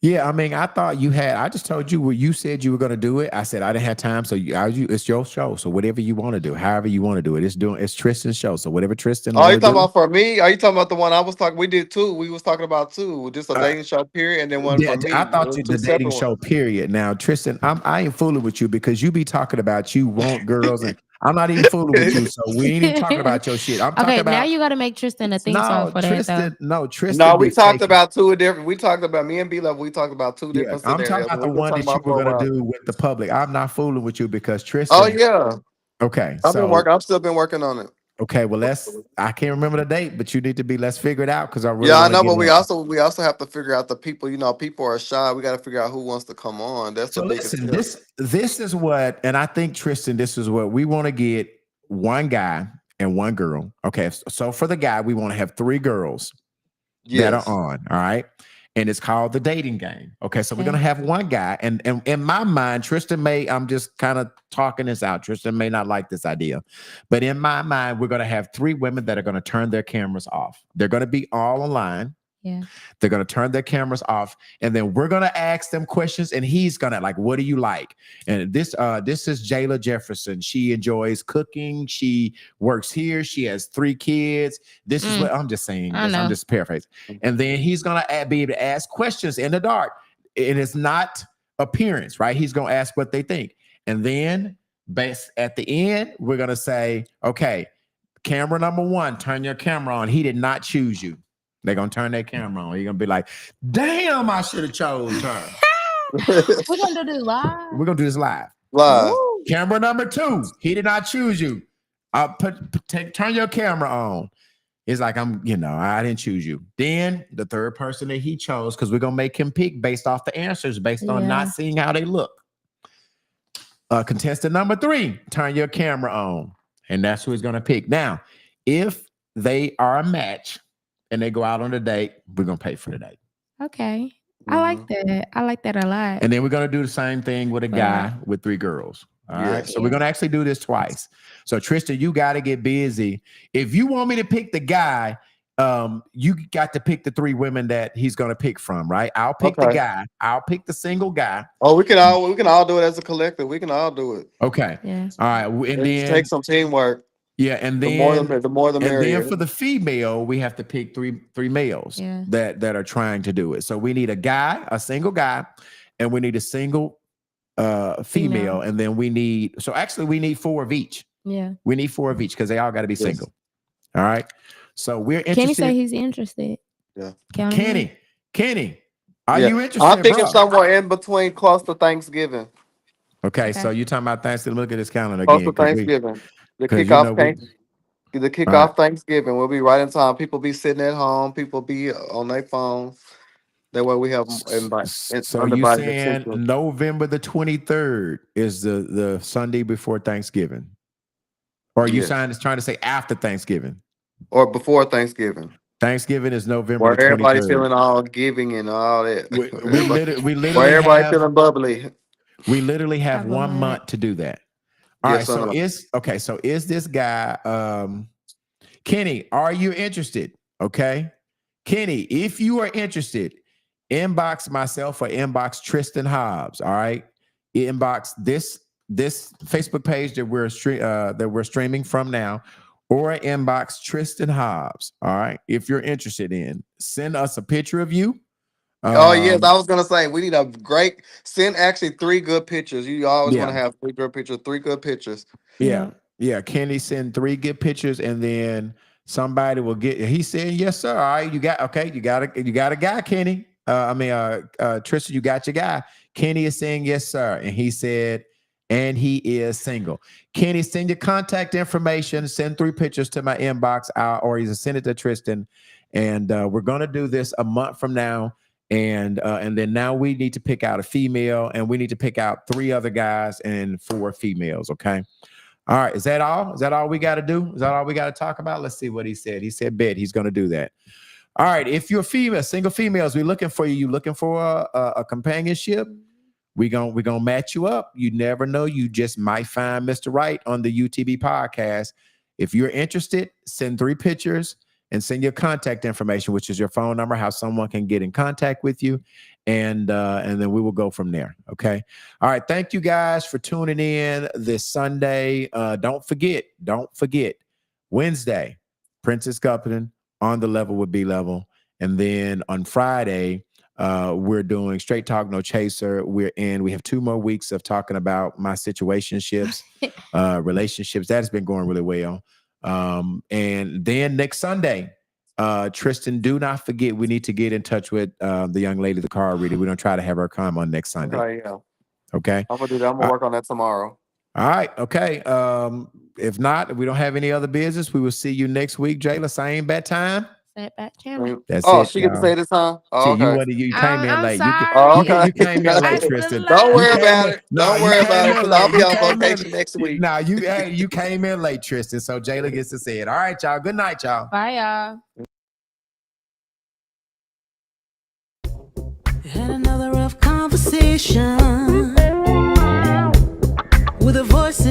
Yeah, I mean, I thought I just told you what you said you were going to do it. I said I didn't have time, so it's your show. So whatever you want to do, however you want to do it, it's Tristan's show. So whatever Tristan. Oh, you talking about for me? Are you talking about the one I was talking? We did two. We was talking about two, just a dating show period, and then one for me. I thought you the dating show period. Now, Tristan, I ain't fooling with you because you be talking about you want girls, and I'm not even fooling with you. So we ain't even talking about your shit. I'm talking about now you got to make Tristan a theme song for Tristan, that. Tristan. No, we talked about two different. We talked about me and B-Love. We talked about two different I'm scenarios. talking about the one that you were going to do with the public. I'm not fooling with you because Tristan. Oh yeah. Okay. I've still been working on it. Okay, well I can't remember the date, but you need to let's figure it out because I really I know, but we also have to figure out the people. People are shy. We got to figure out who wants to come on. That's so the biggest. Listen, this is what, and I think Tristan, this is what we want to get: one guy and one girl. Okay, so for the guy, we want to have 3 girls that are on. All right. And it's called the dating game. Okay, so we're gonna have one guy, and in my mind, Tristan I'm just kind of talking this out. Tristan may not like this idea, but in my mind, we're gonna have 3 women that are gonna turn their cameras off. They're gonna be all online. Yeah. They're going to turn their cameras off, and then we're going to ask them questions, and he's going to like, what do you like? And this is Jayla Jefferson. She enjoys cooking. She works here. She has 3 kids. This is what I'm just saying. I'm just paraphrasing. And then he's going to be able to ask questions in the dark. And it's not appearance, right? He's going to ask what they think. And then at the end, we're going to say, okay, camera number 1, turn your camera on. He did not choose you. They're going to turn their camera on. You're going to be like, damn, I should have chose her. We're going to do this live. We're going to do this live. Woo. Camera number 2. He did not choose you. Turn your camera on. It's like, I didn't choose you. Then the third person that he chose, because we're going to make him pick based off the answers, based on not seeing how they look. Contestant number 3, turn your camera on. And that's who he's going to pick. Now, if they are a match, and they go out on a date, we're going to pay for the date. Okay. I like that. I like that a lot. And then we're going to do the same thing with a guy with 3 girls. All right. So we're going to actually do this twice. So Tristan, you got to get busy. If you want me to pick the guy, you got to pick the 3 women that he's going to pick from, right? I'll pick the guy. I'll pick the single guy. Oh, we can all do it as a collective. We can all do it. Okay. Yeah. All right. And then take some teamwork. Yeah, and then the more the merrier. And then for the female, we have to pick three males that are trying to do it. So we need a single guy, and we need a single female, and then we need 4 of each. Yeah, we need 4 of each because they all got to be single. All right. So we're interested. Kenny say he's interested. Yeah, Kenny, are you interested? I'm thinking somewhere in between, close to Thanksgiving. Okay, so you're talking about Thanksgiving. Look at this calendar Close again. to Thanksgiving. The kickoff Thanksgiving will be right in time. People be sitting at home. People be on their phones. That way we have So you saying November the 23rd is the Sunday before Thanksgiving, or are you trying to say after Thanksgiving or before Thanksgiving? Thanksgiving is November. Where everybody 23rd. Feeling all giving and all that. We literally where everybody feeling bubbly. We literally have 1 month to do that. All right, so is this guy Kenny, are you interested? Okay. Kenny, if you are interested, inbox myself or inbox Tristan Hobbs. All right. Inbox this Facebook page that we're streaming from now, or inbox Tristan Hobbs. All right. If you're interested send us a picture of you. Yes, I was gonna say we need send actually 3 good pictures. You always want to have 3 good pictures. Yeah. Kenny, send 3 good pictures, and then somebody will get. He said, "Yes, sir." All right, you got a guy, Kenny. Tristan, you got your guy. Kenny is saying, "Yes, sir," and he said, and he is single. Kenny, send your contact information. Send 3 pictures to my inbox, or either send it to Tristan, and we're gonna do this a month from now. And then now we need to pick out a female, and we need to pick out 3 other guys and 4 females. Okay. All right. Is that all? Is that all we got to do? Is that all we got to talk about? Let's see what he said. He said, bet he's going to do that. All right. If you're female, single females, we're looking for you. You looking for a companionship? We're gonna match you up. You never know. You just might find Mr. Right on the UTB podcast. If you're interested, send 3 pictures and send your contact information, which is your phone number, how someone can get in contact with you, and then we will go from there. Okay. All right. Thank you guys for tuning in this Sunday. Don't forget, Wednesday, Princess Cuppington on the level with B-Level, and then on Friday, we're doing Straight Talk No Chaser. We have 2 more weeks of talking about my situationships, relationships. That has been going really well. And then next Sunday, Tristan, do not forget, we need to get in touch with the young lady, the card reader. We're going to try to have her come on next Sunday. Okay, yeah. Okay. I'm gonna do that. I'm gonna work on that tomorrow. All right. Okay. If not, if we don't have any other business, we will see you next week, Jayla. Same bad time. Set back channel. That's Oh, it, she get to y'all. say this time? Oh, See, okay. you came in I'm late. sorry. You came in late, Tristan. Don't worry You came about in- it. No, Don't you worry came about it, in 'cause late. I'll be You on came in- vacation next week. Nah, you came in late, Tristan. So Jayla gets to say it. All right, y'all. Good night, y'all. Bye, y'all. Had another rough conversation with a voice